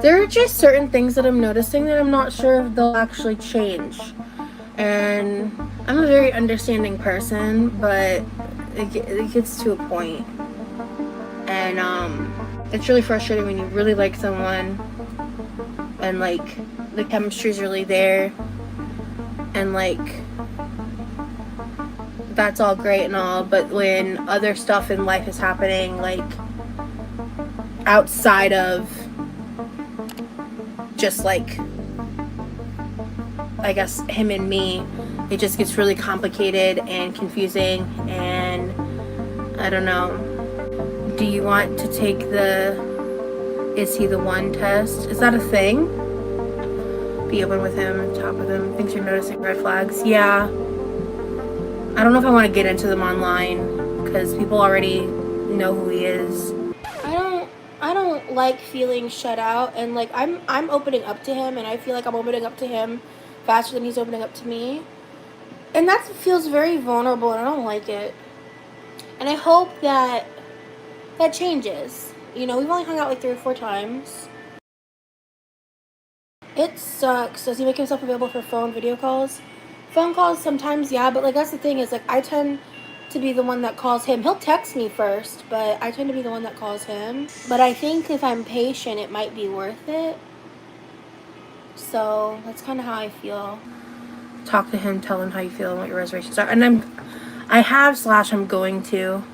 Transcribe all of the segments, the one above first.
There are just certain things that I'm noticing that I'm not sure if they'll actually change. And I'm a very understanding person, but it gets to a point. And it's really frustrating when you really like someone and like the chemistry's really there and like that's all great and all, but when other stuff in life is happening, like outside of just like I guess him and me, it just gets really complicated and confusing. And I don't know, do you want to take the is he the one test? Is that a thing? Be open with him and talk with him. Thinks you're noticing red flags. Yeah, I don't know if I want to get into them online because people already know who he is. I don't like feeling shut out, and like I'm opening up to him, and I feel like I'm opening up to him faster than he's opening up to me, and that feels very vulnerable, and I don't like it. And I hope that that changes. You know, we've only hung out like 3 or 4 times. It sucks. Does he make himself available for video calls? Phone calls sometimes, yeah, but like that's the thing is like I tend to be the one that calls him. He'll text me first, but I tend to be the one that calls him. But I think if I'm patient, it might be worth it. So that's kind of how I feel. Talk to him, tell him how you feel and what your reservations are. And I'm going to.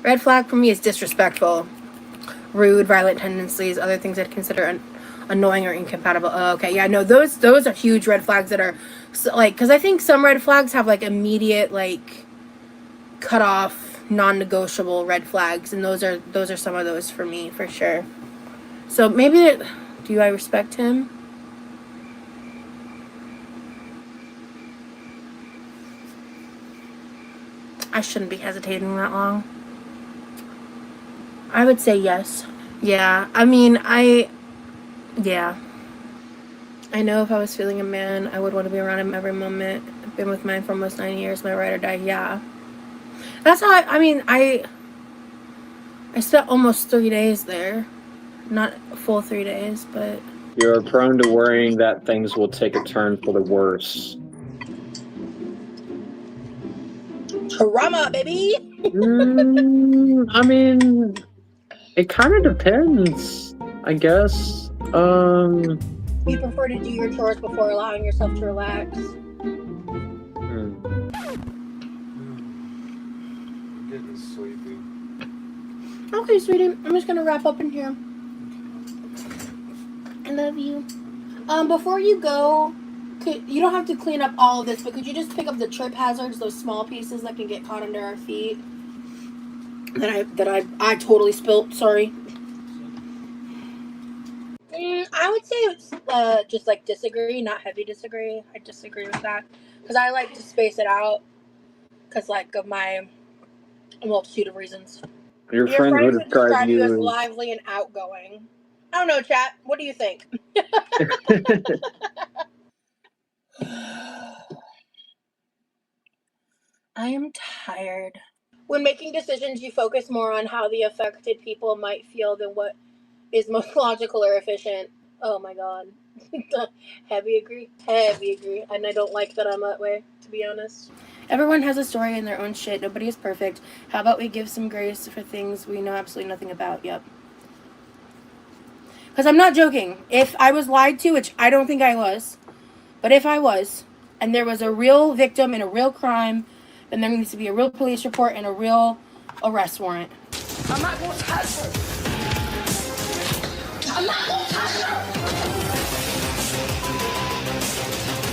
Red flag for me is disrespectful, rude, violent tendencies, other things I'd consider annoying or incompatible. Oh, okay, yeah, no, those are huge red flags that are like, because I think some red flags have like immediate like cut off, non-negotiable red flags, and those are some of those for me for sure. So maybe do I respect him? I shouldn't be hesitating that long. I would say yes. Yeah, I mean, yeah. I know if I was feeling a man, I would want to be around him every moment. I've been with mine for almost 9 years, my ride or die, yeah. That's how I spent almost 3 days there. Not a full 3 days, but... You're prone to worrying that things will take a turn for the worse. Trauma, baby! I mean, it kind of depends, I guess. You prefer to do your chores before allowing yourself to relax? I'm getting sleepy. Okay, sweetie. I'm just gonna wrap up in here. I love you. Before you go, you don't have to clean up all of this, but could you just pick up the trip hazards, those small pieces that can get caught under our feet? That I totally spilt. Sorry. I would say it's just like disagree, not heavy disagree. I disagree with that because I like to space it out because like of my multitude of reasons. Your friends would describe you as you lively and outgoing. I don't know, chat. What do you think? I am tired. When making decisions, you focus more on how the affected people might feel than what is most logical or efficient. Oh my god. Heavy agree. And I don't like that I'm that way, to be honest. Everyone has a story in their own shit. Nobody is perfect. How about we give some grace for things we know absolutely nothing about? Yep. Because I'm not joking. If I was lied to, which I don't think I was, but if I was, and there was a real victim in a real crime, then there needs to be a real police report and a real arrest warrant. I'm not going to touch her. I'm not going to touch her.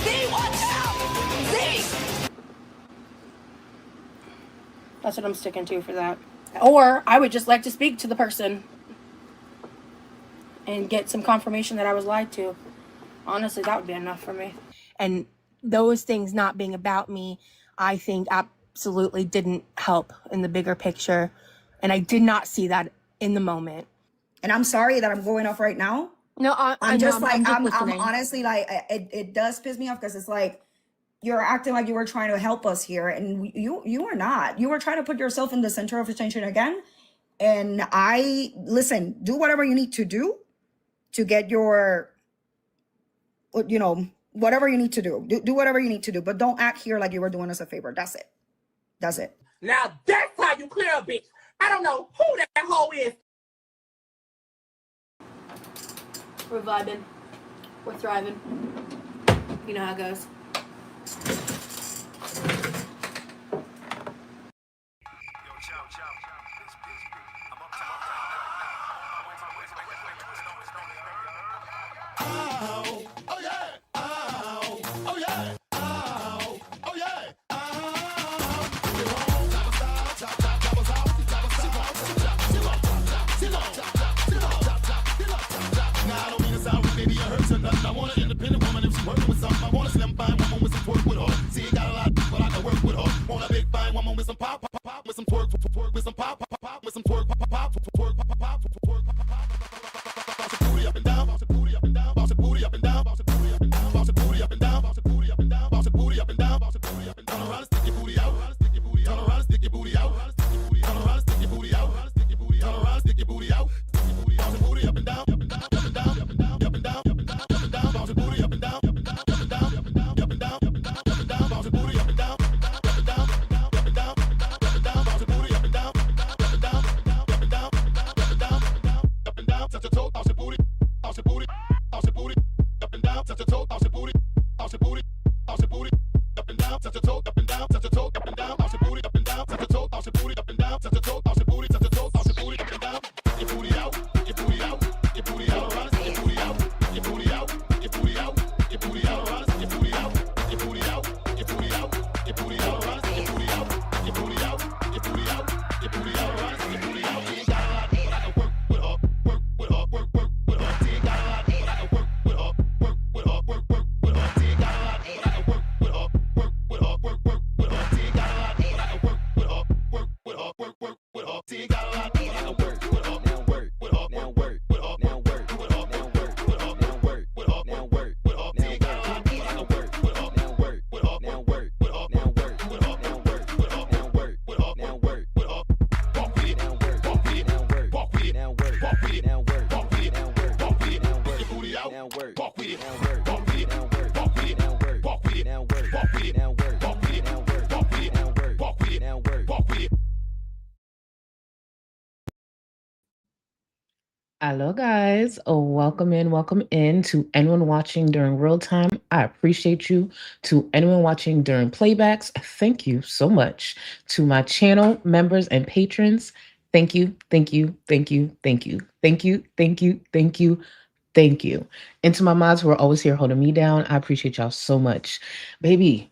Z, watch out. Z. That's what I'm sticking to for that. Or I would just like to speak to the person and get some confirmation that I was lied to. Honestly, that would be enough for me. And those things not being about me, I think absolutely didn't help in the bigger picture. And I did not see that in the moment. And I'm sorry that I'm going off right now. No, I'm just listening. honestly like, it does piss me off because it's like, you're acting like you were trying to help us here, and you were not. You were trying to put yourself in the center of attention again. And listen, do whatever you need to do to get your, whatever you need to do. Do whatever you need to do, but don't act here like you were doing us a favor. That's it. That's it. Now that's how you clear a bitch. I don't know who that hoe is. We're vibing. We're thriving. You know how it goes. I want an independent woman if she's working with something. I want a slim fine woman with some twerk with her. See, you got a lot, but I can work with her. Want a big fine woman with some pop, pop, pop, with some twerk, twerk, with some pop, pop, pop, with some twerk, pop, pop, twerk, pop, pop, twerk, pop, pop. Bounce your booty up and down, bounce your booty up and down, bounce your booty up and down, bounce your booty up and down, bounce your booty up and down, bounce your booty up and down, bounce your booty up and down, bounce your booty up and down. Turn around and stick your booty out, stick your booty out, turn around and stick your booty out, turn around and stick your booty out, stick your booty out, turn around and stick your booty out, stick your booty out, bounce your booty up and down, up and down, up and down, up and down, up and down, up and down, up and down, bounce your booty up and down, up and down, up and down, up and down, up and down, up and down, up and down, bounce your booty up and down, up and down, up and down, up and down, up and down, up and down, bounce your booty up and down, up and down, up and down, up and down, up and down, up and down, touch your toe, bounce your booty, bounce your booty, bounce your booty, up and down, touch your toe, bounce your booty, bounce your booty, bounce your booty, up and down, touch your toe, up and down, touch your toe, up and down, bounce your booty, up and down, touch your toe, bounce your booty, up and down, touch your toe, bounce your booty, touch your toe, bounce your booty, up and down, your booty out, your booty out, your booty out, around, your booty out, your booty out, your booty out, your booty out, around, your booty out, your booty out, your booty out, your booty out, around, your booty out, your booty out, your booty out, your booty out, around, your booty out. You ain't got a lot, but I can work with her, work with her, work with her. You ain't got a lot, but I can work with her, work with her, work with her. You ain't got a lot, but I can work with her, work with her, work with her. You ain't got a lot, but I can work with her, work with her, work with her. You ain't got a lot, but I can work with her, now work with her, now work with her, now work with her, now work with her, now work with her, now work with her. You ain't got a lot, but I can work with her, now work with her, now work with her, now work with her, now work with her, now work with her, now work with her. Walk with it, now work, walk with it, now work, walk with it, now work, walk with it, now work, walk with it, now work, walk with it, now work. Your booty out, now work, walk with it, now work, walk with it, now work, walk with it, now work, walk with it, now work, walk with it, now work, walk with it, now work, walk with it, now work, walk with it, now work, walk with it. Hello, guys. Welcome in to anyone watching during real time. I appreciate you. To anyone watching during playbacks, thank you so much. To my channel members and patrons, thank you, thank you, thank you, thank you, thank you, thank you, thank you, thank you. And to my mods who are always here holding me down, I appreciate y'all so much. Baby,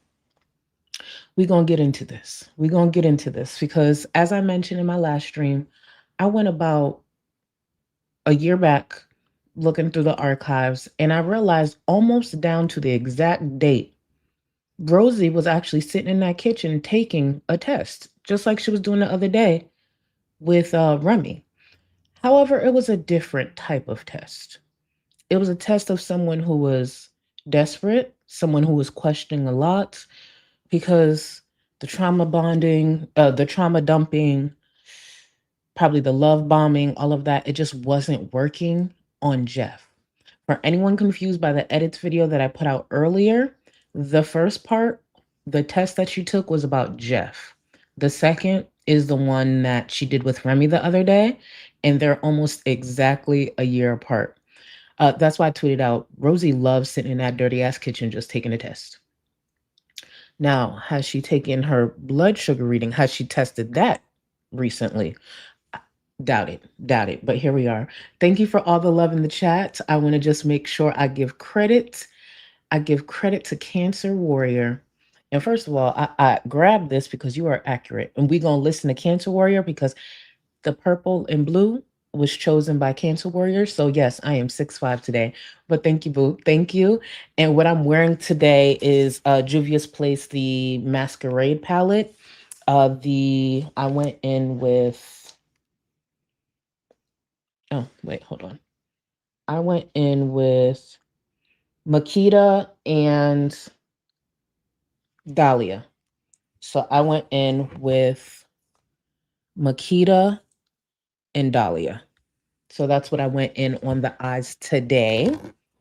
we're going to get into this. We're going to get into this because as I mentioned in my last stream, I went about a year back looking through the archives, and I realized almost down to the exact date, Rosie was actually sitting in that kitchen taking a test, just like she was doing the other day with Remy. However, it was a different type of test. It was a test of someone who was desperate, someone who was questioning a lot, because the trauma bonding, the trauma dumping, probably the love bombing, all of that, it just wasn't working on Jeff. For anyone confused by the edits video that I put out earlier, the first part, the test that she took was about Jeff. The second is the one that she did with Remy the other day, and they're almost exactly a year apart. That's why I tweeted out, Rosie loves sitting in that dirty ass kitchen just taking a test. Now, has she taken her blood sugar reading? Has she tested that recently? Doubt it. But here we are. Thank you for all the love in the chat. I want to just make sure I give credit. I give credit to Cancer Warrior. And first of all, I grabbed this because you are accurate. And we're going to listen to Cancer Warrior because the purple and blue was chosen by Cancer Warriors. So yes, I am 6'5" today. But thank you, boo. Thank you. And what I'm wearing today is Juvia's Place, the Masquerade palette. I went in with, oh wait, hold on. I went in with Makita and Dahlia. So I went in with Makita and Dahlia. So that's what I went in on the eyes today.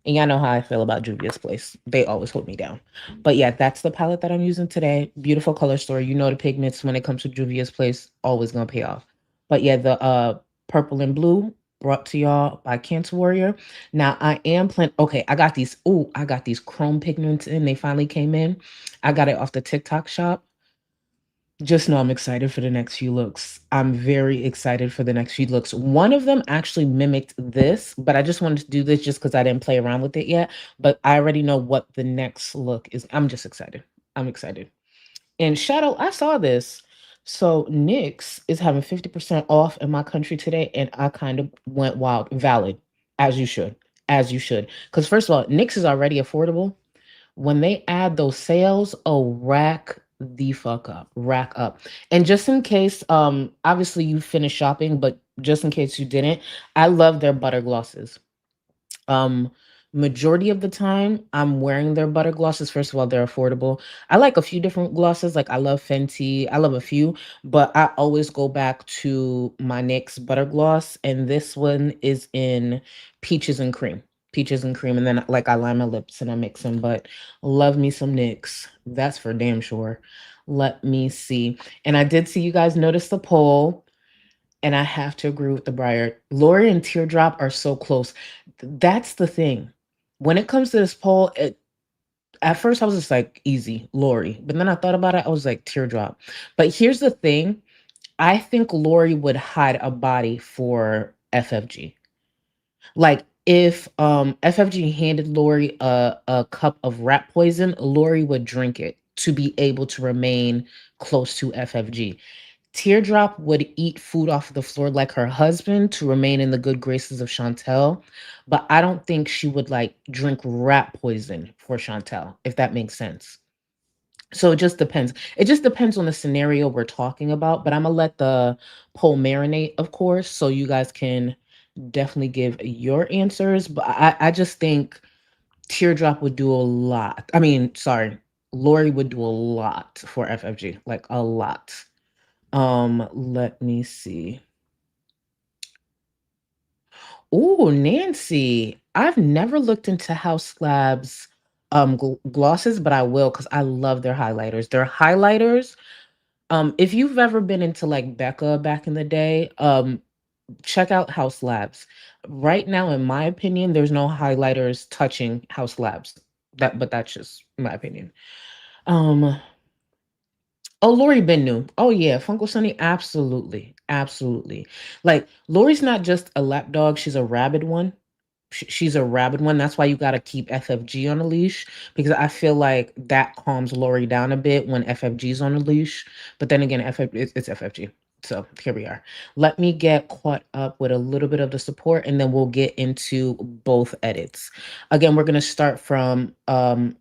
And y'all know how I feel about Juvia's Place. They always hold me down. But yeah, that's the palette that I'm using today. Beautiful color story. You know the pigments when it comes to Juvia's Place, always gonna pay off. But yeah, the purple and blue brought to y'all by Cancer Warrior. Now I am planning. Okay, I got these. Oh, I got these chrome pigments in. They finally came in. I got it off the TikTok shop. Just know I'm excited for the next few looks. I'm very excited for the next few looks. One of them actually mimicked this, but I just wanted to do this just because I didn't play around with it yet. But I already know what the next look is. I'm just excited. I'm excited. And Shadow, I saw this. So NYX is having 50% off in my country today, and I kind of went wild. Valid, as you should. As you should. Because first of all, NYX is already affordable. When they add those sales, oh, rack the fuck up, rack up. And just in case, obviously you finished shopping, but just in case you didn't, I love their butter glosses. Um, Majority of the time, I'm wearing their butter glosses. First of all, they're affordable. I like a few different glosses. Like I love Fenty. I love a few, but I always go back to my NYX butter gloss, and this one is in peaches and cream. Peaches and cream, and then like I line my lips and I mix them. But love me some NYX. That's for damn sure. Let me see. And I did see you guys notice the poll. And I have to agree with the Briar. Lori and Teardrop are so close. That's the thing. When it comes to this poll, at first I was just like, easy, Lori. But then I thought about it, I was like, Teardrop. But here's the thing. I think Lori would hide a body for FFG. Like if FFG handed Lori a cup of rat poison, Lori would drink it to be able to remain close to FFG. Teardrop would eat food off the floor like her husband to remain in the good graces of Chantel, but I don't think she would like drink rat poison for Chantel, if that makes sense. So it just depends. It just depends on the scenario we're talking about, but I'm gonna let the poll marinate, of course, so you guys can definitely give your answers. But I just think Teardrop would do a lot. I mean, sorry, Lori would do a lot for FFG, like a lot. Let me see. Oh, Nancy. I've never looked into House Labs glosses, but I will because I love their highlighters. Their highlighters, if you've ever been into like Becca back in the day, check out House Labs. Right now, in my opinion, there's no highlighters touching House Labs. But that's just my opinion. Um, Oh, Lori been new. Oh yeah, Funko Sunny, absolutely, absolutely. Like Lori's not just a lap dog; she's a rabid one. She's a rabid one. That's why you got to keep FFG on a leash because I feel like that calms Lori down a bit when FFG's on a leash. But then again, it's FFG. So here we are. Let me get caught up with a little bit of the support and then we'll get into both edits. Again, we're going to start from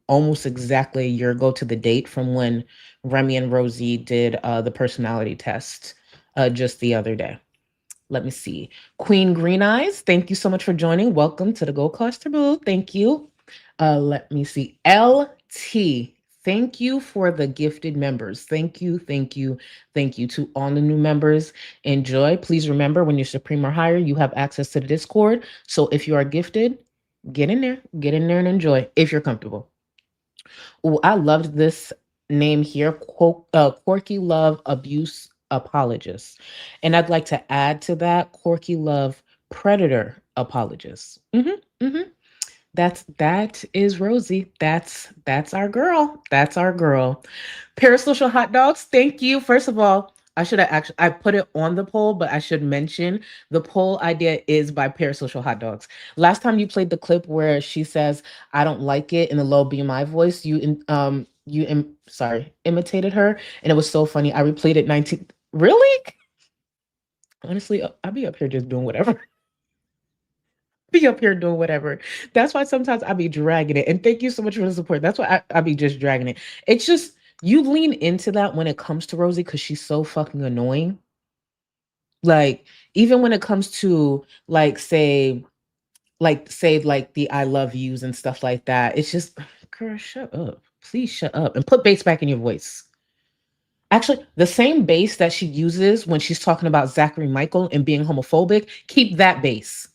almost exactly a year ago to the date from when Remy and Rosie did the personality test just the other day. Let me see. Queen Green Eyes, thank you so much for joining. Welcome to the Gold Cluster Boo. Thank you. Let me see. LT, thank you for the gifted members. Thank you, thank you, thank you to all the new members. Enjoy. Please remember when you're Supreme or higher, you have access to the Discord. So if you are gifted, get in there and enjoy if you're comfortable. Oh, I loved this name here, Quirky Love Abuse Apologist. And I'd like to add to that Quirky Love Predator Apologist. That is Rosie. That's our girl. That's our girl. Parasocial hot dogs. Thank you. First of all, I put it on the poll, but I should mention the poll idea is by Parasocial Hot Dogs. Last time you played the clip where she says, "I don't like it" in the low BMI voice, imitated her, and it was so funny. I replayed it 19. Really? Honestly, I be up here just doing whatever. Be up here doing whatever. That's why sometimes I be dragging it. And thank you so much for the support. That's why I be just dragging it. It's just you lean into that when it comes to Rosie because she's so fucking annoying. Like, even when it comes to like the I love yous and stuff like that, it's just girl, shut up. Please shut up and put bass back in your voice. Actually, the same bass that she uses when she's talking about Zachary Michael and being homophobic, keep that bass.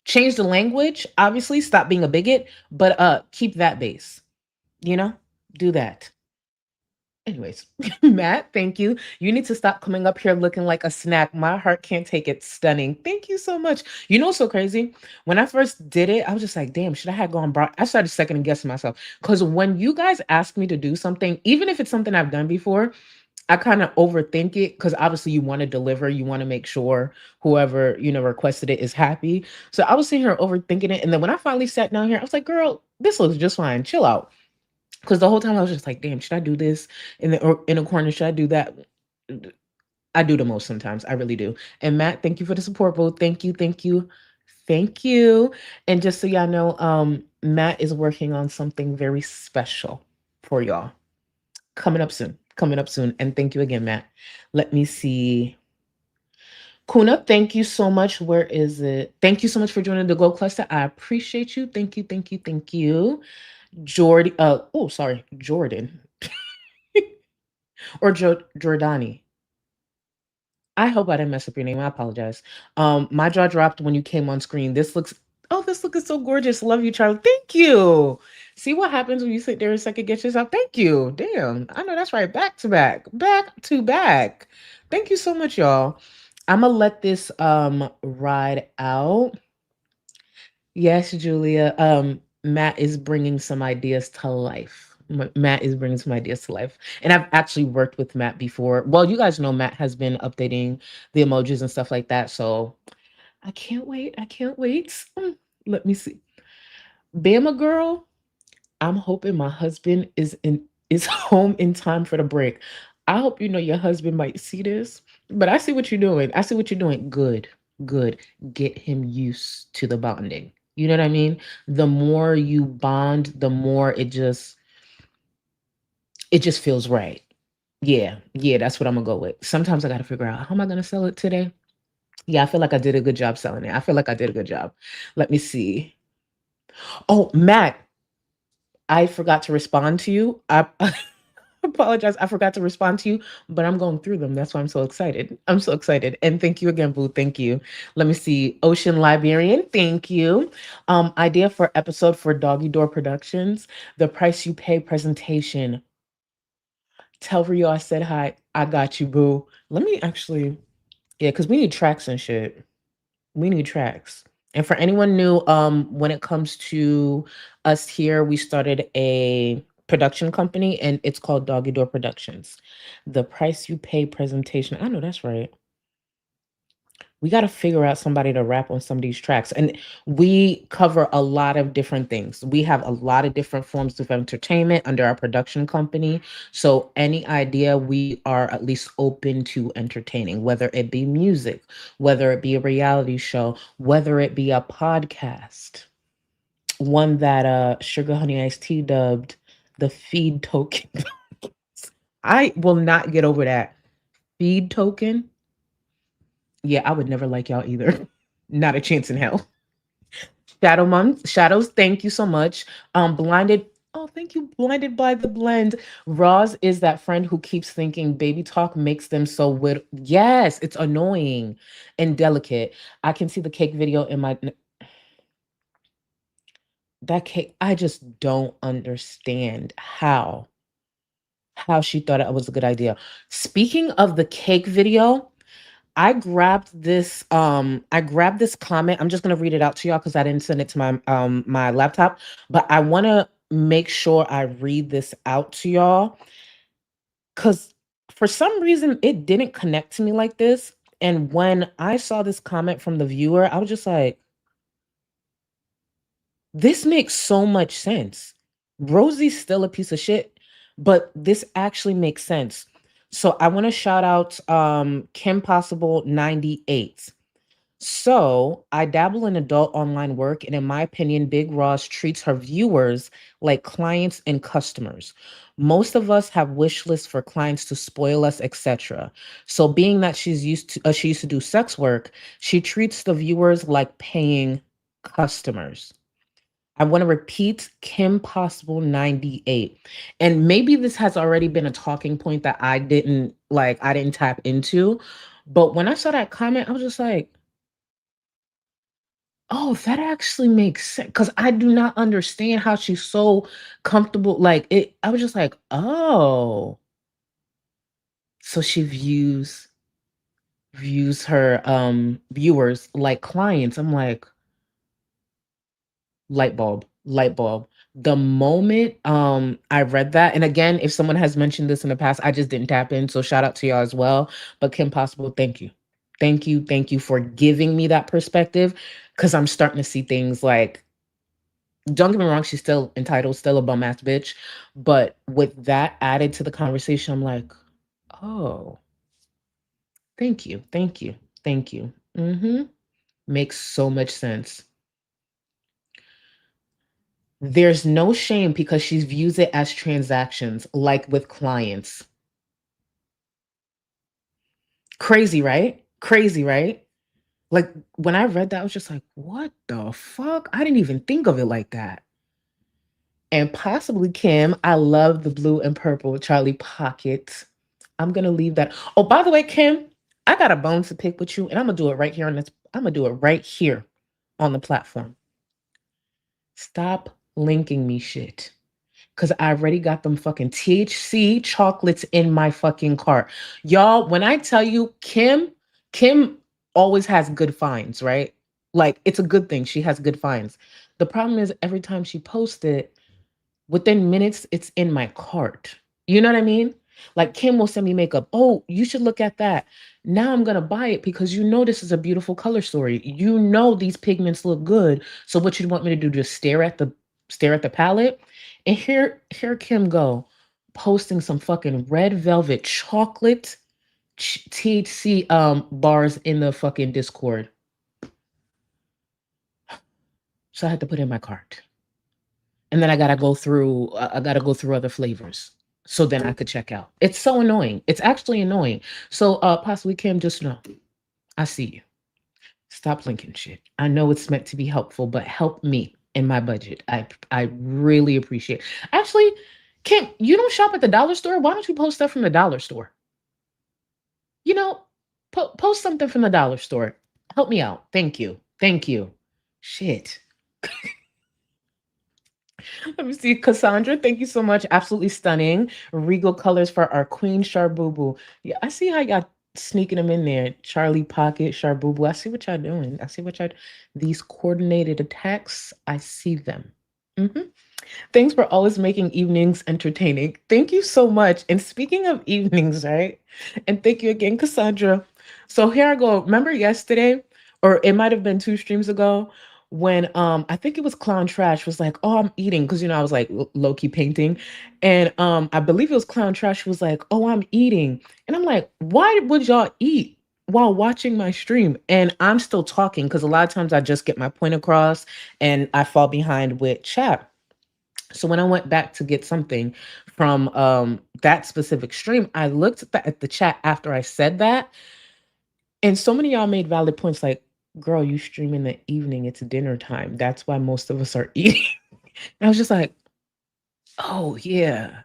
Change the language, obviously, stop being a bigot, but keep that bass. You know? Do that. Anyways, Matt, thank you. You need to stop coming up here looking like a snack. My heart can't take it. Stunning. Thank you so much. You know what's so crazy? When I first did it, I was just like, damn, should I have gone brown? I started second guessing myself. Because when you guys ask me to do something, even if it's something I've done before, I kind of overthink it because obviously you want to deliver, you want to make sure whoever requested it is happy. So I was sitting here overthinking it, and then when I finally sat down here, I was like, "Girl, this looks just fine. Chill out." Because the whole time I was just like, "Damn, should I do this in a corner? Should I do that?" I do the most sometimes. I really do. And Matt, thank you for the support vote. Thank you, thank you, thank you. And just so y'all know, Matt is working on something very special for y'all. Coming up soon. Coming up soon. And thank you again, Matt. Let me see. Kuna, thank you so much. Where is it? Thank you so much for joining the Glow Cluster. I appreciate you. Thank you, thank you, thank you. Jordy, oh, sorry, Jordan. Or Jordani. I hope I didn't mess up your name. I apologize. My jaw dropped when you came on screen. This looks so gorgeous. Love you, Charlie. Thank you. See what happens when you sit there and second guess yourself. Thank you. Damn. I know that's right. Back to back. Back to back. Thank you so much, y'all. I'm gonna let this ride out. Yes, Julia. Matt is bringing some ideas to life. Matt is bringing some ideas to life. And I've actually worked with Matt before. Well, you guys know Matt has been updating the emojis and stuff like that. So I can't wait. I can't wait. Let me see. Bama girl, I'm hoping my husband is home in time for the break. I hope you know your husband might see this, but I see what you're doing. I see what you're doing. Good, good. Get him used to the bonding. You know what I mean? The more you bond, the more it just feels right. Yeah, yeah, that's what I'm gonna go with. Sometimes I gotta figure out how am I gonna sell it today? Yeah, I feel like I did a good job selling it. I feel like I did a good job. Let me see. Oh, Matt, I forgot to respond to you. I apologize. I forgot to respond to you, but I'm going through them. That's why I'm so excited. I'm so excited. And thank you again, Boo. Thank you. Let me see. Ocean Liberian, thank you. Idea for episode for Doggy Door Productions. The price you pay presentation. Tell Rio I said hi. I got you, Boo. Let me actually, yeah, because we need tracks and shit. We need tracks. And for anyone new, when it comes to us here, we started a production company and it's called Doggy Door Productions. The price you pay presentation. I know that's right. We got to figure out somebody to rap on some of these tracks. And we cover a lot of different things. We have a lot of different forms of entertainment under our production company. So any idea, we are at least open to entertaining, whether it be music, whether it be a reality show, whether it be a podcast. One that Sugar Honey Iced Tea dubbed the feed token. I will not get over that. Feed token. Yeah, I would never like y'all either. Not a chance in hell. Shadow Mom, Shadows, thank you so much. Blinded. Oh, thank you. Blinded by the blend. Roz is that friend who keeps thinking baby talk makes them so Yes, it's annoying and delicate. I can see the cake video in my that cake. I just don't understand how she thought it was a good idea. Speaking of the cake video, I grabbed this comment. I'm just gonna read it out to y'all because I didn't send it to my laptop, but I wanna make sure I read this out to y'all because for some reason it didn't connect to me like this. And when I saw this comment from the viewer, I was just like, this makes so much sense. Rosie's still a piece of shit, but this actually makes sense. So I want to shout out Kim Possible 98. So I dabble in adult online work, and in my opinion, Big Ross treats her viewers like clients and customers. Most of us have wish lists for clients to spoil us, etc. So being that she used to do sex work, she treats the viewers like paying customers. I want to repeat Kim Possible 98. And maybe this has already been a talking point that I didn't tap into. But when I saw that comment, I was just like, oh, that actually makes sense. Because I do not understand how she's so comfortable. Like it, I was just like, oh. So she views her viewers like clients. I'm like, light bulb. The moment I read that, and again, if someone has mentioned this in the past, I just didn't tap in. So shout out to y'all as well. But Kim Possible, thank you. Thank you for giving me that perspective. Cause I'm starting to see things like, don't get me wrong, she's still entitled, still a bum ass bitch. But with that added to the conversation, I'm like, oh, thank you. Makes so much sense. There's no shame because she views it as transactions, like with clients. Crazy, right? Crazy, right? Like when I read that, I was just like, what the fuck? I didn't even think of it like that. And possibly Kim, I love the blue and purple Charlie Pocket. I'm gonna leave that. Oh, by the way, Kim, I got a bone to pick with you, and I'm gonna do it right here on this. I'm gonna do it right here on the platform. Stop linking me shit. Cause I already got them fucking THC chocolates in my fucking cart. Y'all, when I tell you Kim always has good finds, right? Like it's a good thing. She has good finds. The problem is every time she posts it, within minutes, it's in my cart. You know what I mean? Like Kim will send me makeup. Oh, you should look at that. Now I'm gonna buy it because you know this is a beautiful color story. You know these pigments look good. So what you want me to do? Just stare at the palette? And here Kim go, posting some fucking red velvet chocolate THC bars in the fucking Discord. So I had to put it in my cart. And then I gotta go through other flavors. So then I could check out. It's so annoying. It's actually annoying. So possibly Kim, just know. I see you. Stop linking shit. I know it's meant to be helpful, but help me in my budget. I really appreciate. Actually, Kim, you don't shop at the dollar store. Why don't you post stuff from the dollar store? You know, post something from the dollar store. Help me out. Thank you. Thank you. Shit. Let me see. Cassandra, thank you so much. Absolutely stunning. Regal colors for our Queen Sharbubu. Yeah, I see how y'all sneaking them in there. Charlie Pocket, Sharbubu. I see what y'all doing. I see what y'all these coordinated attacks. I see them. Mhm. Thanks for always making evenings entertaining. Thank you so much. And speaking of evenings, right? And thank you again, Cassandra. So here I go. Remember yesterday, or it might have been 2 streams ago, when I think it was Clown Trash was like, "Oh, I'm eating," because I was like low key painting, and I believe it was Clown Trash was like, "Oh, I'm eating," and I'm like, "Why would y'all eat?" While watching my stream, and I'm still talking because a lot of times I just get my point across and I fall behind with chat. So when I went back to get something from that specific stream, I looked at the chat after I said that, and so many of y'all made valid points like, girl, you stream in the evening, it's dinner time. That's why most of us are eating. And I was just like, oh yeah.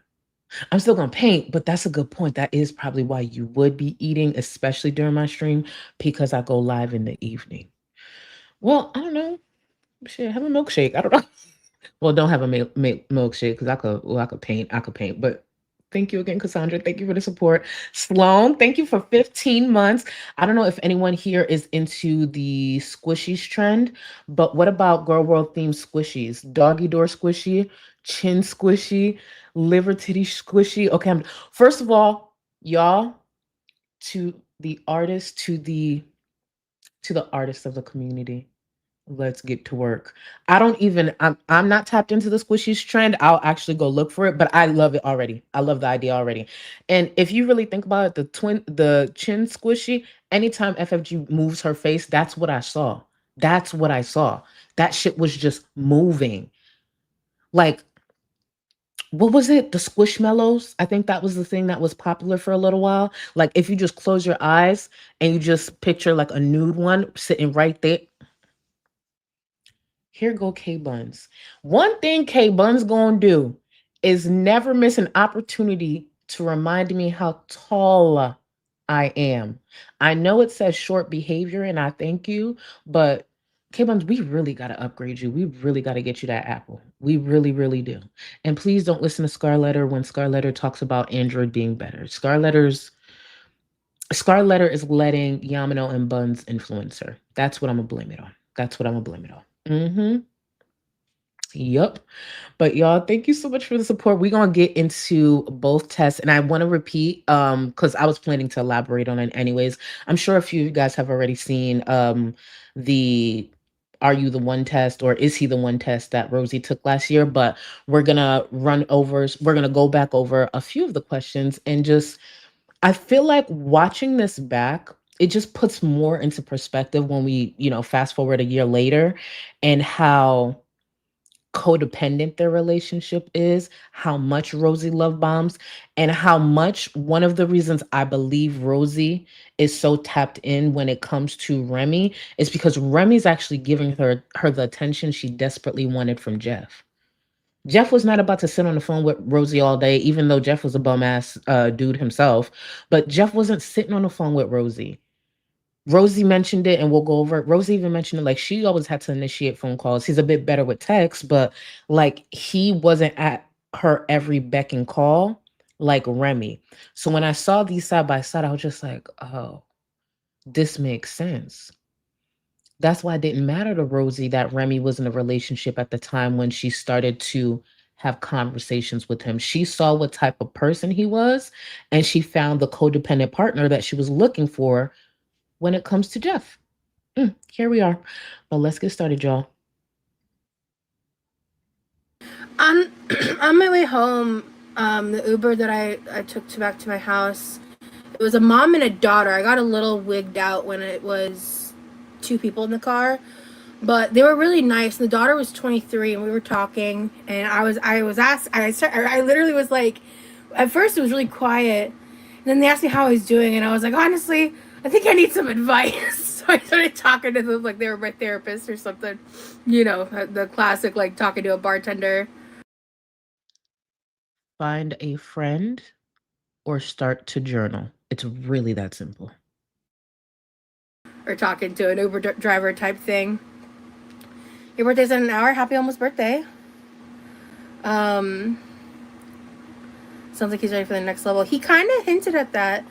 I'm still gonna paint, but that's a good point. That is probably why you would be eating, especially during my stream, because I go live in the evening. Well, I don't know. Shit, have a milkshake. I don't know. Well, don't have a milkshake because I could paint. I could paint. But thank you again, Cassandra. Thank you for the support. Sloan, thank you for 15 months. I don't know if anyone here is into the squishies trend, but what about girl world themed squishies? Doggy door squishy, chin squishy, liver titty squishy. Okay, first of all, y'all, to the artist, to the artist of the community. Let's get to work. I'm not tapped into the squishies trend. I'll actually go look for it, but I love it already. I love the idea already. And if you really think about it, the chin squishy, anytime FFG moves her face, that's what I saw. That's what I saw. That shit was just moving. Like, what was it? The squishmallows? I think that was the thing that was popular for a little while. Like, if you just close your eyes and you just picture like a nude one sitting right there. Here go K Buns. One thing K Buns gonna do is never miss an opportunity to remind me how tall I am. I know it says short behavior and I thank you, but K Buns, we really gotta upgrade you. We really gotta get you that apple. We really, really do. And please don't listen to Scarletter when Scarletter talks about Android being better. Scarletter is letting Yamano and Buns influence her. That's what I'm gonna blame it on. That's what I'm gonna blame it on. Mm-hmm. Yep. But y'all, thank you so much for the support. We're gonna get into both tests, and I want to repeat, because I was planning to elaborate on it anyways. I'm sure a few of you guys have already seen the Are You the One test or Is He the One test that Rosie took last year, but we're gonna go back over a few of the questions and just I feel like watching this back, it just puts more into perspective when we, fast forward a year later and how codependent their relationship is, how much Rosie love bombs, and how much one of the reasons I believe Rosie is so tapped in when it comes to Remy is because Remy's actually giving her the attention she desperately wanted from Jeff. Jeff was not about to sit on the phone with Rosie all day, even though Jeff was a bum ass dude himself. But Jeff wasn't sitting on the phone with Rosie. Rosie mentioned it, and we'll go over it. Rosie even mentioned it, like she always had to initiate phone calls. He's a bit better with text, but like he wasn't at her every beck and call like Remy. So when I saw these side by side, I was just like, oh, this makes sense. That's why it didn't matter to Rosie that Remy was in a relationship at the time when she started to have conversations with him. She saw what type of person he was, and she found the codependent partner that she was looking for when it comes to Jeff. Here we are. But let's get started, y'all. On on my way home, the Uber that I took back to my house, it was a mom and a daughter. I got a little wigged out when it was two people in the car, but they were really nice. The daughter was 23, and we were talking, and I was asked. I literally was like, at first it was really quiet, and then they asked me how I was doing, and I was like, honestly, I think I need some advice. So I started talking to them like they were my therapist or something. The classic like talking to a bartender. Find a friend or start to journal. It's really that simple. Or talking to an Uber driver type thing. Your birthday's in an hour. Happy almost birthday. Sounds like he's ready for the next level. He kind of hinted at that.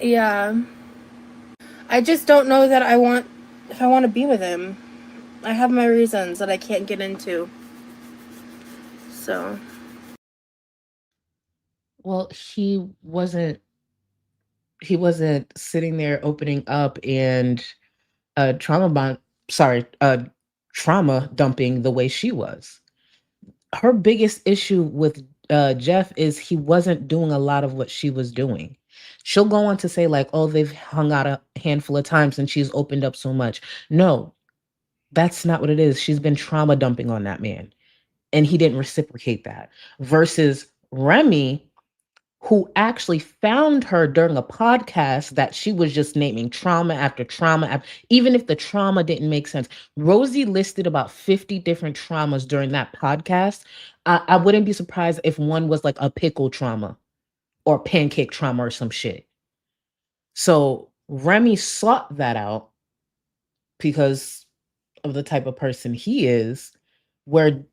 Yeah. I just don't know that if I want to be with him. I have my reasons that I can't get into. So. Well, he wasn't sitting there opening up and trauma dumping the way she was. Her biggest issue with Jeff is he wasn't doing a lot of what she was doing. She'll go on to say like, "Oh, they've hung out a handful of times and she's opened up so much." No, that's not what it is. She's been trauma dumping on that man, and he didn't reciprocate that. Versus Remy, who actually found her during a podcast that she was just naming trauma after trauma, even if the trauma didn't make sense. Rosie listed about 50 different traumas during that podcast. I wouldn't be surprised if one was like a pickle trauma or pancake trauma or some shit. So Remy sought that out because of the type of person he is, where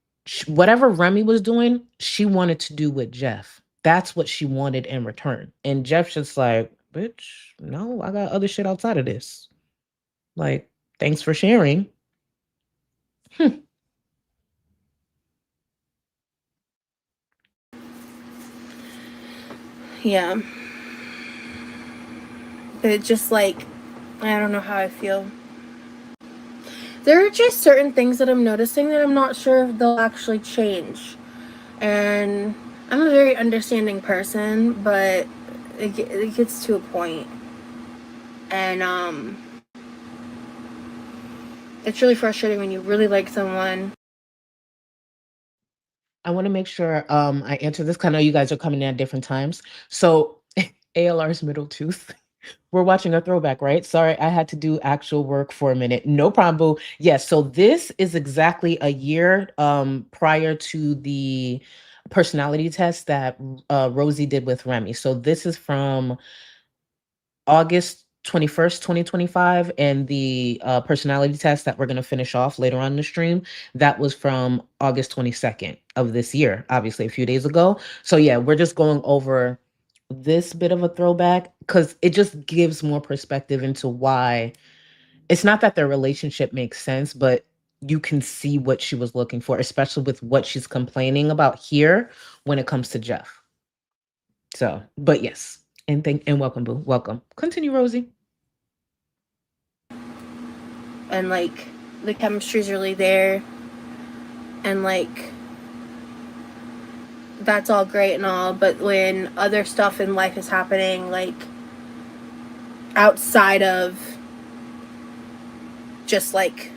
whatever Remy was doing, she wanted to do with Jeff. That's what she wanted in return. And Jeff's just like, bitch, no, I got other shit outside of this. Like, thanks for sharing. Yeah. But it's just like, I don't know how I feel. There are just certain things that I'm noticing that I'm not sure if they'll actually change. And I'm a very understanding person, but it gets to a point. And it's really frustrating when you really like someone. I want to make sure I answer this 'cause I know you guys are coming in at different times. So ALR's middle tooth. We're watching a throwback, right? Sorry, I had to do actual work for a minute. No problem, boo. Yes, so this is exactly a year prior to the personality test that Rosie did with Remy. So this is from August 21st, 2025, and the personality test that we're going to finish off later on in the stream, that was from August 22nd of this year, obviously a few days ago. So yeah, we're just going over this bit of a throwback because it just gives more perspective into why it's not that their relationship makes sense, but you can see what she was looking for, especially with what she's complaining about here when it comes to Jeff. So, but yes. And welcome, boo. Welcome. Continue, Rosie. And like the chemistry's really there, and like that's all great and all, but when other stuff in life is happening, like outside of just like,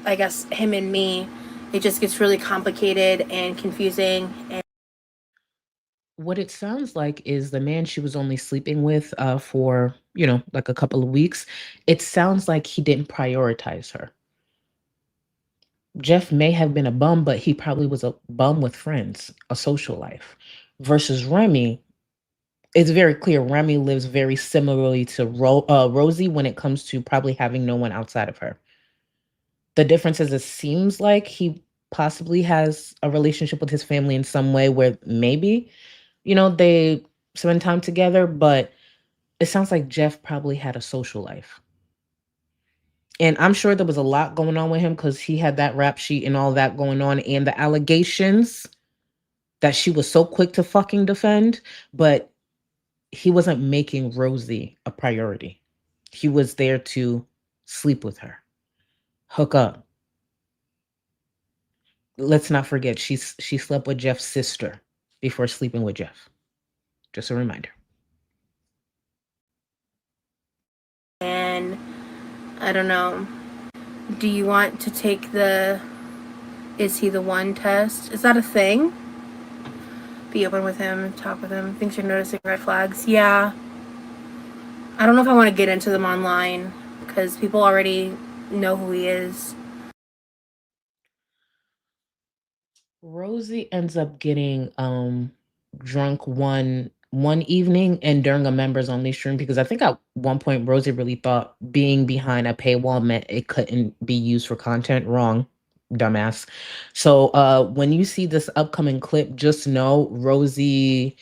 I guess, him and me, it just gets really complicated and confusing. And What it sounds like is the man she was only sleeping with for, like a couple of weeks. It sounds like he didn't prioritize her. Jeff may have been a bum, but he probably was a bum with friends, a social life. Versus Remy, it's very clear Remy lives very similarly to Rosie when it comes to probably having no one outside of her. The difference is it seems like he possibly has a relationship with his family in some way where maybe, they spend time together, but it sounds like Jeff probably had a social life. And I'm sure there was a lot going on with him because he had that rap sheet and all that going on and the allegations that she was so quick to fucking defend, but he wasn't making Rosie a priority. He was there to sleep with her, hook up. Let's not forget she slept with Jeff's sister before sleeping with Jeff. Just a reminder. and I don't know. Do you want to take the is he the one test? Is that a thing? Be open with him, talk with him. Thinks you're noticing red flags. Yeah. I don't know if I want to get into them online because people already know who he is. Rosie ends up getting drunk one evening and during a members only stream because I think at one point Rosie really thought being behind a paywall meant it couldn't be used for content. Wrong, dumbass. So when you see this upcoming clip, just know Rosie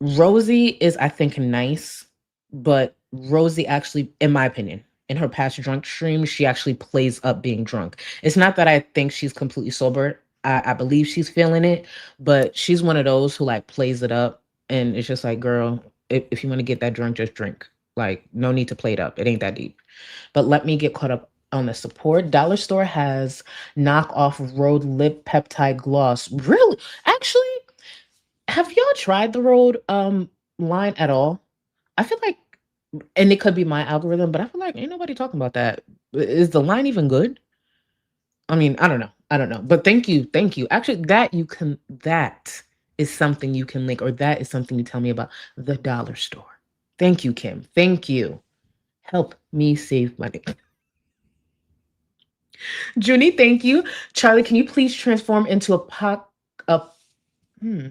is, I think, nice, but Rosie actually, in my opinion, in her past drunk streams, she actually plays up being drunk. It's not that I think she's completely sober. I believe she's feeling it, but she's one of those who like plays it up. And it's just like, girl, if you want to get that drunk, just drink. Like, no need to play it up. It ain't that deep. But let me get caught up on the support. Dollar Store has knockoff Road Lip Peptide Gloss. Really? Actually, have y'all tried the Road line at all? I feel like, and it could be my algorithm, but I feel like ain't nobody talking about that. Is the line even good? I mean, I don't know. I don't know. But thank you. Thank you. Actually, that is something you can link, or that is something you tell me about the Dollar Store. Thank you, Kim. Thank you. Help me save money. Junie, thank you. Charlie, can you please transform into a hmm,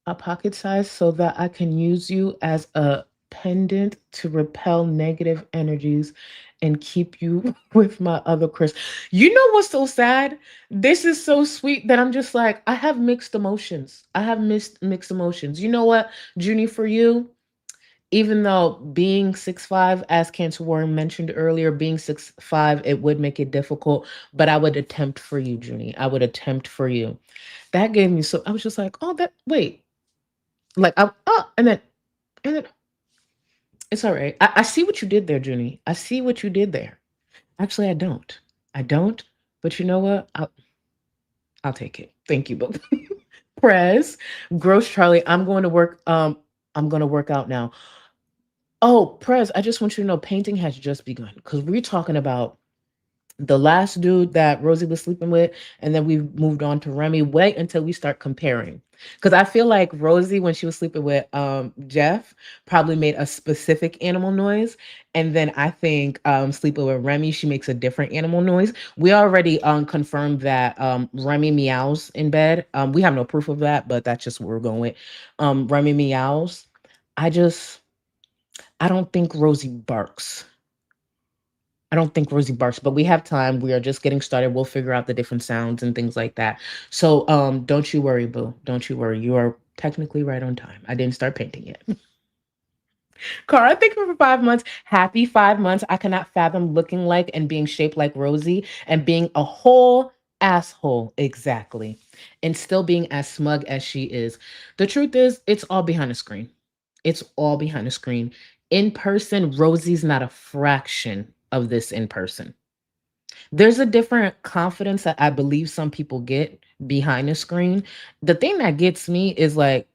a pocket size so that I can use you as a pendant to repel negative energies and keep you with my other Chris. You know what's so sad? This is so sweet that I'm just like, I have mixed emotions. I have mixed emotions. You know what, Junie, for you, even though being 6'5", as Cancer Warren mentioned earlier, being 6'5", it would make it difficult, but I would attempt for you, Junie. I would attempt for you. That gave me so, I was just like, oh, that, wait, like, and then It's all right. I see what you did there, Junie. I see what you did there. Actually, I don't. I don't. But you know what? I'll take it. Thank you both. Prez, Gross Charlie. I'm going to work. I'm going to work out now. Oh, Prez, I just want you to know painting has just begun because we're talking about the last dude that Rosie was sleeping with, and then we moved on to Remy. Wait until we start comparing. Because I feel like Rosie, when she was sleeping with Jeff, probably made a specific animal noise. And then I think sleeping with Remy, she makes a different animal noise. We already confirmed that Remy meows in bed. We have no proof of that, but that's just what we're going with. Remy meows. I just, I don't think Rosie barks. I don't think Rosie barks, but we have time. We are just getting started. We'll figure out the different sounds and things like that. So don't you worry, boo. Don't you worry. You are technically right on time. I didn't start painting yet. Cara, thank you for 5 months. Happy 5 months. I cannot fathom looking like and being shaped like Rosie and being a whole asshole. Exactly. And still being as smug as she is. The truth is, it's all behind the screen. It's all behind the screen. In person, Rosie's not a fraction of this in person. There's a different confidence that I believe some people get behind the screen. The thing that gets me is like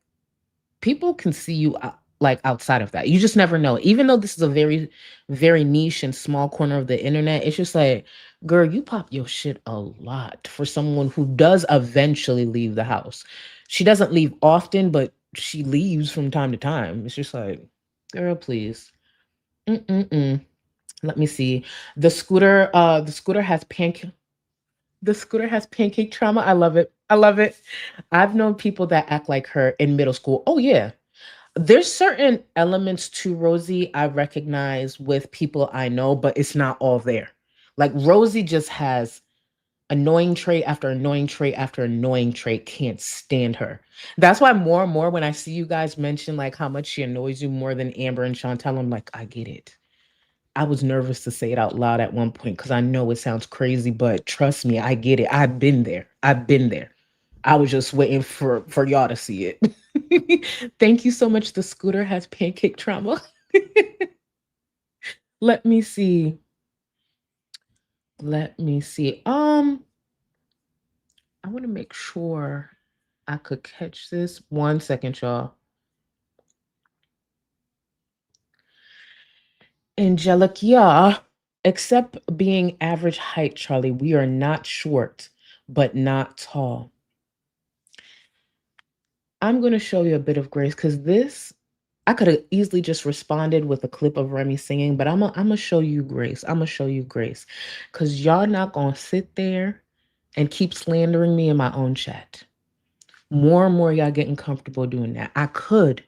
people can see you like outside of that. You just never know. Even though this is a very, very niche and small corner of the internet, it's just like, girl, you pop your shit a lot for someone who does eventually leave the house. She doesn't leave often, but she leaves from time to time. It's just like, girl, please. Mm-mm-mm. Let me see. The scooter has pancake trauma. I love it. I love it. I've known people that act like her in middle school. Oh yeah. There's certain elements to Rosie I recognize with people I know, but it's not all there. Like Rosie just has annoying trait after annoying trait after annoying trait. Can't stand her. That's why more and more when I see you guys mention like how much she annoys you more than Amber and Chantel, I'm like, I get it. I was nervous to say it out loud at one point because I know it sounds crazy, but trust me, I get it. I've been there. I've been there. I was just waiting for y'all to see it. Thank you so much. The scooter has pancake trauma. Let me see. Let me see. I want to make sure I could catch this. 1 second, y'all. Angelic, yeah. Except being average height, Charlie, we are not short, but not tall. I'm going to show you a bit of grace because this, I could have easily just responded with a clip of Remy singing, but I'm going to show you grace. I'm going to show you grace because y'all not going to sit there and keep slandering me in my own chat. More and more y'all getting comfortable doing that. I could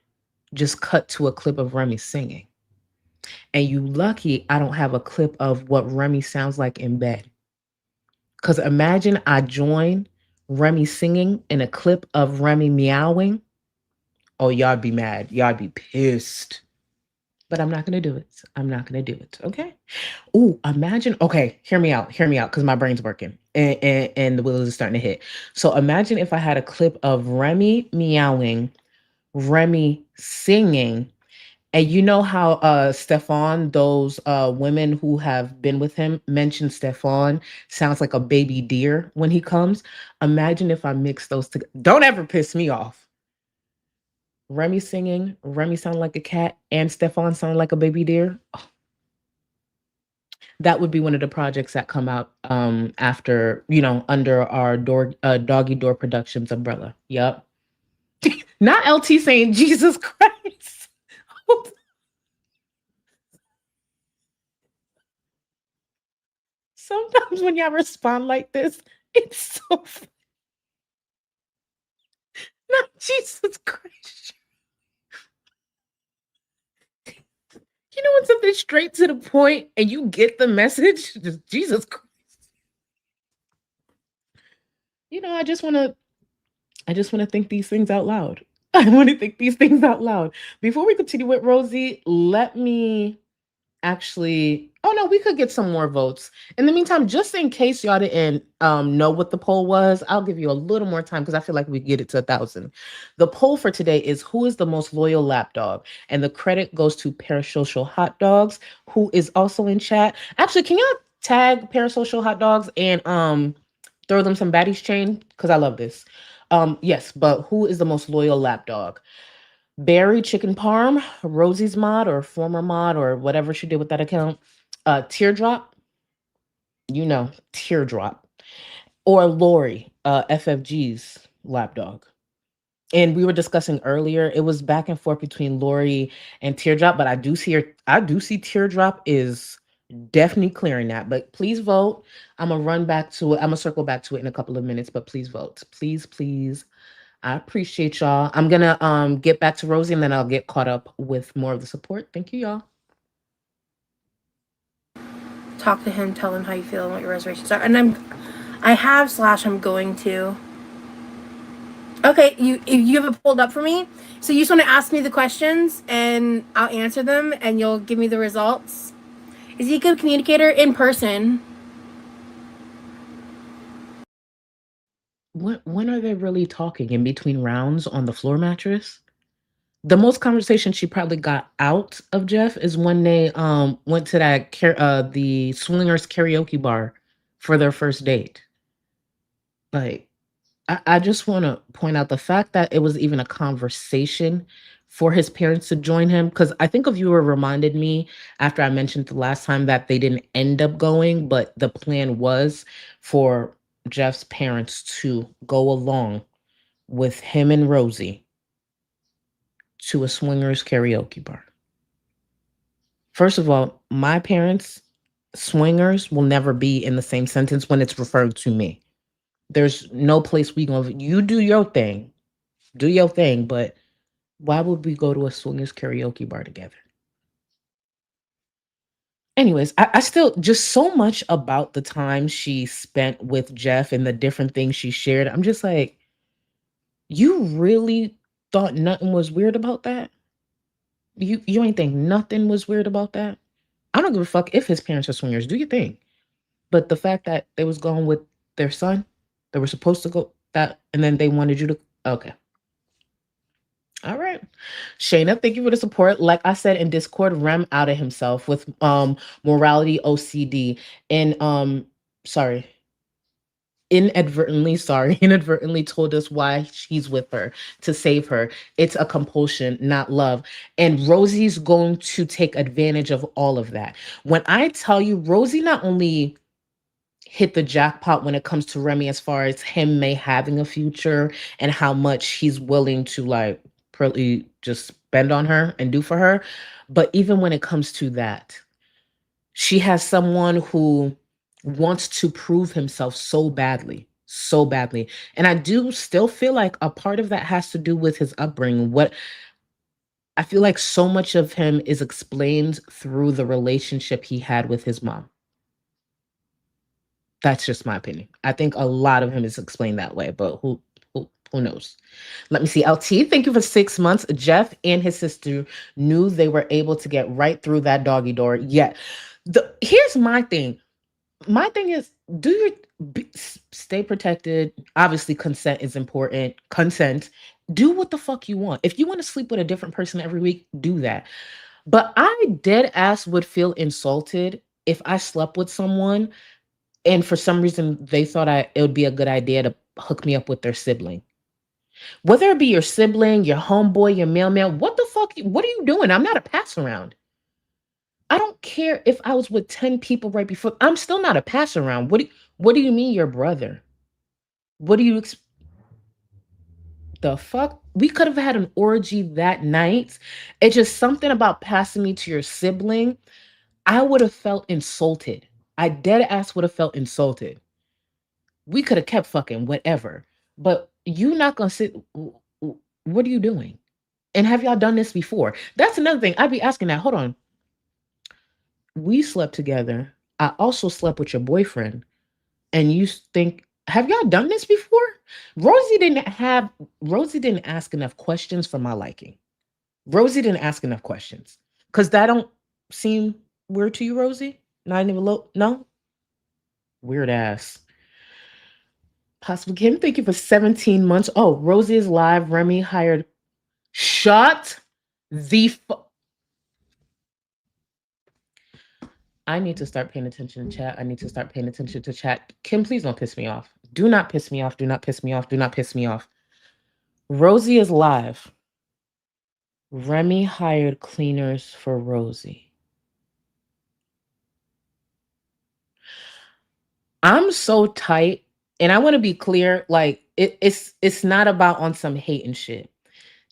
just cut to a clip of Remy singing. And you lucky I don't have a clip of what Remy sounds like in bed. Because imagine I join Remy singing in a clip of Remy meowing. Oh, y'all be mad. Y'all be pissed. But I'm not going to do it. I'm not going to do it. Okay. Oh, imagine. Okay. Hear me out. Hear me out. Because my brain's working and the wheels are starting to hit. So imagine if I had a clip of Remy meowing, Remy singing. And you know how Stefan, those women who have been with him, mentioned Stefan sounds like a baby deer when he comes. Imagine if I mix those together. Don't ever piss me off. Remy singing, Remy sounding like a cat, and Stefan sounding like a baby deer. Oh, that would be one of the projects that come out after, under our Doggy Door Productions umbrella. Yep. Not LT saying Jesus Christ. Sometimes when y'all respond like this, it's so not Jesus Christ. You know when something's straight to the point and you get the message? Just Jesus Christ. I just wanna think these things out loud. I want to think these things out loud. Before we continue with Rosie, let me actually Oh no, we could get some more votes. In the meantime, just in case y'all didn't know what the poll was, I'll give you a little more time because I feel like we get it to 1,000. The poll for today is who is the most loyal lapdog, and the credit goes to Parasocial Hot Dogs, who is also in chat. Actually, can y'all tag Parasocial Hot Dogs and throw them some baddies chain because I love this. Yes, but who is the most loyal lapdog? Barry Chicken Parm, Rosie's mod or former mod or whatever she did with that account. Teardrop, Teardrop, or Lori, FFG's lapdog. And we were discussing earlier, it was back and forth between Lori and Teardrop, but I do see Teardrop is definitely clearing that. But please vote. I'm gonna circle back to it in a couple of minutes, but please vote. Please, please. I appreciate y'all. I'm gonna get back to Rosie and then I'll get caught up with more of the support. Thank you, y'all. Talk to him, tell him how you feel and what your reservations are. And I'm going to. Okay, you have it pulled up for me. So you just want to ask me the questions and I'll answer them and you'll give me the results. Is he a good communicator in person? When are they really talking? In between rounds on the floor mattress? The most conversation she probably got out of Jeff is when they went to the swingers karaoke bar for their first date. Like, I just want to point out the fact that it was even a conversation for his parents to join him. Because I think a viewer reminded me after I mentioned the last time that they didn't end up going, but the plan was for Jeff's parents to go along with him and Rosie to a swingers karaoke bar. First of all, my parents, swingers will never be in the same sentence when it's referred to me. There's no place we going. You do your thing. Do your thing, but why would we go to a swingers karaoke bar together? Anyways, I still just so much about the time she spent with Jeff and the different things she shared. I'm just like, you really thought nothing was weird about that? You ain't think nothing was weird about that? I don't give a fuck if his parents are swingers. Do your thing. But the fact that they was going with their son, they were supposed to go that, and then they wanted you to. Okay. All right. Shayna, thank you for the support. Like I said in Discord, Rem outed himself with morality OCD and sorry. Inadvertently told us why he's with her to save her. It's a compulsion, not love. And Rosie's going to take advantage of all of that. When I tell you, Rosie not only hit the jackpot when it comes to Remy as far as him may having a future and how much he's willing to like probably just spend on her and do for her, but even when it comes to that, she has someone who wants to prove himself so badly, so badly. And I do still feel like a part of that has to do with his upbringing. What I feel like so much of him is explained through the relationship he had with his mom. That's just my opinion. I think a lot of him is explained that way, but who knows? Let me see. LT, thank you for 6 months. Jeff and his sister knew they were able to get right through that doggy door. Yeah. Here's my thing. My thing is, stay protected. Obviously, consent is important. Consent. Do what the fuck you want. If you want to sleep with a different person every week, do that. But I dead ass would feel insulted if I slept with someone and for some reason they thought it would be a good idea to hook me up with their sibling. Whether it be your sibling, your homeboy, your mailman, what the fuck? What are you doing? I'm not a pass around. I don't care if I was with 10 people right before. I'm still not a pass around. What do you mean your brother? What do you the fuck? We could have had an orgy that night. It's just something about passing me to your sibling. I would have felt insulted. I dead ass would have felt insulted. We could have kept fucking whatever. But you not gonna sit. What are you doing? And have y'all done this before? That's another thing. I'd be asking that. Hold on. We slept together. I also slept with your boyfriend. And you think, have y'all done this before? Rosie didn't ask enough questions for my liking. Rosie didn't ask enough questions. Because that don't seem weird to you, Rosie? Not even low. No. Weird ass. Possible Kim, thank you for 17 months. Oh, Rosie is live. Remy hired. Shut the I need to start paying attention to chat. I need to start paying attention to chat. Kim, please don't piss me off. Do not piss me off. Do not piss me off. Do not piss me off. Rosie is live. Remy hired cleaners for Rosie. I'm so tight, and I want to be clear. Like it's not about on some hate and shit.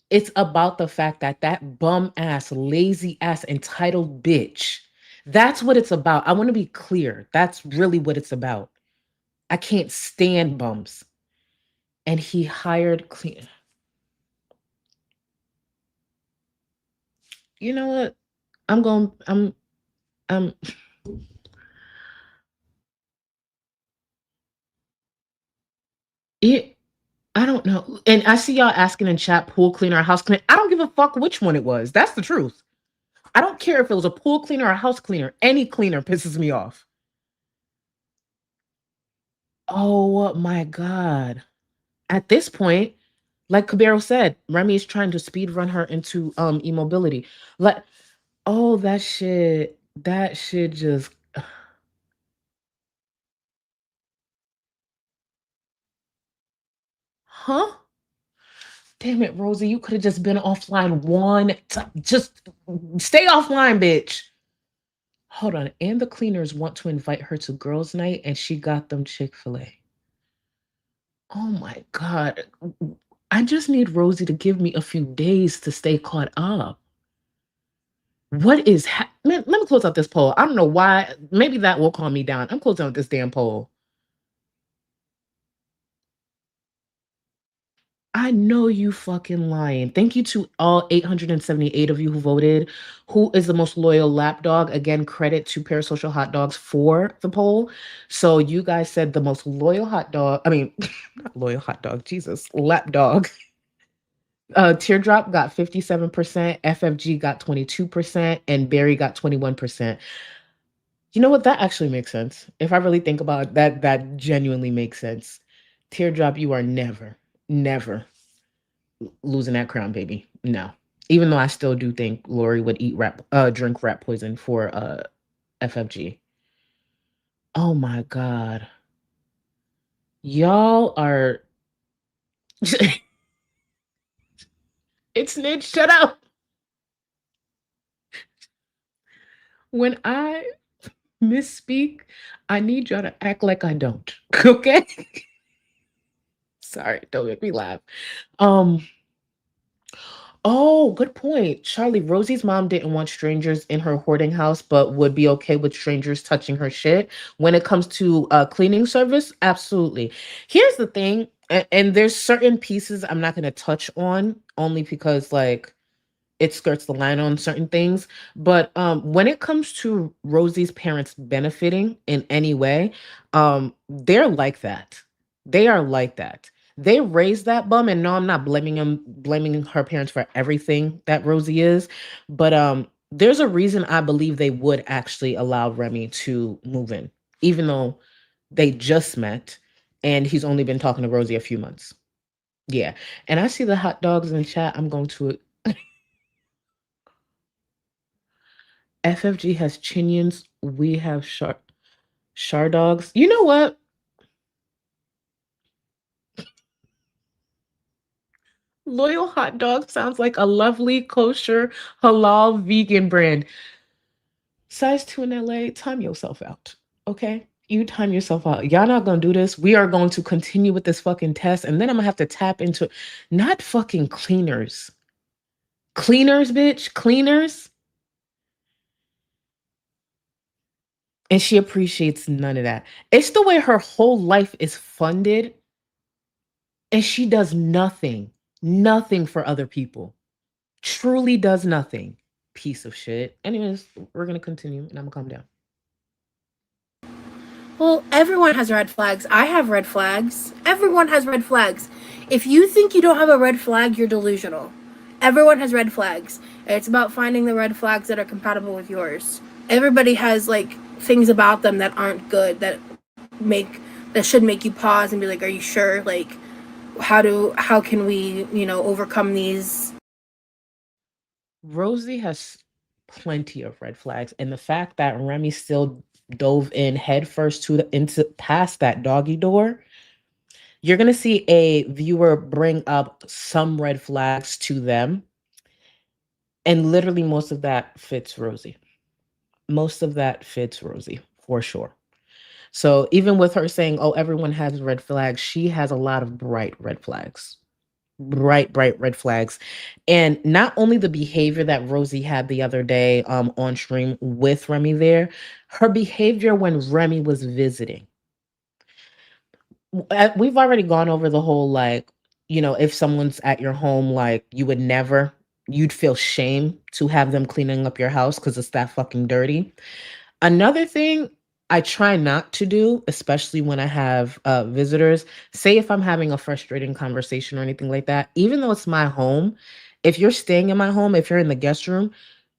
It's about the fact that that bum ass, lazy ass, entitled bitch. That's what it's about. I want to be clear. That's really what it's about. I can't stand bums. And he hired clean. You know what? I'm it. I don't know. And I see y'all asking in chat, pool cleaner or house cleaner. I don't give a fuck which one it was. That's the truth. I don't care if it was a pool cleaner or a house cleaner. Any cleaner pisses me off. Oh my God. At this point, like Cabero said, Remy is trying to speed run her into immobility. Like, oh, that shit just huh? Damn it, Rosie, you could have just been offline just stay offline, bitch. Hold on. And the cleaners want to invite her to girls' night, and she got them Chick-fil-A. Oh my God. I just need Rosie to give me a few days to stay caught up. What is man, let me close out this poll. I don't know why. Maybe that will calm me down. I'm closing out this damn poll. I know you fucking lying. Thank you to all 878 of you who voted. Who is the most loyal lapdog? Again, credit to Parasocial Hot Dogs for the poll. So you guys said the most loyal hot dog. I mean, not loyal hot dog. Jesus, lapdog. Teardrop got 57%, FFG got 22%, and Barry got 21%. You know what? That actually makes sense. If I really think about it, that genuinely makes sense. Teardrop, you are never losing that crown, baby. No. Even though I still do think Lori would drink rat poison for FFG. Oh my God. Y'all are it's Nid, shut up. When I misspeak, I need y'all to act like I don't. Okay? Sorry, don't make me laugh. Oh, good point. Charlie, Rosie's mom didn't want strangers in her hoarding house, but would be okay with strangers touching her shit. When it comes to cleaning service, absolutely. Here's the thing, and there's certain pieces I'm not going to touch on only because like it skirts the line on certain things. But when it comes to Rosie's parents benefiting in any way, they're like that. They are like that. They raised that bum, and no, I'm not blaming her parents for everything that Rosie is, but there's a reason I believe they would actually allow Remy to move in, even though they just met and he's only been talking to Rosie a few months. Yeah, and I see the hot dogs in chat. I'm going to FFG has Chinians. We have Char dogs. You know what? Loyal Hot Dog sounds like a lovely, kosher, halal, vegan brand. Size 2 in LA, time yourself out. Okay? You time yourself out. Y'all not gonna do this. We are going to continue with this fucking test, and then I'm gonna have to tap into not fucking cleaners. Cleaners, bitch. Cleaners. And she appreciates none of that. It's the way her whole life is funded, and she does nothing for other people. Truly does nothing. Piece of shit. Anyways, we're gonna continue, and I'm gonna calm down. Well, everyone has red flags. I have red flags. Everyone has red flags. If you think you don't have a red flag, you're delusional. Everyone has red flags. It's about finding the red flags that are compatible with yours. Everybody has like things about them that aren't good, that should make you pause and be like, are you sure? Like, how can we, overcome these? Rosie has plenty of red flags, and the fact that Remy still dove in headfirst into past that doggy door, you're gonna see a viewer bring up some red flags to them, and literally most of that fits Rosie. Most of that fits Rosie for sure. So even with her saying, "Oh, everyone has red flags," she has a lot of bright red flags. Bright red flags. And not only the behavior that Rosie had the other day on stream with Remy there, her behavior when Remy was visiting. We've already gone over the whole like, if someone's at your home, like you'd feel shame to have them cleaning up your house because it's that fucking dirty. Another thing I try not to do, especially when I have visitors, say if I'm having a frustrating conversation or anything like that, even though it's my home, if you're staying in my home, if you're in the guest room,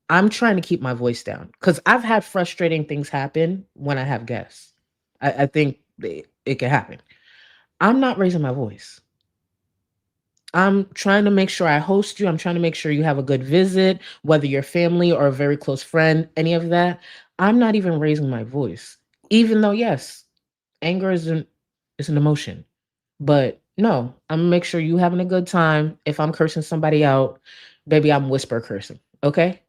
I'm trying to keep my voice down because I've had frustrating things happen when I have guests. I think it can happen. I'm not raising my voice. I'm trying to make sure I host you. I'm trying to make sure you have a good visit, whether you're family or a very close friend, any of that. I'm not even raising my voice. Even though, yes, anger is an emotion. But no, I'm gonna make sure you having a good time. If I'm cursing somebody out, baby, I'm whisper cursing. Okay.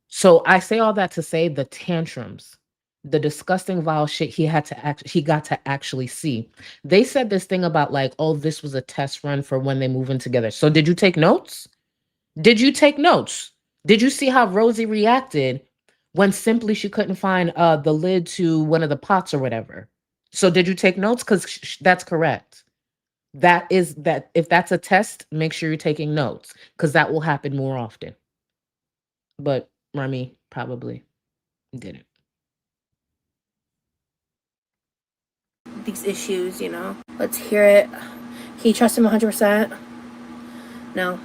So I say all that to say the tantrums, the disgusting vile shit he got to actually see. They said this thing about like, oh, this was a test run for when they move in together. So did you take notes? Did you take notes? Did you see how Rosie reacted when simply she couldn't find the lid to one of the pots or whatever? So did you take notes? Because that's correct. That if that's a test, make sure you're taking notes because that will happen more often. But Remy probably didn't. These issues, Let's hear it. Can you trust him 100%? No.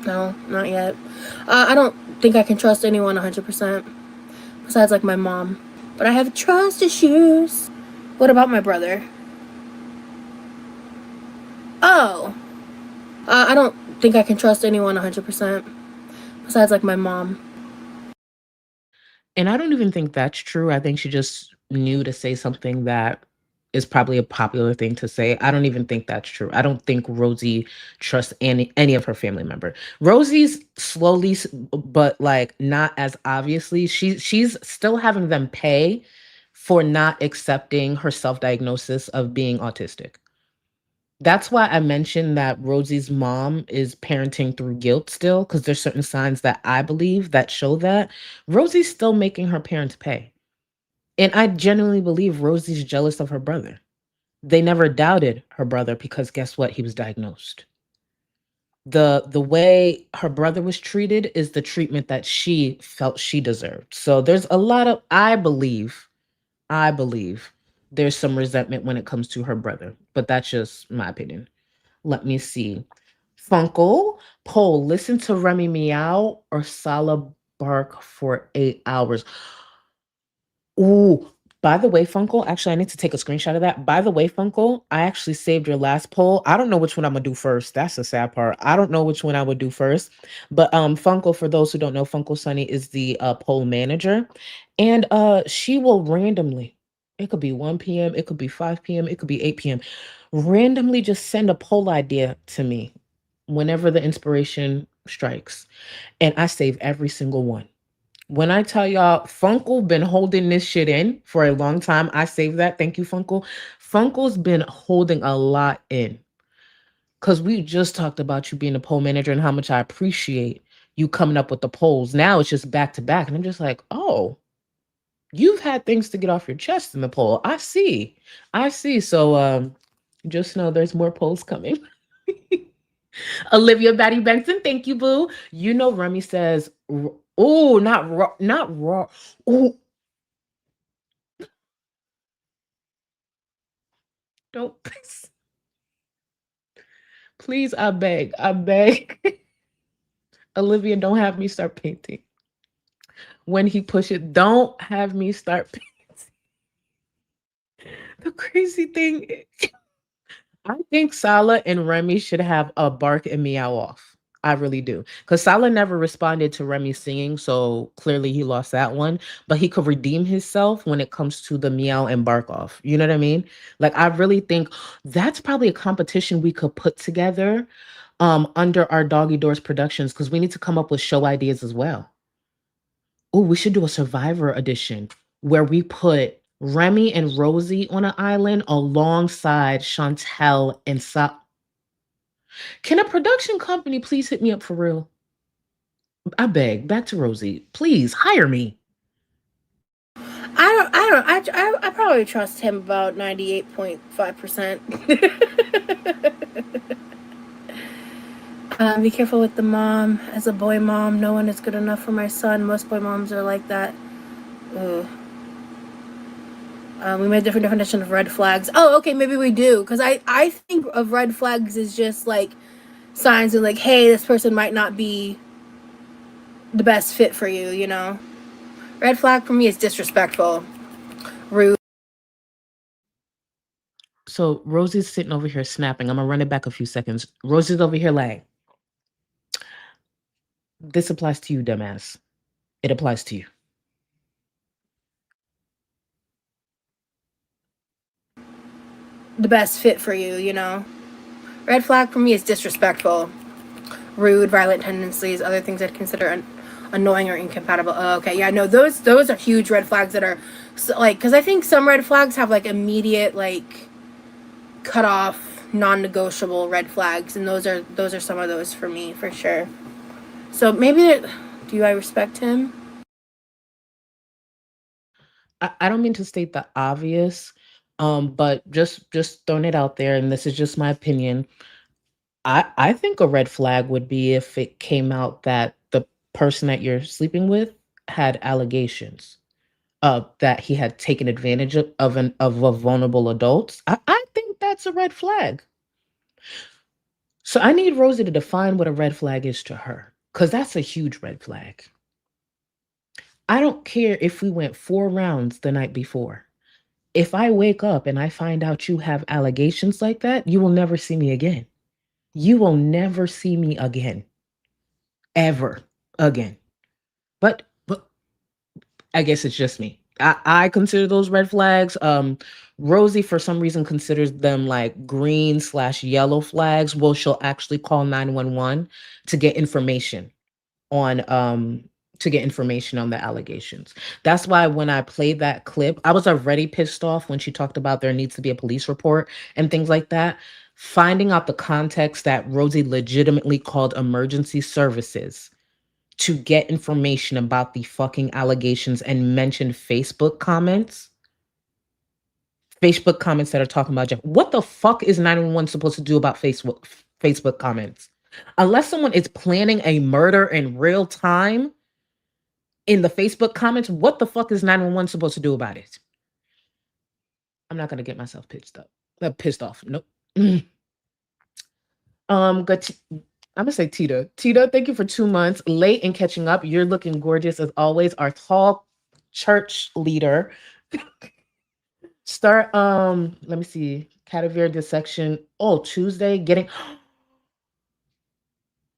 No, not yet. I don't think I can trust anyone 100%. Besides, like, my mom. But I have trust issues. What about my brother? Oh. I don't think I can trust anyone 100%. Besides, like, my mom. And I don't even think that's true. I think she just knew to say something that is probably a popular thing to say. I don't even think that's true. I don't think Rosie trusts any of her family member. Rosie's slowly, but like not as obviously. She's still having them pay for not accepting her self-diagnosis of being autistic. That's why I mentioned that Rosie's mom is parenting through guilt still, because there's certain signs that I believe that show that. Rosie's still making her parents pay. And I genuinely believe Rosie's jealous of her brother. They never doubted her brother because guess what? He was diagnosed. The way her brother was treated is the treatment that she felt she deserved. So there's a lot of I believe there's some resentment when it comes to her brother, but that's just my opinion. Let me see. Funkle, poll, listen to Remy meow or Sala bark for 8 hours. Ooh, by the way, Funkle, actually, I need to take a screenshot of that. By the way, Funkle, I actually saved your last poll. I don't know which one I'm gonna do first. That's the sad part. I don't know which one I would do first. But Funkle, for those who don't know, Funkle Sunny is the poll manager. And she will randomly, it could be 1 p.m., it could be 5 p.m., it could be 8 p.m. Randomly just send a poll idea to me whenever the inspiration strikes. And I save every single one. When I tell y'all, Funkle been holding this shit in for a long time. I saved that. Thank you, Funkle. Funkle's been holding a lot in. Because we just talked about you being a poll manager and how much I appreciate you coming up with the polls. Now it's just back to back. And I'm just like, oh, you've had things to get off your chest in the poll. I see. I see. So just know there's more polls coming. Olivia Batty Benson, thank you, boo. You know, Remy says, oh, not raw, not raw. Oh, don't please, I beg. Olivia, don't have me start painting. when he pushes. Don't have me start. The crazy thing I think Sala and Remy should have a bark and meow off. I really do. Because Sala never responded to Remy singing, so clearly he lost that one. But he could redeem himself when it comes to the meow and bark off. You know what I mean? Like, I really think that's probably a competition we could put together under our Doggy Doors Productions, because we need to come up with show ideas as well. Oh, we should do a Survivor edition where we put Remy and Rosie on an island alongside Chantel and Sa. Can a production company please hit me up for real? I beg. Back to Rosie. Please hire me. I probably trust him about 98.5%. Be careful with the mom. As a boy mom, no one is good enough for my son. Most boy moms are like that. Ugh. We made a different definition of red flags. Oh, okay, maybe we do. Because I think of red flags as just like signs of like, hey, this person might not be the best fit for you, you know? Red flag for me is disrespectful, rude. So Rosie's sitting over here snapping. I'm going to run it back a few seconds. Rosie's over here like, this applies to you, dumbass. It applies to you. The best fit for you, you know? Red flag for me is disrespectful, rude, violent tendencies, other things I'd consider annoying or incompatible. Oh, okay, yeah, no, those are huge red flags that are like, because I think some red flags have like immediate like cut off, non-negotiable red flags, and those are some of those for me for sure. So maybe do I respect him? I don't mean to state the obvious, but just throwing it out there, and this is just my opinion. I think a red flag would be if it came out that the person that you're sleeping with had allegations that he had taken advantage of a vulnerable adult. I think that's a red flag. So I need Rosie to define what a red flag is to her, because that's a huge red flag. I don't care if we went 4 rounds the night before. If I wake up and I find out you have allegations like that, you will never see me again. You will never see me again. Ever again. But I guess it's just me. I consider those red flags. Rosie, for some reason, considers them like green/yellow flags. Well, she'll actually call 911 to get information on the allegations. That's why when I played that clip, I was already pissed off when she talked about there needs to be a police report and things like that. Finding out the context that Rosie legitimately called emergency services to get information about the fucking allegations and mentioned Facebook comments that are talking about Jeff. What the fuck is 911 supposed to do about Facebook comments? Unless someone is planning a murder in real time in the Facebook comments, what the fuck is 911 supposed to do about it? I'm not gonna get myself pissed off. Nope. I'm gonna say Tita. Tita, thank you for 2 months. Late in catching up. You're looking gorgeous as always. Our tall church leader. Start. Let me see. Cadaver dissection. Oh, Tuesday. Getting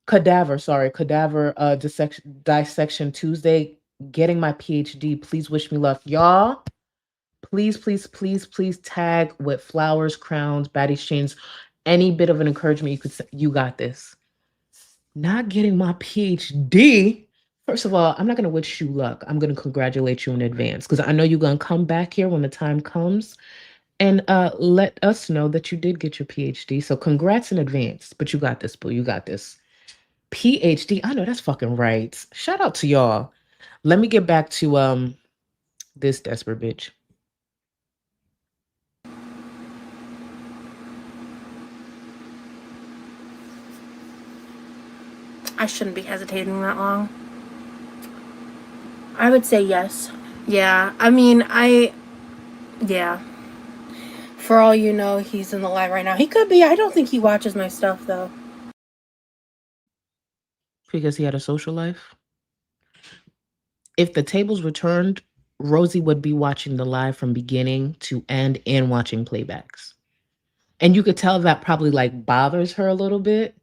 cadaver. Sorry, cadaver. Dissection Tuesday. Getting my PhD. Please wish me luck, y'all. Please, please, please, please tag with flowers, crowns, baddie chains. Any bit of an encouragement you could say. You got this. Not getting my PhD. First of all, I'm not going to wish you luck. I'm going to congratulate you in advance because I know you're going to come back here when the time comes and let us know that you did get your PhD. So congrats in advance. But you got this, boo. You got this. PhD. I know that's fucking right. Shout out to y'all. Let me get back to this desperate bitch. I shouldn't be hesitating that long. I would say yes. Yeah, I mean, yeah. For all you know, he's in the live right now. He could be. I don't think he watches my stuff, though. Because he had a social life? If the tables were turned, Rosie would be watching the live from beginning to end and watching playbacks. And you could tell that probably like bothers her a little bit.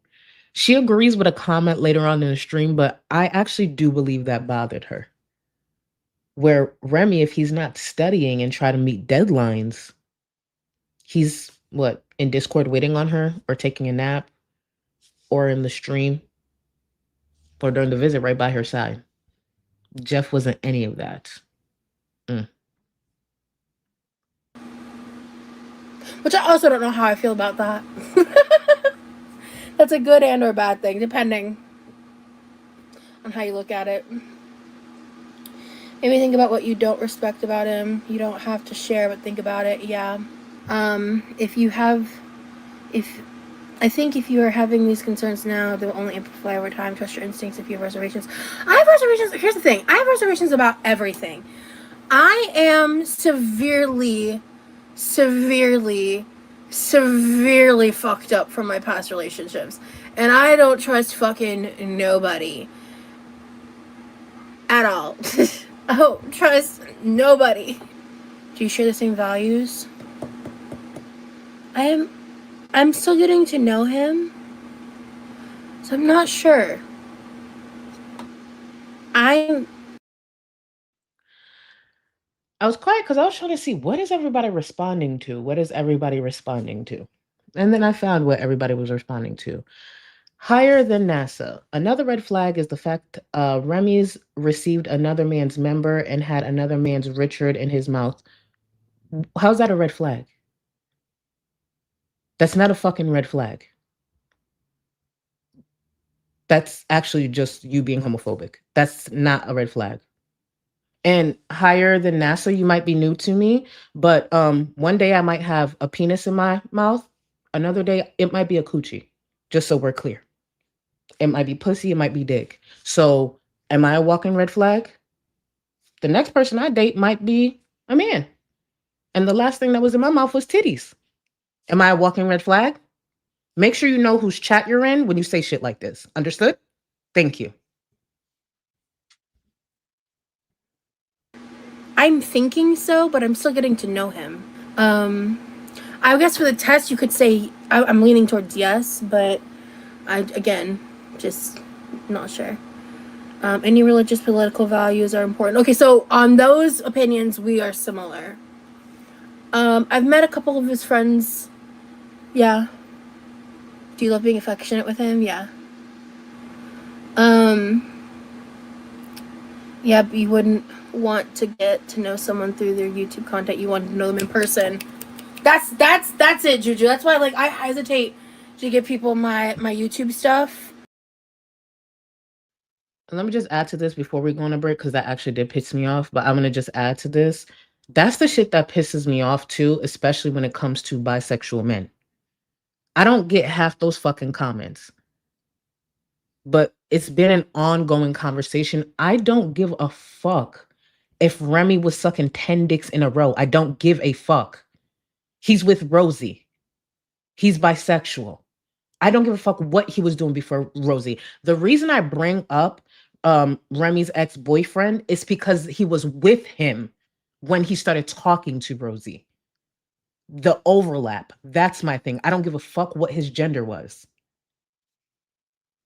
She agrees with a comment later on in the stream, but I actually do believe that bothered her. Where Remy, if he's not studying and try to meet deadlines, he's what, in Discord waiting on her or taking a nap or in the stream or during the visit right by her side. Jeff wasn't any of that. Which I also don't know how I feel about that. That's a good and or bad thing, depending on how you look at it. Maybe think about what you don't respect about him. You don't have to share, but think about it. Yeah. I think if you are having these concerns now, they'll only amplify over time. Trust your instincts if you have reservations. I have reservations. Here's the thing. I have reservations about everything. I am severely fucked up from my past relationships. And I don't trust fucking nobody. At all. I don't trust nobody. Do you share the same values? I'm still getting to know him, so I'm not sure. I was quiet because I was trying to see, what is everybody responding to? What is everybody responding to? And then I found what everybody was responding to. Higher than NASA. Another red flag is the fact Remy's received another man's member and had another man's Richard in his mouth. How's that a red flag? That's not a fucking red flag. That's actually just you being homophobic. That's not a red flag. And higher than NASA, you might be new to me, but one day I might have a penis in my mouth. Another day it might be a coochie, just so we're clear. It might be pussy, it might be dick. So am I a walking red flag? The next person I date might be a man. And the last thing that was in my mouth was titties. Am I a walking red flag? Make sure you know whose chat you're in when you say shit like this. Understood? Thank you. I'm thinking so, but I'm still getting to know him. I guess for the test, you could say I'm leaning towards yes, but again, just not sure. Any religious, political values are important. Okay, so on those opinions, we are similar. I've met a couple of his friends. Yeah. Do you love being affectionate with him? Yeah. Yeah, but you wouldn't want to get to know someone through their YouTube content. You want to know them in person. That's it, Juju. That's why I hesitate to give people my YouTube stuff. Let me just add to this before we go on a break, because that actually did piss me off, but I'm going to just add to this. That's the shit that pisses me off too, especially when it comes to bisexual men. I don't get half those fucking comments. But it's been an ongoing conversation. I don't give a fuck if Remy was sucking 10 dicks in a row. I don't give a fuck. He's with Rosie. He's bisexual. I don't give a fuck what he was doing before Rosie. The reason I bring up Remy's ex-boyfriend is because he was with him when he started talking to Rosie. The overlap, that's my thing. I don't give a fuck what his gender was.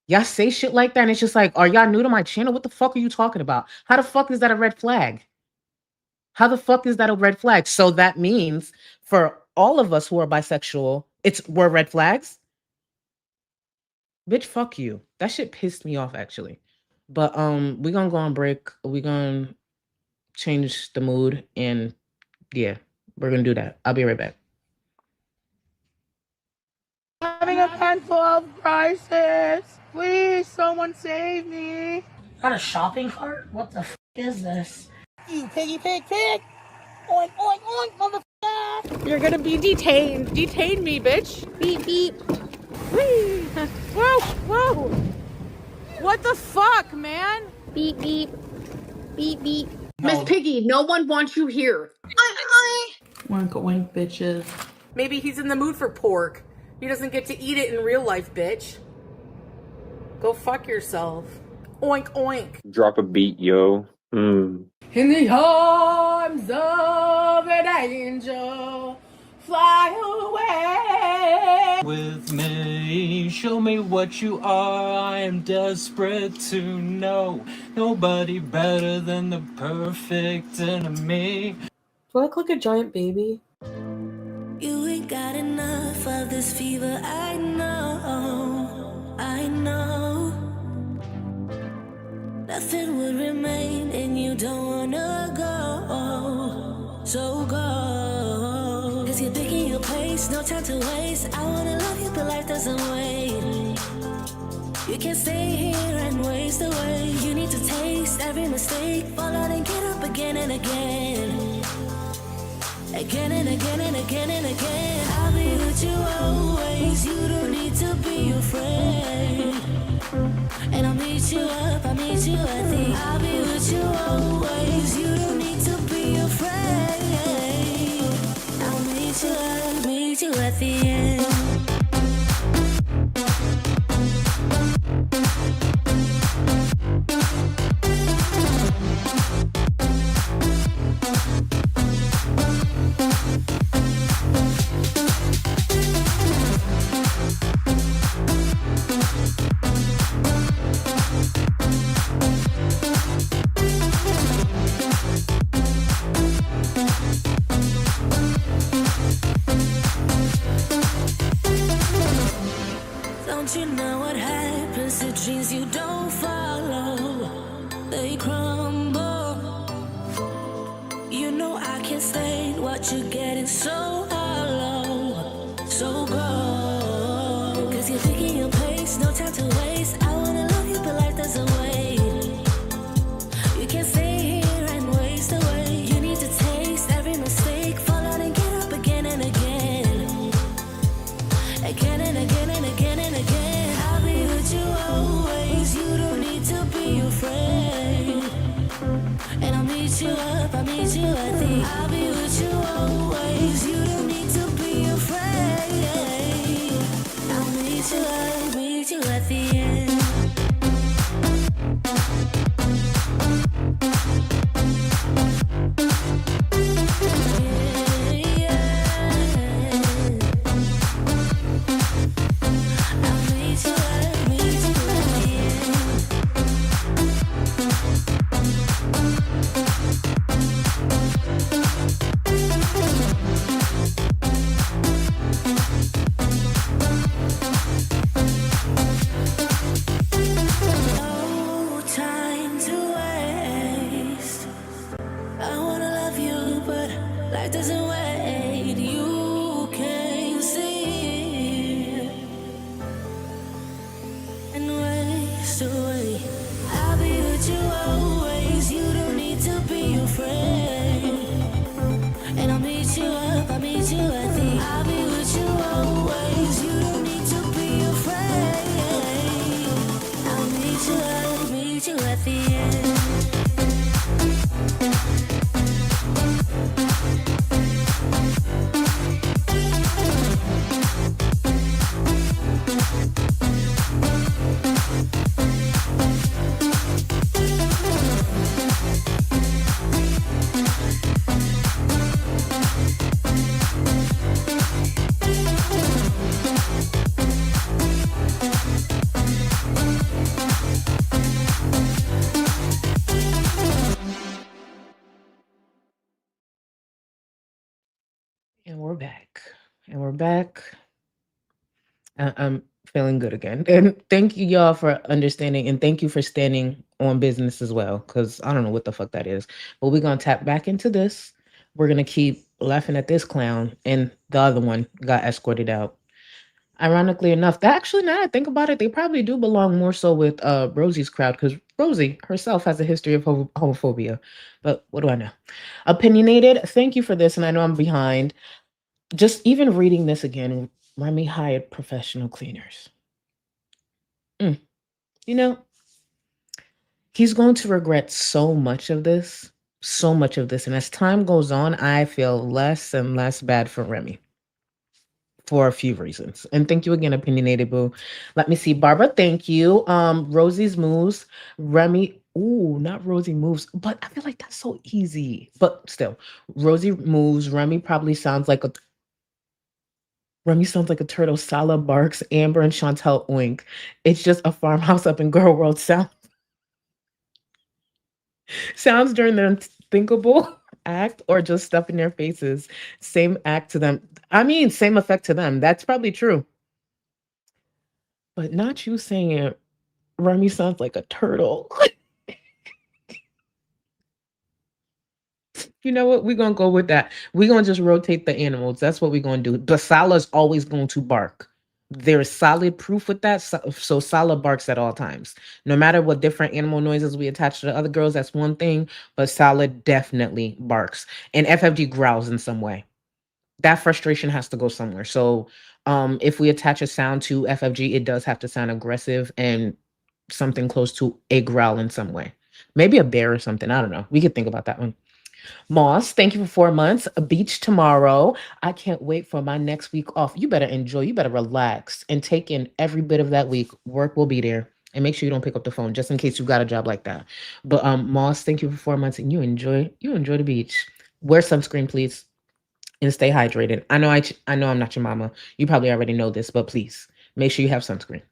Y'all say shit like that, and it's just like, are y'all new to my channel? What the fuck are you talking about? How the fuck is that a red flag? How the fuck is that a red flag? So that means for all of us who are bisexual, we're red flags? Bitch, fuck you. That shit pissed me off, actually. But we're gonna go on break. We're gonna change the mood, and yeah, we're gonna do that. I'll be right back. Having a pen full of crisis. Please, someone save me. Got a shopping cart? What the f is this? You piggy pig pig. Oink, oink, oink, motherfucker. You're gonna be detained. Detain me, bitch. Beep, beep. Whee. Whoa, whoa. What the fuck, man? Beep, beep. Beep, beep. Miss Piggy, no one wants you here. Oink oink, bitches. Maybe he's in the mood for pork. He doesn't get to eat it in real life, bitch. Go fuck yourself. Oink, oink. Drop a beat, yo. Mm. In the arms of an angel, fly away. With me, show me what you are. I am desperate to know. Nobody better than the perfect enemy. Do I look like a giant baby? You ain't got enough of this fever, I know, I know. Nothing would remain and you don't wanna go, so go. Cause you're picking your pace, no time to waste. I wanna love you but life doesn't wait. You can't stay here and waste away. You need to taste every mistake, fall out and get up again and again. Again and again and again and again. I'll be with you always. You don't need to be afraid. And I'll meet you up, I'll meet you at the. I'll be with you always. You don't need to be afraid. I'll meet you at the end. Don't you know what happens to dreams you don't follow? They crumble. You know I can't stand what you're getting so hollow. So go. Cause you're picking your pace, no time to waste. I wanna love you but life doesn't wait. You can't stay here and waste away. You need to taste every mistake, fall out and get up again and again. Again and again and again and again. I'll be with you always. You don't need to be afraid. And I'll meet you up, I'll meet you at the. I'll be with you always. You don't need to be afraid. I'll meet you at the end. No time to waste. I wanna love you, but life doesn't wait. You can't see it and waste away. I'll be with you always. You don't need to be afraid. And I'll meet you up, I'll meet you at the. I'll be with you always. You don't need to be afraid. I'll meet you at the end. And we're back. And we're back. I'm feeling good again. And thank you, y'all, for understanding. And thank you for standing on business as well. Because I don't know what the fuck that is. But we're going to tap back into this. We're going to keep laughing at this clown. And the other one got escorted out. Ironically enough, that actually, now I think about it, they probably do belong more so with Rosie's crowd. Because Rosie herself has a history of homophobia. But what do I know? Opinionated. Thank you for this. And I know I'm behind. Just even reading this again, Remy hired professional cleaners. You know, he's going to regret so much of this. So much of this. And as time goes on, I feel less and less bad for Remy. For a few reasons. And thank you again, Opinionated Boo. Let me see. Barbara, thank you. Rosie's moves. Remy Ooh, not Rosie moves, but I feel like that's so easy. But still, Rosie moves. Remy sounds like a turtle. Sala barks. Amber and Chantel oink. It's just a farmhouse up in Girl World sounds during the unthinkable act or just stuff in their faces. Same act to them. I mean, same effect to them. That's probably true. But not you saying it. Remy sounds like a turtle. You know what? We're gonna go with that. We're gonna just rotate the animals. That's what we're gonna do. But Sala's always going to bark. There's solid proof with that. So Sala barks at all times. No matter what different animal noises we attach to the other girls, that's one thing. But Sala definitely barks. And FFG growls in some way. That frustration has to go somewhere. So if we attach a sound to FFG, it does have to sound aggressive and something close to a growl in some way. Maybe a bear or something. I don't know. We could think about that one. Moss, thank you for 4 months. A beach tomorrow. I can't wait for my next week off. You better enjoy. You better relax and take in every bit of that week. Work will be there. And make sure you don't pick up the phone just in case you got a job like that. But Moss, thank you for 4 months and you enjoy the beach. Wear sunscreen, please, and stay hydrated. I know I'm not your mama. You probably already know this, but please make sure you have sunscreen.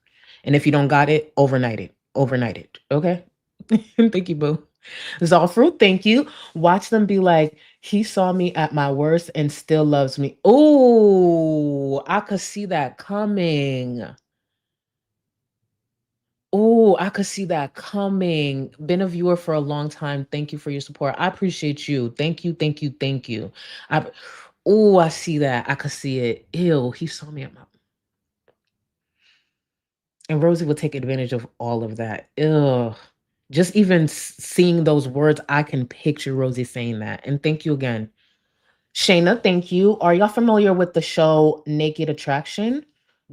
And if you don't got it, overnight it. Overnight it. Okay? Thank you, boo. Zolfruit, thank you. Watch them be like, he saw me at my worst and still loves me. Oh, I could see that coming. Oh, I could see that coming. Been a viewer for a long time. Thank you for your support. I appreciate you. Thank you, thank you, thank you. I see that. I could see it. Ew, he saw me at my. And Rosie will take advantage of all of that. Ugh. Just even seeing those words, I can picture Rosie saying that. And thank you again. Shayna, thank you. Are y'all familiar with the show Naked Attraction?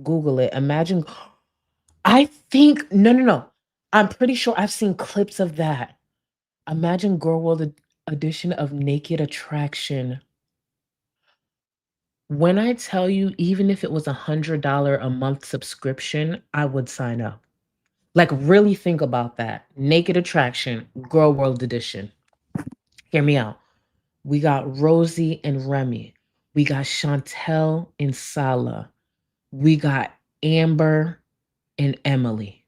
Google it. Imagine. I think, no. I'm pretty sure I've seen clips of that. Imagine Girl World edition of Naked Attraction. When I tell you, even if it was $100 a month subscription, I would sign up. Like, really think about that. Naked Attraction, Girl World edition. Hear me out. We got Rosie and Remy. We got Chantel and Sala. We got Amber and Emily.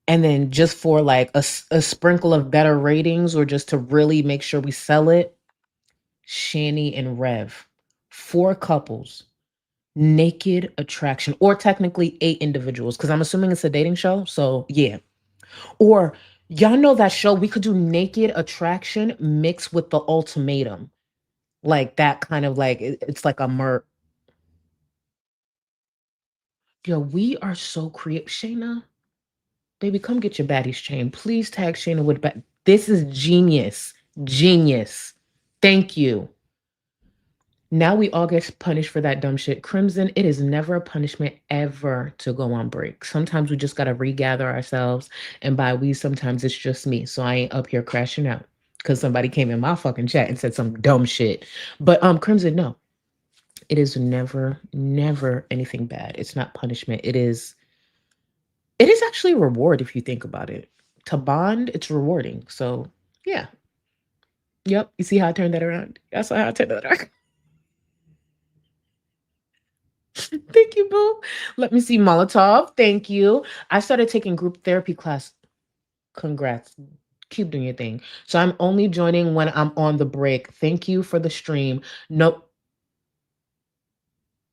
And then just for like a sprinkle of better ratings or just to really make sure we sell it, Shani and Rev. 4 couples. Naked Attraction. Or technically 8 individuals because I'm assuming it's a dating show. So yeah. Or y'all know that show, we could do Naked Attraction mixed with The Ultimatum. Like that kind of like, it's like a Yo, we are so creative. Shayna, baby, come get your baddies chain. Please tag Shayna with This is genius. Genius. Thank you. Now we all get punished for that dumb shit. Crimson, it is never a punishment ever to go on break. Sometimes we just gotta regather ourselves. And by we, sometimes it's just me. So I ain't up here crashing out. Because somebody came in my fucking chat and said some dumb shit. But Crimson, no. It is never anything bad. It's not punishment. It is actually a reward if you think about it. To bond, it's rewarding. So yeah. Yep. You see how I turned that around? That's how I turned that around. Thank you, boo. Let me see. Molotov. Thank you. I started taking group therapy class. Congrats. Keep doing your thing. So I'm only joining when I'm on the break. Thank you for the stream. Nope.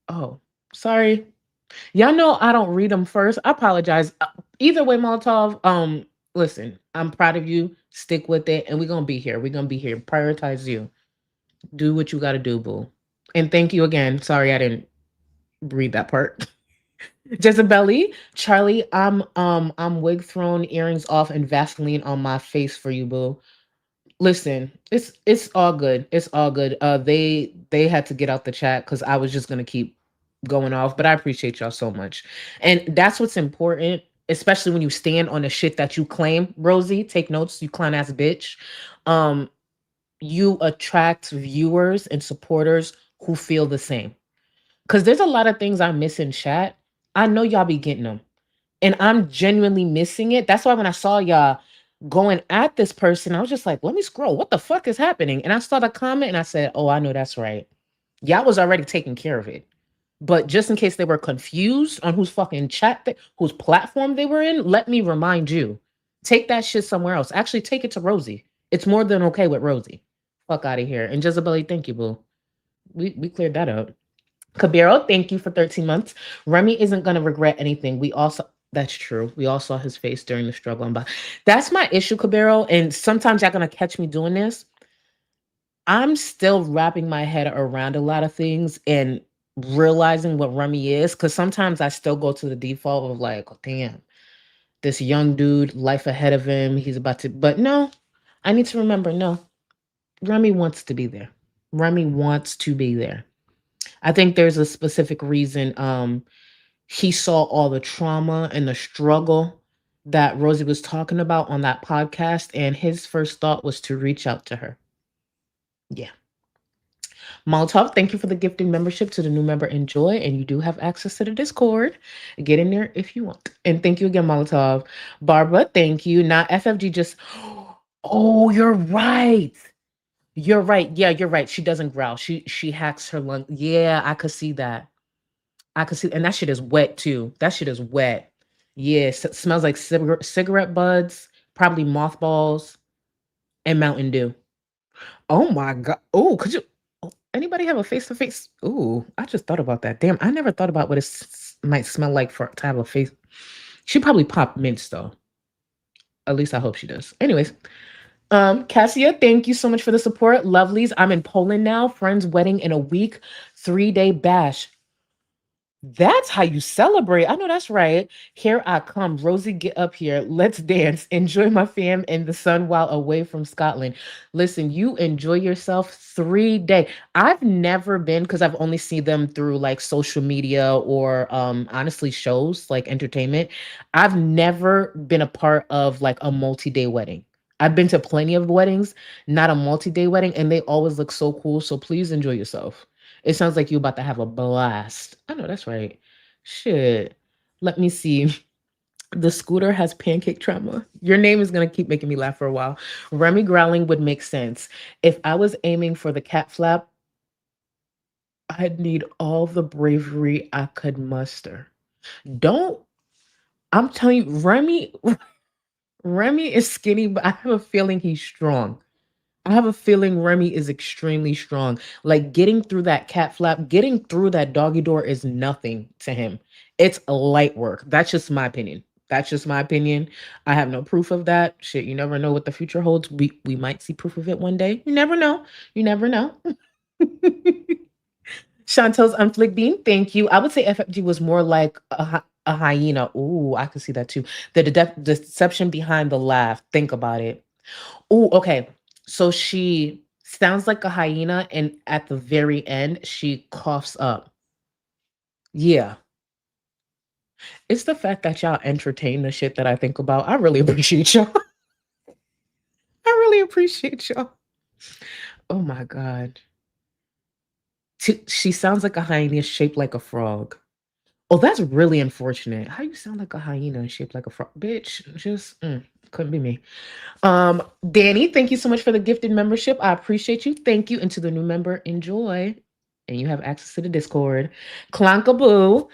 Oh, sorry. Y'all know I don't read them first. I apologize. Either way, Molotov, listen, I'm proud of you. Stick with it, and we're gonna be here. We're gonna be here. Prioritize you. Do what you gotta do, boo. And thank you again. Sorry I didn't read that part. Jezebeli, Charlie, I'm wig thrown, earrings off, and Vaseline on my face for you, boo. Listen, it's all good. It's all good. They had to get out the chat because I was just gonna keep going off, but I appreciate y'all so much. And that's what's important, especially when you stand on the shit that you claim. Rosie, take notes, you clown ass bitch. You attract viewers and supporters who feel the same. Cause there's a lot of things I miss in chat. I know y'all be getting them. And I'm genuinely missing it. That's why when I saw y'all, going at this person. I was just like, let me scroll. What the fuck is happening? And I saw the comment and I said, oh, I know that's right. Y'all was already taking care of it. But just in case they were confused on whose fucking whose platform they were in, let me remind you. Take that shit somewhere else. Actually, take it to Rosie. It's more than okay with Rosie. Fuck out of here. And Jezebel, thank you, boo. We cleared that up. Kabiro, thank you for 13 months. Remy isn't gonna regret anything. That's true. We all saw his face during the struggle. But that's my issue, Kabiro. And sometimes y'all gonna catch me doing this. I'm still wrapping my head around a lot of things and realizing what Remy is. Cause sometimes I still go to the default of like, oh, damn, this young dude, life ahead of him. He's about to, but no, I need to remember, no, Remy wants to be there. Remy wants to be there. I think there's a specific reason he saw all the trauma and the struggle that Rosie was talking about on that podcast, and his first thought was to reach out to her. Yeah. Molotov, thank you for the gifted membership to the new member Enjoy, and you do have access to the Discord. Get in there if you want. And thank you again, Molotov. Barbara, thank you. Now FFG just, oh, you're right. You're right. Yeah, you're right. She doesn't growl. She hacks her lung. Yeah, I could see that. And that shit is wet too. That shit is wet. Yes, it smells like cigarette butts, probably mothballs, and Mountain Dew. Oh my god. Oh, could you? Anybody have a face to face? Ooh, I just thought about that. Damn, I never thought about what it might smell like to have a face. She probably popped mints though. At least I hope she does. Anyways, Cassia, thank you so much for the support. Lovelies, I'm in Poland now. Friend's wedding in a week. 3-day bash. That's how you celebrate. I know that's right. Here I come. Rosie, get up here. Let's dance. Enjoy my fam in the sun while away from Scotland. Listen, you enjoy yourself 3 day. I've never been, because I've only seen them through like social media or honestly shows like entertainment. I've never been a part of like a multi-day wedding. I've been to plenty of weddings, not a multi-day wedding, and they always look so cool. So please enjoy yourself. It sounds like you're about to have a blast. I know that's right. Shit. Let me see. The scooter has pancake trauma. Your name is going to keep making me laugh for a while. Remy growling would make sense. If I was aiming for the cat flap, I'd need all the bravery I could muster. I'm telling you, Remy is skinny, but I have a feeling he's strong. I have a feeling Remy is extremely strong. Like getting through that cat flap, getting through that doggy door is nothing to him. It's light work. That's just my opinion. That's just my opinion. I have no proof of that. Shit, you never know what the future holds. We might see proof of it one day. You never know. You never know. Chantel's Unflick Bean, thank you. I would say FFG was more like a hyena. Ooh, I can see that too. The deception behind the laugh. Think about it. Ooh, okay. So she sounds like a hyena, and at the very end, she coughs up. Yeah. It's the fact that y'all entertain the shit that I think about. I really appreciate y'all. I really appreciate y'all. Oh my God. She sounds like a hyena shaped like a frog. Oh, that's really unfortunate. How you sound like a hyena shaped like a frog? Bitch, just couldn't be me. Danny, thank you so much for the gifted membership. I appreciate you. Thank you. And to the new member, enjoy. And you have access to the Discord. Clankaboo.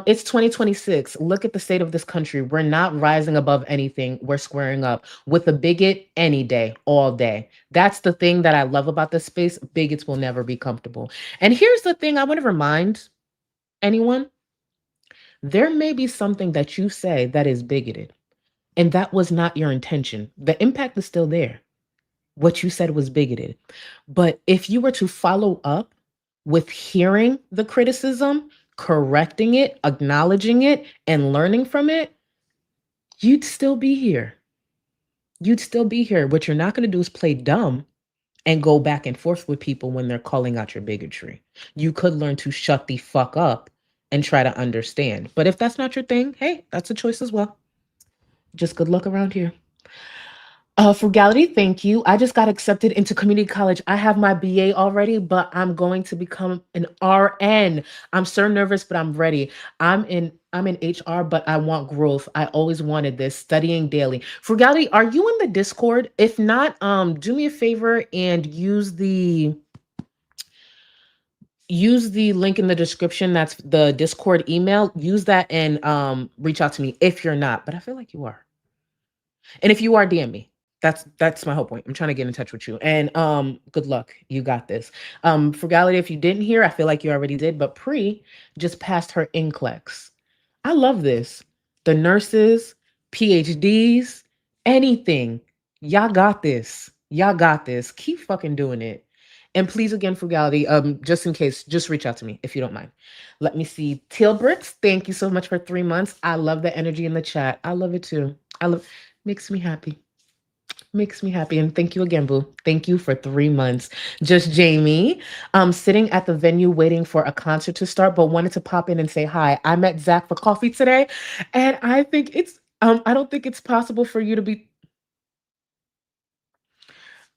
It's 2026. Look at the state of this country. We're not rising above anything. We're squaring up with a bigot any day, all day. That's the thing that I love about this space. Bigots will never be comfortable. And here's the thing I want to remind anyone. There may be something that you say that is bigoted, and that was not your intention. The impact is still there. What you said was bigoted. But if you were to follow up with hearing the criticism, correcting it, acknowledging it, and learning from it, you'd still be here. You'd still be here. What you're not going to do is play dumb and go back and forth with people when they're calling out your bigotry. You could learn to shut the fuck up and try to understand. But if that's not your thing, hey, that's a choice as well. Just good luck around here. Frugality, thank you. I just got accepted into community college. I have my BA already, but I'm going to become an RN. I'm so nervous, but I'm ready. I'm in HR, but I want growth. I always wanted this, studying daily. Frugality, are you in the Discord? If not, do me a favor and use the link in the description. That's the Discord email. Use that and reach out to me if you're not, but I feel like you are. And if you are, DM me. That's my whole point. I'm trying to get in touch with you. And good luck. You got this. Frugality, if you didn't hear, I feel like you already did, but Pre just passed her NCLEX. I love this. The nurses, PhDs, anything. Y'all got this. Y'all got this. Keep fucking doing it. And please, again, Frugality, just in case, just reach out to me if you don't mind. Let me see. Teal Bricks, thank you so much for 3 months. I love the energy in the chat. I love it too. Makes me happy. Makes me happy. And thank you again, Boo. Thank you for 3 months. Just Jamie. Sitting at the venue waiting for a concert to start, but wanted to pop in and say hi. I met Zach for coffee today, and I don't think it's possible for you to be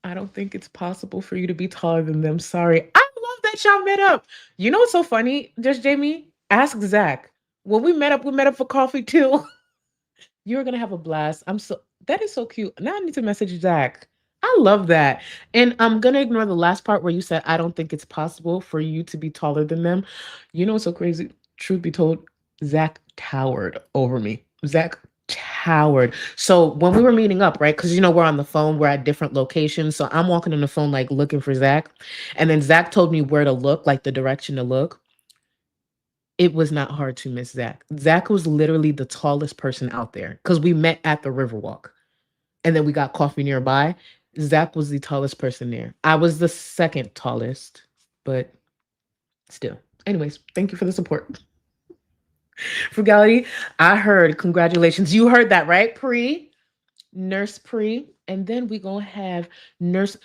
I don't think it's possible for you to be taller than them. Sorry. I love that y'all met up. You know what's so funny? Just Jamie, ask Zach. When we met up for coffee too. You're gonna have a blast. That is so cute. Now I need to message Zach. I love that. And I'm gonna ignore the last part where you said I don't think it's possible for you to be taller than them. You know what's so crazy? Truth be told, Zach towered over me. Zach towered. So when we were meeting up, right? Because we're on the phone, we're at different locations. So I'm walking on the phone like looking for Zach. And then Zach told me where to look, like the direction to look. It was not hard to miss Zach. Zach was literally the tallest person out there because we met at the Riverwalk and then we got coffee nearby. Zach was the tallest person there. I was the second tallest, but still. Anyways, thank you for the support. Frugality, I heard. Congratulations. You heard that, right? Nurse Pre. And then we going to have Nurse.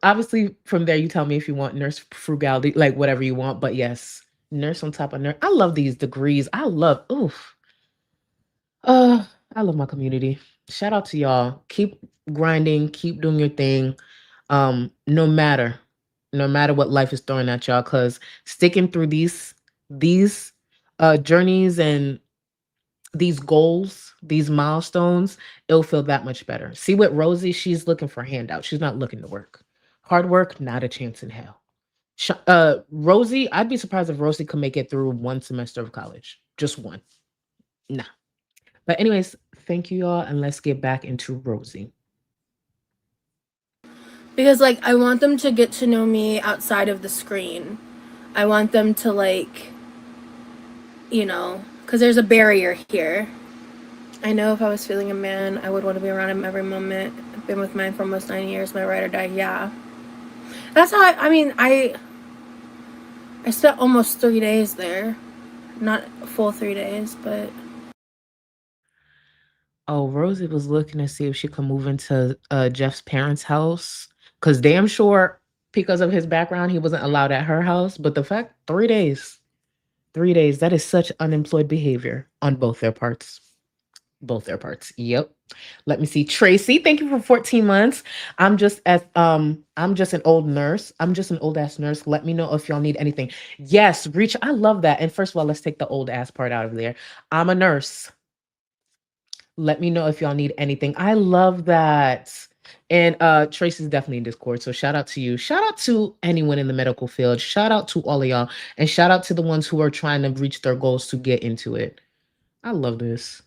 Obviously, from there, you tell me if you want Nurse Frugality, like whatever you want. But yes, nurse on top of nurse. I love these degrees. Oof. I love my community. Shout out to y'all. Keep grinding, keep doing your thing. No matter what life is throwing at y'all, because sticking through these journeys and these goals, these milestones, it'll feel that much better. See with Rosie, she's looking for handouts. She's not looking to work. Hard work, not a chance in hell. Rosie, I'd be surprised if Rosie could make it through one semester of college. Just one. Nah. But anyways, thank you all, and let's get back into Rosie. Because I want them to get to know me outside of the screen. I want them to because there's a barrier here. I know if I was feeling a man, I would want to be around him every moment. I've been with mine for almost 9 years, my ride or die, yeah. That's how I spent almost 3 days there. Not a full 3 days, but... Oh, Rosie was looking to see if she could move into Jeff's parents' house. Because damn sure, because of his background, he wasn't allowed at her house. But the fact, 3 days. 3 days, that is such unemployed behavior on both their parts. Both their parts. Yep. Let me see. Tracy, thank you for 14 months. I'm just an old nurse. I'm just an old ass nurse. Let me know if y'all need anything. Yes, reach. I love that. And first of all, let's take the old ass part out of there. I'm a nurse. Let me know if y'all need anything. I love that. And Tracy's definitely in Discord. So shout out to you. Shout out to anyone in the medical field. Shout out to all of y'all. And shout out to the ones who are trying to reach their goals to get into it. I love this.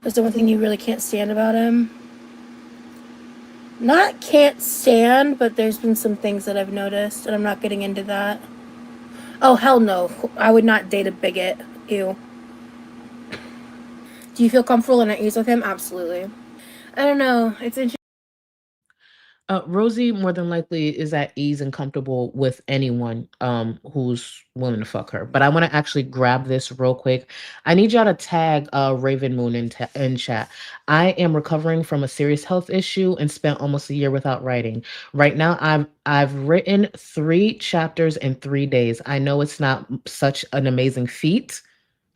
What's the one thing you really can't stand about him? Not can't stand, but there's been some things that I've noticed, and I'm not getting into that. Oh, hell no. I would not date a bigot. Ew. Do you feel comfortable and at ease with him? Absolutely. I don't know. It's interesting. Rosie more than likely is at ease and comfortable with anyone who's willing to fuck her. But I want to actually grab this real quick. I need y'all to tag Raven Moon in chat. I am recovering from a serious health issue and spent almost a year without writing. Right now, I've written 3 chapters in 3 days. I know it's not such an amazing feat.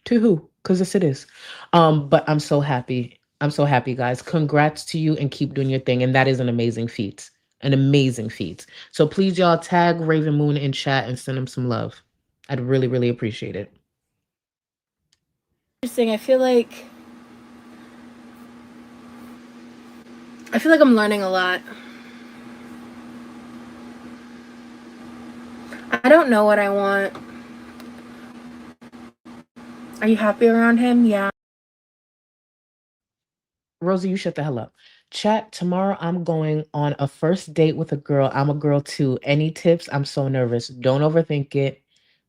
To who? Because yes, it is. But I'm so happy. I'm so happy, guys. Congrats to you and keep doing your thing. And that is an amazing feat. An amazing feat. So please, y'all, tag Raven Moon in chat and send him some love. I'd really, really appreciate it. Interesting. I feel like I'm learning a lot. I don't know what I want. Are you happy around him? Yeah. Rosie, you shut the hell up. Chat, tomorrow I'm going on a first date with a girl. I'm a girl too. Any tips? I'm so nervous. Don't overthink it.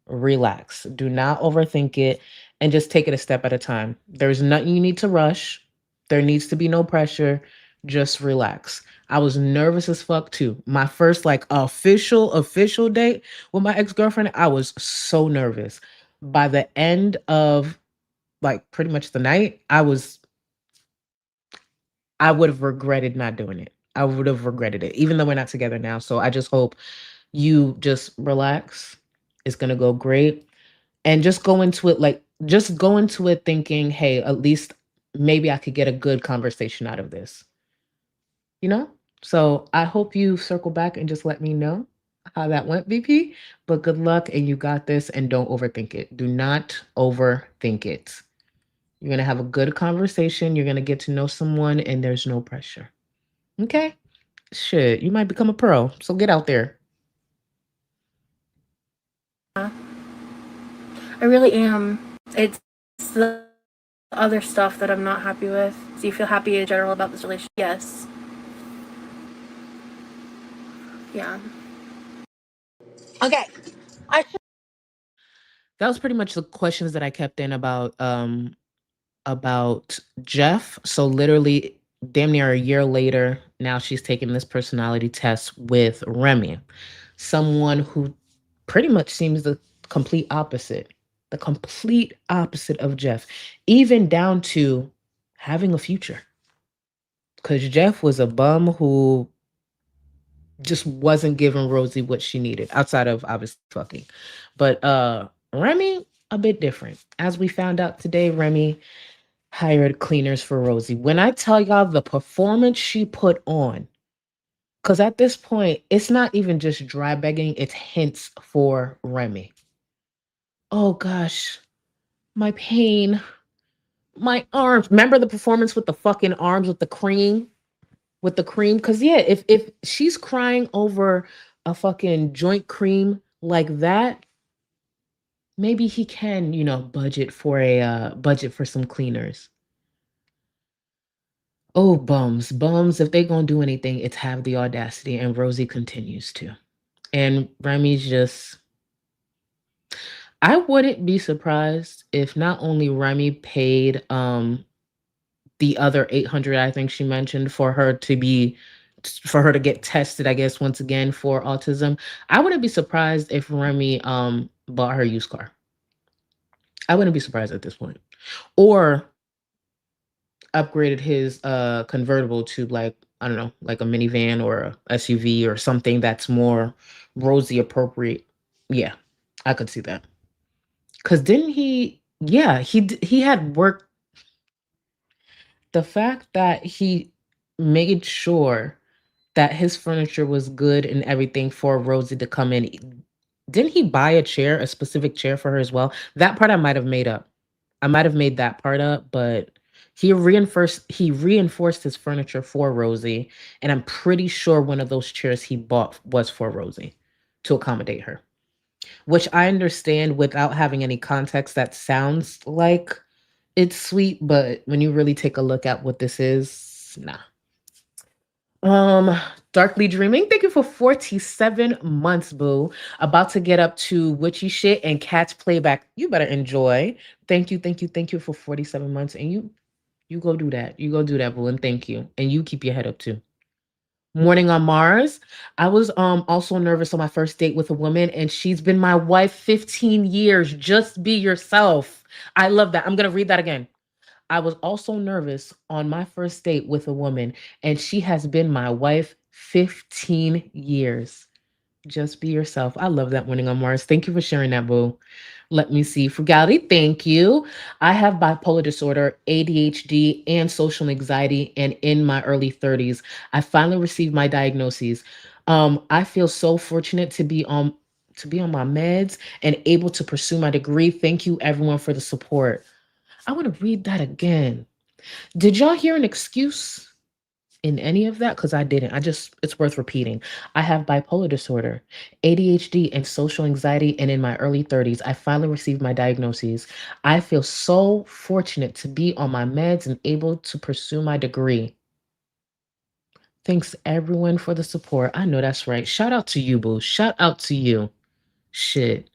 Relax. Do not overthink it and just take it a step at a time. There's nothing you need to rush. There needs to be no pressure. Just relax. I was nervous as fuck too. My first like official date with my ex-girlfriend, I was so nervous. By the end of like pretty much the night, I would have regretted not doing it. I would have regretted it, even though we're not together now. So I just hope you just relax. It's gonna go great. And just go into it thinking, hey, at least maybe I could get a good conversation out of this. You know? So I hope you circle back and just let me know how that went, VP. But good luck and you got this and don't overthink it. Do not overthink it. You're gonna have a good conversation. You're gonna get to know someone and there's no pressure. Okay? Shit, you might become a pro. So get out there. I really am. It's the other stuff that I'm not happy with. Do you feel happy in general about this relationship? Yes. Yeah. Okay. I should. That was pretty much the questions that I kept in about Jeff. So literally damn near a year later, now she's taking this personality test with Remy. Someone who pretty much seems the complete opposite. The complete opposite of Jeff. Even down to having a future. Because Jeff was a bum who just wasn't giving Rosie what she needed, outside of obviously fucking. But Remy, a bit different. As we found out today, Remy hired cleaners for Rosie. When I tell y'all the performance she put on, because at this point, it's not even just dry begging, it's hints for Remy. Oh gosh, my pain, my arms. Remember the performance with the fucking arms with the cream? With the cream? Because yeah, if she's crying over a fucking joint cream like that, maybe he can, budget for some cleaners. Oh, bums. If they gonna do anything, it's have the audacity. And Rosie continues to. And Remy's just, I wouldn't be surprised if not only Remy paid the other 800, I think she mentioned, for her to get tested, I guess, once again for autism. I wouldn't be surprised if Remy bought her used car. I wouldn't be surprised at this point. Or upgraded his convertible to like, I don't know, like a minivan or a SUV or something that's more Rosie appropriate. Yeah, I could see that. Cause didn't he? Yeah, he had work. The fact that he made sure that his furniture was good and everything for Rosie to come in. Didn't he buy a specific chair for her as well? That part I might have made up. I might have made that part up, but he reinforced his furniture for Rosie, and I'm pretty sure one of those chairs he bought was for Rosie to accommodate her. Which I understand without having any context, that sounds like it's sweet, but when you really take a look at what this is, nah. Darkly Dreaming, thank you for 47 months, boo. About to get up to witchy shit and catch playback. You better enjoy. Thank you for 47 months. And you go do that. You go do that, boo, and thank you. And you keep your head up too. Morning on Mars. I was also nervous on my first date with a woman, and she's been my wife 15 years. Just be yourself. I love that. I'm gonna read that again. I was also nervous on my first date with a woman, and she has been my wife 15 years. Just be yourself. I love that winning on Mars. Thank you for sharing that, boo. Let me see. Frugality, thank you. I have bipolar disorder, ADHD, and social anxiety, and in my early 30s. I finally received my diagnoses. I feel so fortunate to be on my meds and able to pursue my degree. Thank you everyone for the support. I want to read that again. Did y'all hear an excuse in any of that? Because I didn't. It's worth repeating. I have bipolar disorder, ADHD, and social anxiety. And in my early 30s, I finally received my diagnoses. I feel so fortunate to be on my meds and able to pursue my degree. Thanks everyone for the support. I know that's right. Shout out to you, boo. Shout out to you. Shit.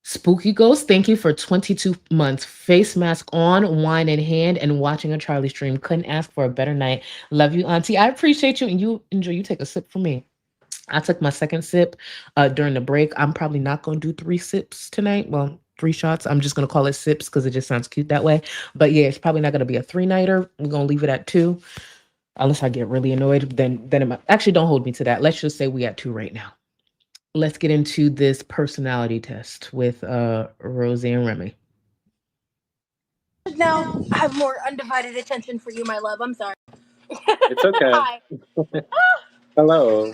Spooky Ghost, thank you for 22 months. Face mask on, wine in hand, and watching a Charlie stream. Couldn't ask for a better night. Love you, Auntie. I appreciate you, and you enjoy. You take a sip from me. I took my second sip during the break. I'm probably not going to do 3 sips tonight. Well, 3 shots. I'm just going to call it sips because it just sounds cute that way. But yeah, it's probably not going to be a 3-nighter. We're going to leave it at 2. Unless I get really annoyed, then it might. Actually, don't hold me to that. Let's just say we at 2 right now. Let's get into this personality test with Rosie and Remy. Now I have more undivided attention for you, my love. I'm sorry. It's okay. Hi. Hello.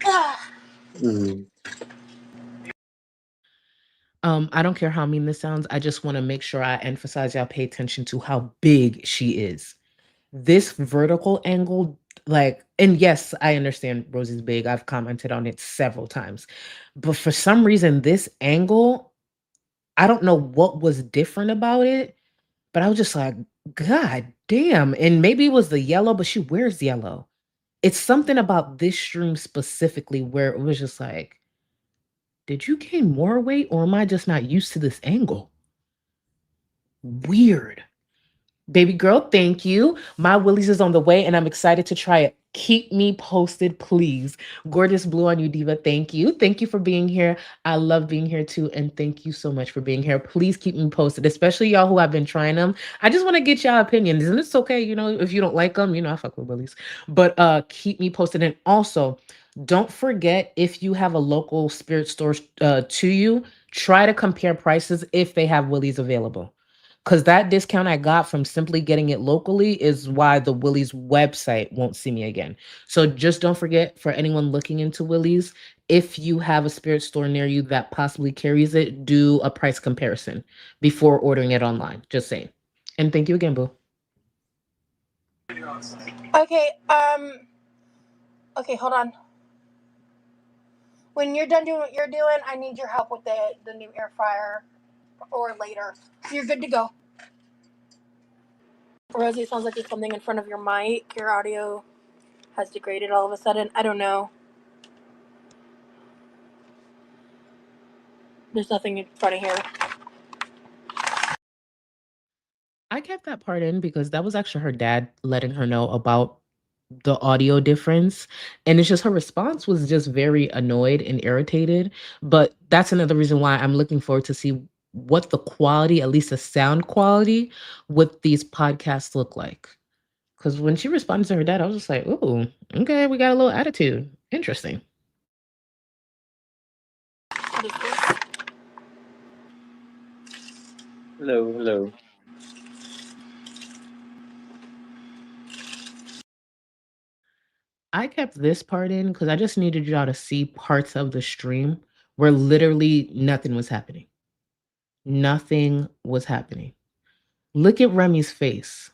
Ah. Mhm. I don't care how mean this sounds. I just want to make sure I emphasize y'all pay attention to how big she is. This vertical angle, like, and yes, I understand Rosie's big. I've commented on it several times. But for some reason, this angle, I don't know what was different about it, but I was just like, God damn. And maybe it was the yellow, but she wears yellow. It's something about this stream specifically where it was just like, did you gain more weight or am I just not used to this angle? Weird. Baby girl, thank you. My Willies is on the way and I'm excited to try it. Keep me posted, please. Gorgeous blue on you, Diva. Thank you. Thank you for being here. I love being here too. And thank you so much for being here. Please keep me posted, especially y'all who have been trying them. I just want to get y'all opinions. And it's okay, if you don't like them, I fuck with Willies. But keep me posted. And also, don't forget, if you have a local spirit store to you, try to compare prices if they have Willies available. Because that discount I got from simply getting it locally is why the Willie's website won't see me again. So just don't forget, for anyone looking into Willie's, if you have a spirit store near you that possibly carries it, do a price comparison before ordering it online. Just saying. And thank you again, boo. Okay, okay, hold on. When you're done doing what you're doing, I need your help with the new air fryer or later. You're good to go. Rosie, it sounds like there's something in front of your mic. Your audio has degraded all of a sudden. I don't know. There's nothing in front of here. I kept that part in because that was actually her dad letting her know about the audio difference. And it's just her response was just very annoyed and irritated. But that's another reason why I'm looking forward to see what the quality, at least the sound quality, with these podcasts look like. Because when she responded to her dad, I was just like, ooh, okay, we got a little attitude. Interesting. Hello, hello. I kept this part in because I just needed y'all to see parts of the stream where literally nothing was happening. Nothing was happening. Look at Remy's face.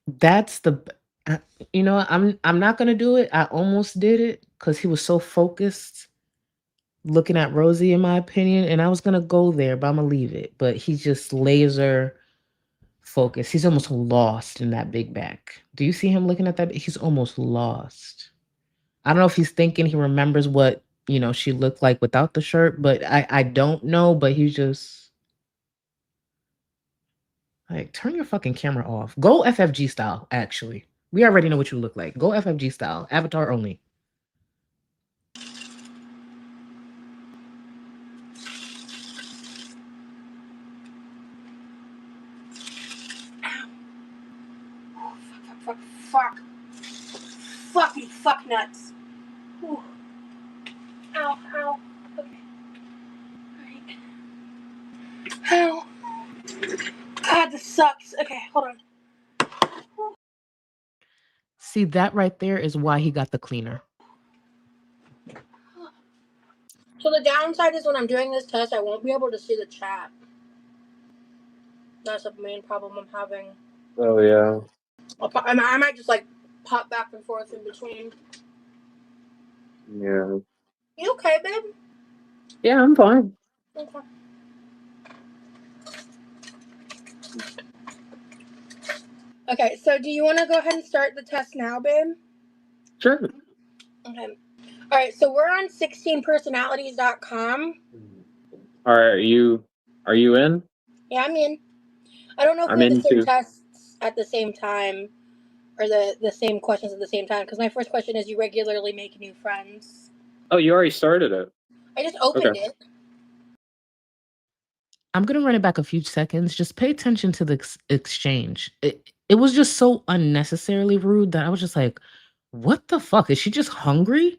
That's the I'm not gonna do it. I almost did it because he was so focused looking at Rosie, in my opinion, and I was gonna go there, but I'm gonna leave it. But he's just laser focused. He's almost lost in that big back. Do you see him looking at that? He's almost lost. I don't know if he's thinking he remembers what she looked like without the shirt, but I don't know. But he's just like, turn your fucking camera off. Go FFG style, actually. We already know what you look like. Go FFG style. Avatar only. Fuck. fucking fuck nuts. Ooh. Ow, ow. Okay. Alright. Ow. God, this sucks. Okay, hold on. See, that right there is why he got the cleaner. So the downside is when I'm doing this test, I won't be able to see the chat. That's the main problem I'm having. Oh yeah. I might just like pop back and forth in between. Yeah. You okay, babe? Yeah, I'm fine. Okay. Okay, so do you want to go ahead and start the test now, babe? Sure. Okay. All right, so we're on 16personalities.com. All right, are you in? Yeah, I'm in. I don't know if I'm we have the in same too. tests at the same time or the same questions at the same time, because my first question is, you regularly make new friends? Oh, you already started it. I just opened it. I'm going to run it back a few seconds. Just pay attention to the exchange. It was just so unnecessarily rude that I was just like, what the fuck? Is she just hungry?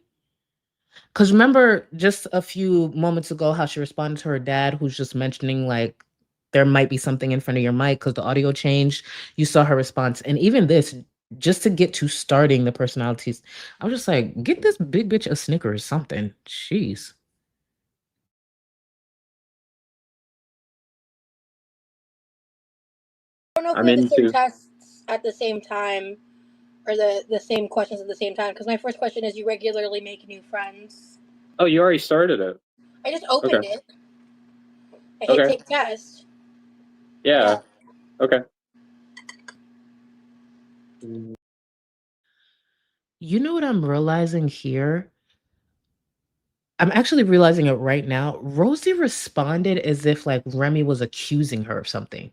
Because remember just a few moments ago how she responded to her dad, who's just mentioning like there might be something in front of your mic because the audio changed. You saw her response. And even this, just to get to starting the personalities, I was just like, get this big bitch a Snickers, something. Jeez. I don't know if I'm we have the in same too. tests at the same time or the same questions at the same time, because my first question is, you regularly make new friends? Oh, you already started it. I just opened it. I hit take test. Yeah. Okay. You know what I'm realizing here? I'm actually realizing it right now. Rosie responded as if like Remy was accusing her of something.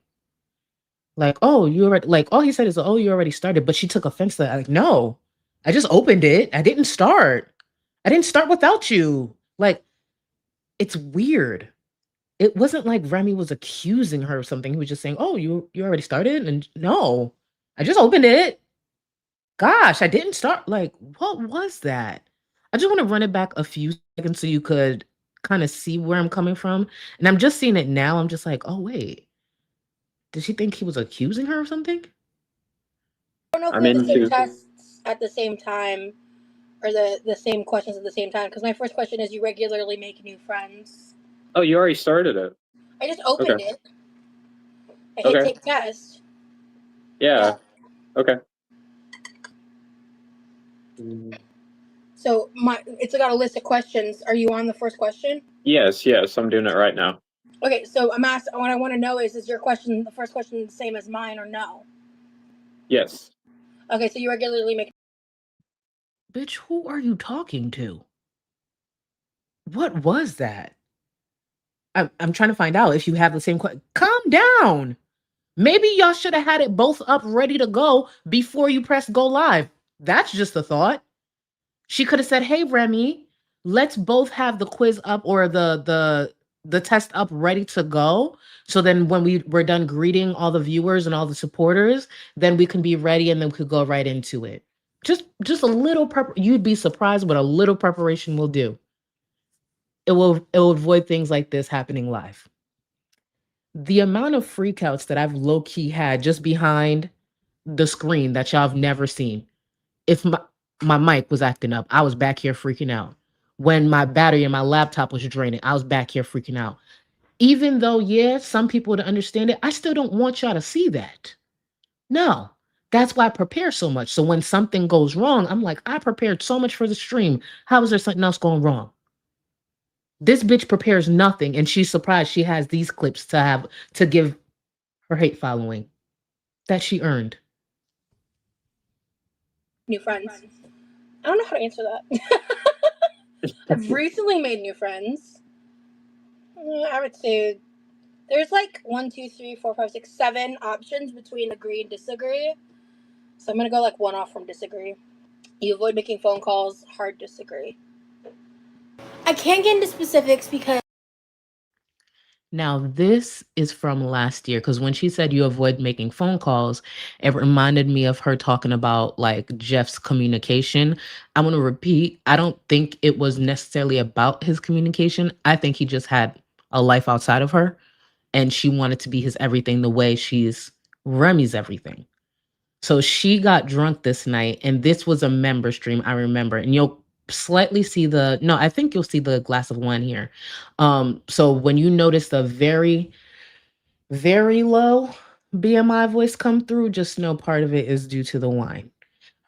Like, oh, you already like all he said is, oh, you already started, but she took offense to that. Like, no, I just opened it. I didn't start. I didn't start without you. Like, it's weird. It wasn't like Remy was accusing her of something. He was just saying, oh, you already started? And no, I just opened it. Gosh, I didn't start. Like, what was that? I just want to run it back a few seconds so you could kind of see where I'm coming from. And I'm just seeing it now. I'm just like, oh, wait. Did she think he was accusing her of something? I don't know if I'm we have the in same too. tests at the same time or the same questions at the same time, because my first question is, you regularly make new friends? Oh, you already started it. I just opened it. I hit take test. Yeah. Okay. So it's got a list of questions. Are you on the first question? Yes, I'm doing it right now. Okay, so I'm asking. What I want to know is your question, the first question, the same as mine or no? Yes. Okay, so you regularly make. Bitch, who are you talking to? What was that? I'm trying to find out if you have the same question. Calm down. Maybe y'all should have had it both up ready to go before you pressed go live. That's just a thought. She could have said, "Hey Remy, let's both have the quiz up or the test up ready to go. So then when we're done greeting all the viewers and all the supporters, then we can be ready and then we could go right into it." Just a little you'd be surprised what a little preparation will do. It will avoid things like this happening live. The amount of freakouts that I've low-key had just behind the screen that y'all have never seen. If my mic was acting up, I was back here freaking out. When my battery in my laptop was draining, I was back here freaking out. Even though, yeah, some people would understand it, I still don't want y'all to see that. No. That's why I prepare so much. So when something goes wrong, I'm like, I prepared so much for the stream. How is there something else going wrong? This bitch prepares nothing, and she's surprised she has these clips to give her hate following that she earned. New friends. I don't know how to answer that. I've recently made new friends. I would say there's like 1, 2, 3, 4, 5, 6, 7 options between agree and disagree. So I'm gonna go like one off from disagree. You avoid making phone calls. Hard disagree. I can't get into specifics because Now, this is from last year because when she said you avoid making phone calls, it reminded me of her talking about like Jeff's communication. I want to repeat, I don't think it was necessarily about his communication. I think he just had a life outside of her and she wanted to be his everything the way she's Remy's everything. So she got drunk this night, and this was a member stream, I remember. And you'll slightly see the no, I think you'll see the glass of wine here. So when you notice the very, very low BMI voice come through, just know part of it is due to the wine.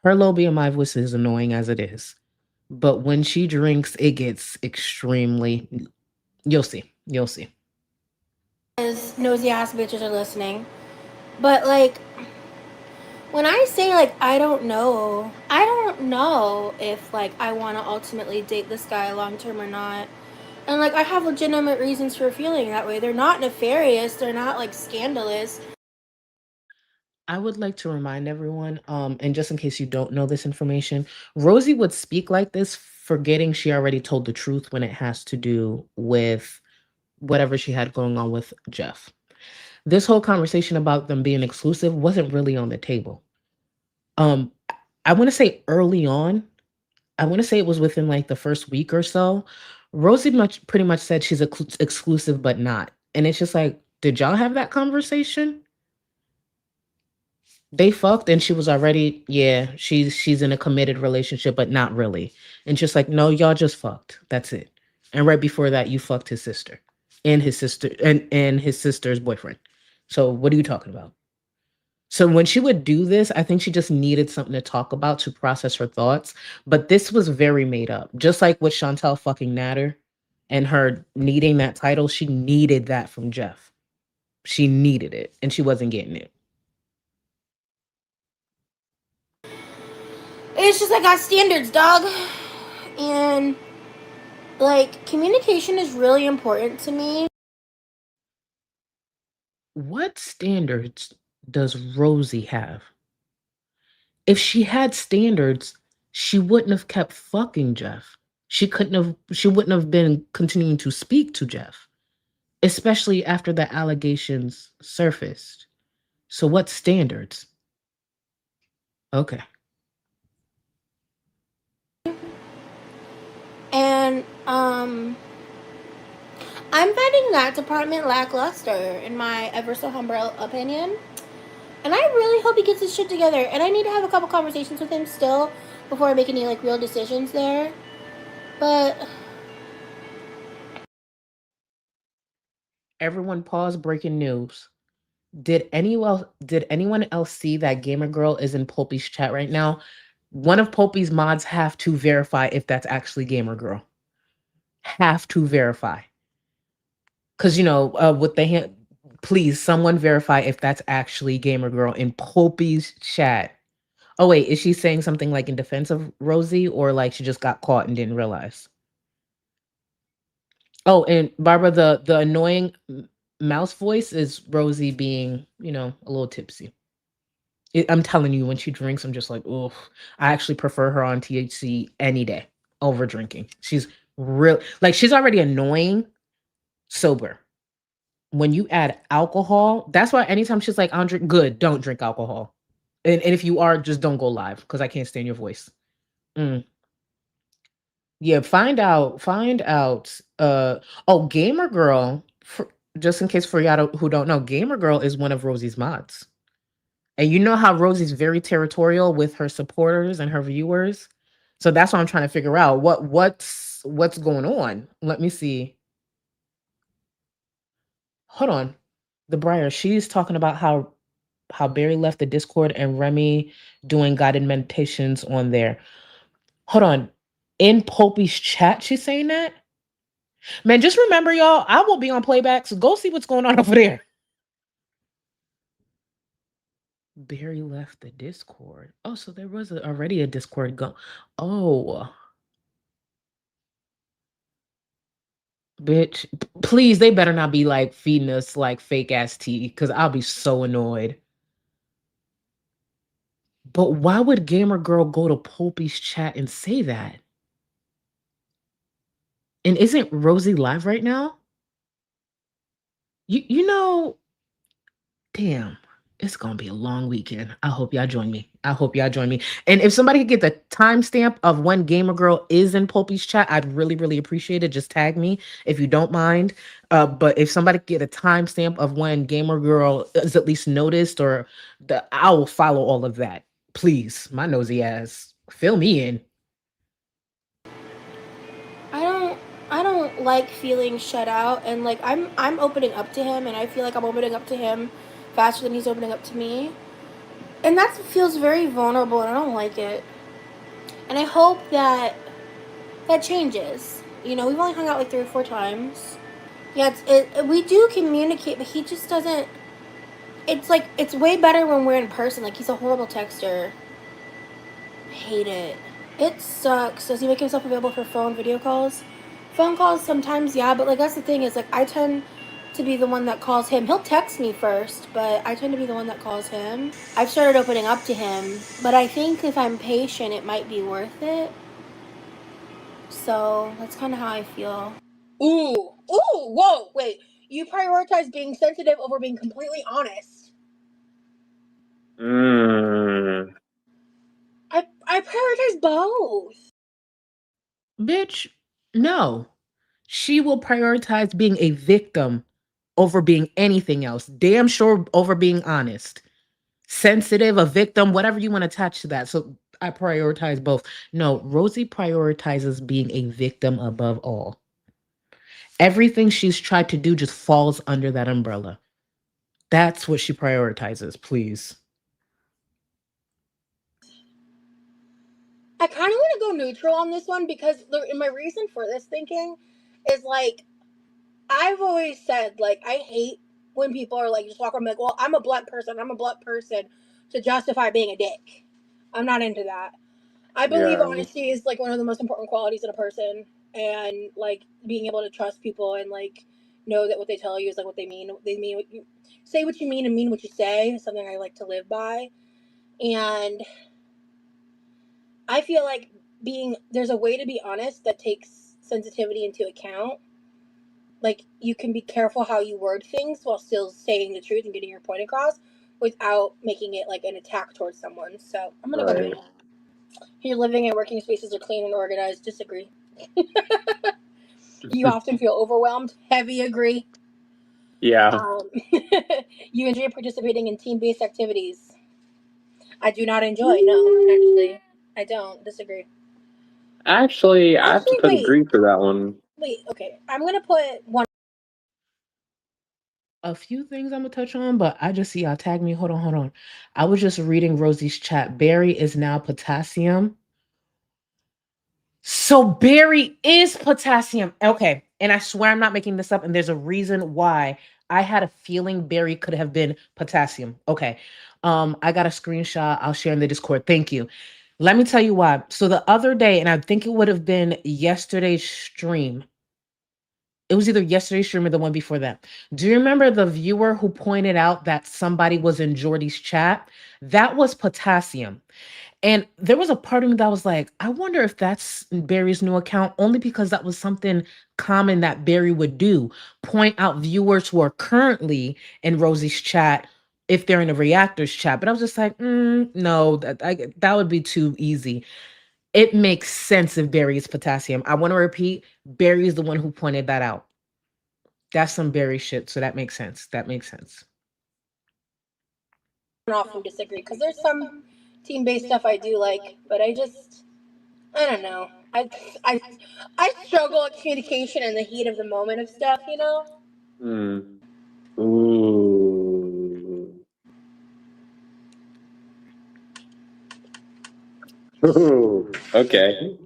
Her low BMI voice is annoying as it is. But when she drinks, it gets extremely you'll see. You'll see. As nosy ass bitches are listening. But like when I say like I don't know if like I want to ultimately date this guy long term or not. And like I have legitimate reasons for feeling that way. They're not nefarious, they're not like scandalous. I would like to remind everyone, and just in case you don't know this information, Rosie would speak like this, forgetting she already told the truth when it has to do with whatever she had going on with Jeff. This whole conversation about them being exclusive wasn't really on the table. Um, I want to say early on, I want to say it was within like the first week or so. Rosie pretty much said she's exclusive, but not. And it's just like, did y'all have that conversation? They fucked and she was already, yeah, she's in a committed relationship, but not really. And just like, no, y'all just fucked. That's it. And right before that, you fucked his sister and his sister and his sister's boyfriend. So what are you talking about? So when she would do this, I think she just needed something to talk about to process her thoughts. But this was very made up. Just like with Chantel fucking Natter and her needing that title, she needed that from Jeff. She needed it and she wasn't getting it. It's just I got standards, dog. And like communication is really important to me. What standards does Rosie have? If she had standards, she wouldn't have kept fucking Jeff. She wouldn't have been continuing to speak to Jeff, especially after the allegations surfaced. So what standards? Okay. And I'm finding that department lackluster in my ever so humble opinion. And I really hope he gets his shit together. And I need to have a couple conversations with him still before I make any like real decisions there. But Everyone pause, breaking news. Did anyone else see that Gamer Girl is in Pulpy's chat right now? One of Pulpy's mods have to verify if that's actually Gamer Girl. Have to verify. Because, with the hand, please, someone verify if that's actually Gamer Girl in Pulpy's chat. Oh, wait, is she saying something like in defense of Rosie or like she just got caught and didn't realize? Oh, and Barbara, the annoying mouse voice is Rosie being, a little tipsy. I'm telling you, when she drinks, I'm just like, oh, I actually prefer her on THC any day over drinking. She's real, like she's already annoying sober. When you add alcohol, that's why anytime she's like, I don't drink, good, don't drink alcohol. And if you are, just don't go live because I can't stand your voice. Yeah, find out. Oh, Gamer Girl, just in case for y'all who don't know, Gamer Girl is one of Rosie's mods. And you know how Rosie's very territorial with her supporters and her viewers. So that's what I'm trying to figure out. What's going on? Let me see. Hold on. The Briar, she's talking about how Barry left the Discord and Remy doing guided meditations on there. Hold on. In Popey's chat, she's saying that? Man, just remember, y'all, I will be on playbacks. Go see what's going on over there. Barry left the Discord. Oh, so there was already a Discord go. Oh. Bitch, please, they better not be like feeding us like fake ass tea because I'll be so annoyed. But why would Gamer Girl go to Popey's chat and say that? And isn't Rosie live right now? You know, damn, it's gonna be a long weekend. I hope y'all join me. I hope y'all join me. And if somebody could get the timestamp of when Gamer Girl is in Pulpy's chat, I'd really, really appreciate it. Just tag me if you don't mind. But if somebody could get a timestamp of when Gamer Girl is at least noticed, or I will follow all of that. Please, my nosy ass, fill me in. I don't like feeling shut out, and like I'm opening up to him, and I feel like I'm opening up to him faster than he's opening up to me. And that feels very vulnerable, and I don't like it. And I hope that that changes. You know, we've only hung out like 3 or 4 times. Yeah, we do communicate, but he just doesn't. It's like it's way better when we're in person. Like, he's a horrible texter. I hate it. It sucks. Does he make himself available for phone video calls? Phone calls sometimes, yeah, but like that's the thing is like I tend to be the one that calls him. He'll text me first, but I tend to be the one that calls him. I've started opening up to him, but I think if I'm patient, it might be worth it. So that's kind of how I feel. Ooh, whoa, wait. You prioritize being sensitive over being completely honest. I prioritize both. Bitch, no. She will prioritize being a victim over being anything else. Damn sure over being honest. Sensitive, a victim, whatever you want to attach to that. So I prioritize both. No, Rosie prioritizes being a victim above all. Everything she's tried to do just falls under that umbrella. That's what she prioritizes, please. I kind of want to go neutral on this one because my reason for this thinking is like I've always said, like, I hate when people are like just walk around like, well, I'm a blunt person to justify being a dick. I'm not into that. I believe honesty is like one of the most important qualities in a person, and like being able to trust people and like know that what they tell you is like what they mean. They mean what you say, what you mean, and mean what you say is something I like to live by. And I feel like there's a way to be honest that takes sensitivity into account. Like, you can be careful how you word things while still saying the truth and getting your point across without making it like an attack towards someone. So I'm gonna go middle. Your living and working spaces are clean and organized. Disagree. You often feel overwhelmed. Heavy agree. Yeah. You enjoy participating in team-based activities. I do not enjoy. No, actually, I don't. Disagree. Actually, I have to put wait. agree for that one. Wait, okay. I'm gonna put one. A few things I'm gonna touch on, but I just see y'all tag me. Hold on. I was just reading Rosie's chat. Berry is now potassium. So berry is potassium. Okay. And I swear I'm not making this up. And there's a reason why. I had a feeling berry could have been potassium. Okay. I got a screenshot. I'll share in the Discord. Thank you. Let me tell you why. So the other day, and I think it would have been yesterday's stream. It was either yesterday's stream or the one before that. Do you remember the viewer who pointed out that somebody was in Jordy's chat? That was potassium. And there was a part of me that was like, I wonder if that's Barry's new account, only because that was something common that Barry would do. Point out viewers who are currently in Rosie's chat if they're in a reactor's chat. But I was just like, no, that would be too easy. It makes sense if Barry is potassium. I want to repeat, Barry is the one who pointed that out. That's some Barry shit, so that makes sense. That makes sense. I often disagree because there's some team-based stuff I do like, but I don't know. I struggle with communication in the heat of the moment of stuff, you know? Ooh. Ooh. Okay.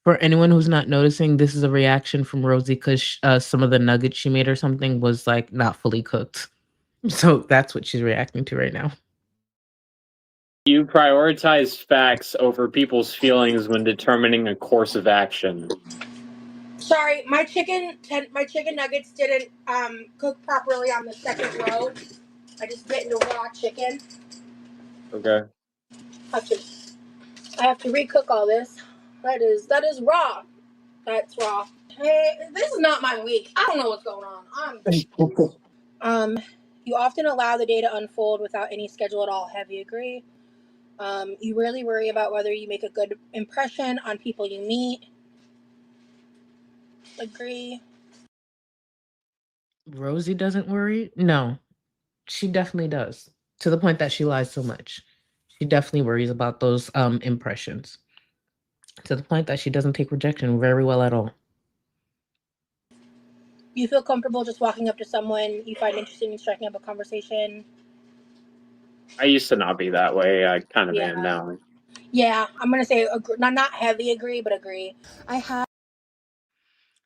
For anyone who's not noticing, this is a reaction from Rosie because some of the nuggets she made or something was like not fully cooked. So that's what she's reacting to right now. You prioritize facts over people's feelings when determining a course of action. Sorry, my chicken nuggets didn't cook properly on the second row. I just get into raw chicken. Okay. I have to recook all this. That is raw. That's raw. Hey, this is not my week. I don't know what's going on. You often allow the day to unfold without any schedule at all. Heavy agree. You rarely worry about whether you make a good impression on people you meet. Agree. Rosie doesn't worry? No, she definitely does. To the point that she lies so much. She definitely worries about those impressions. To the point that she doesn't take rejection very well at all. You feel comfortable just walking up to someone you find interesting and striking up a conversation. I used to not be that way. I kind of am Yeah. now. Yeah, I'm gonna say not heavy agree, but agree. I have.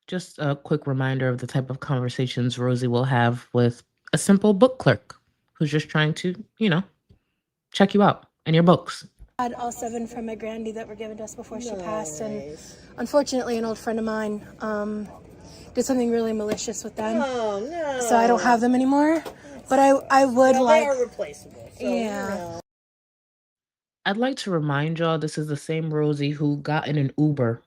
Just a quick reminder of the type of conversations Rosie will have with a simple book clerk who's just trying to, check you out and your books. Had all 7 from my granddie that were given to us before she passed, and unfortunately an old friend of mine did something really malicious with them. Oh no! So I don't have them anymore, but I would like. They are replaceable. So, yeah. I'd like to remind y'all this is the same Rosie who got in an Uber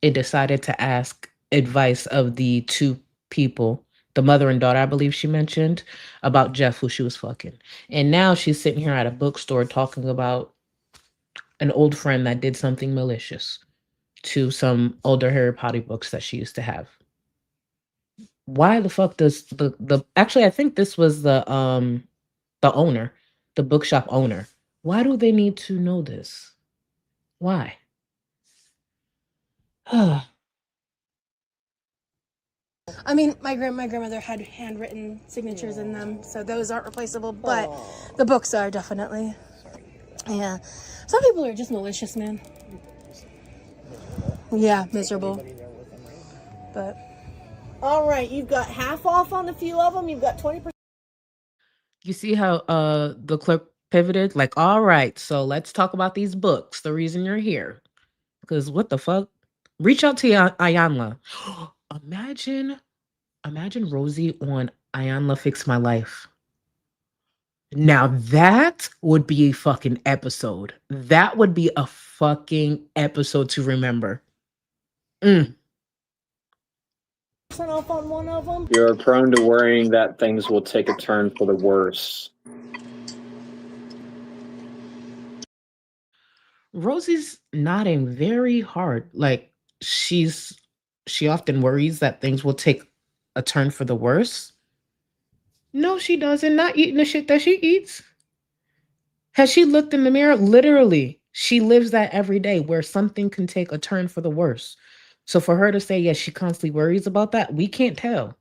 and decided to ask advice of the 2 people, the mother and daughter, I believe she mentioned, about Jeff, who she was fucking. And now she's sitting here at a bookstore talking about an old friend that did something malicious to some older Harry Potter books that she used to have. Why the fuck does the actually I think this was the owner, the bookshop owner. Why do they need to know this? Why? I mean, my grandmother had handwritten signatures in them, so those aren't replaceable. But the books are definitely. Yeah, some people are just malicious, man. Yeah, miserable. But All right, you've got half off on a few of them. You've got 20%. You see how the clerk pivoted? Like, all right, so let's talk about these books. The reason you're here. Because what the fuck? Reach out to Ayanla. Imagine Rosie on Ayanla Fix My Life. Now that would be a fucking episode. That would be a fucking episode to remember. Off on one of them. You're prone to worrying that things will take a turn for the worse. Rosie's nodding very hard. Like she often worries that things will take a turn for the worse. No, she doesn't. Not eating the shit that she eats. Has she looked in the mirror? Literally, she lives that every day where something can take a turn for the worse. So for her to say, yes, she constantly worries about that, we can't tell.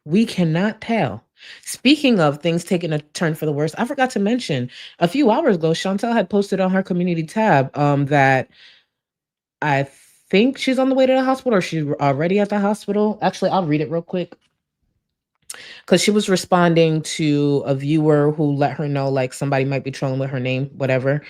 We cannot tell. Speaking of things taking a turn for the worse, I forgot to mention a few hours ago, Chantel had posted on her community tab that I think she's on the way to the hospital or she's already at the hospital. Actually, I'll read it real quick. Because she was responding to a viewer who let her know like somebody might be trolling with her name, whatever.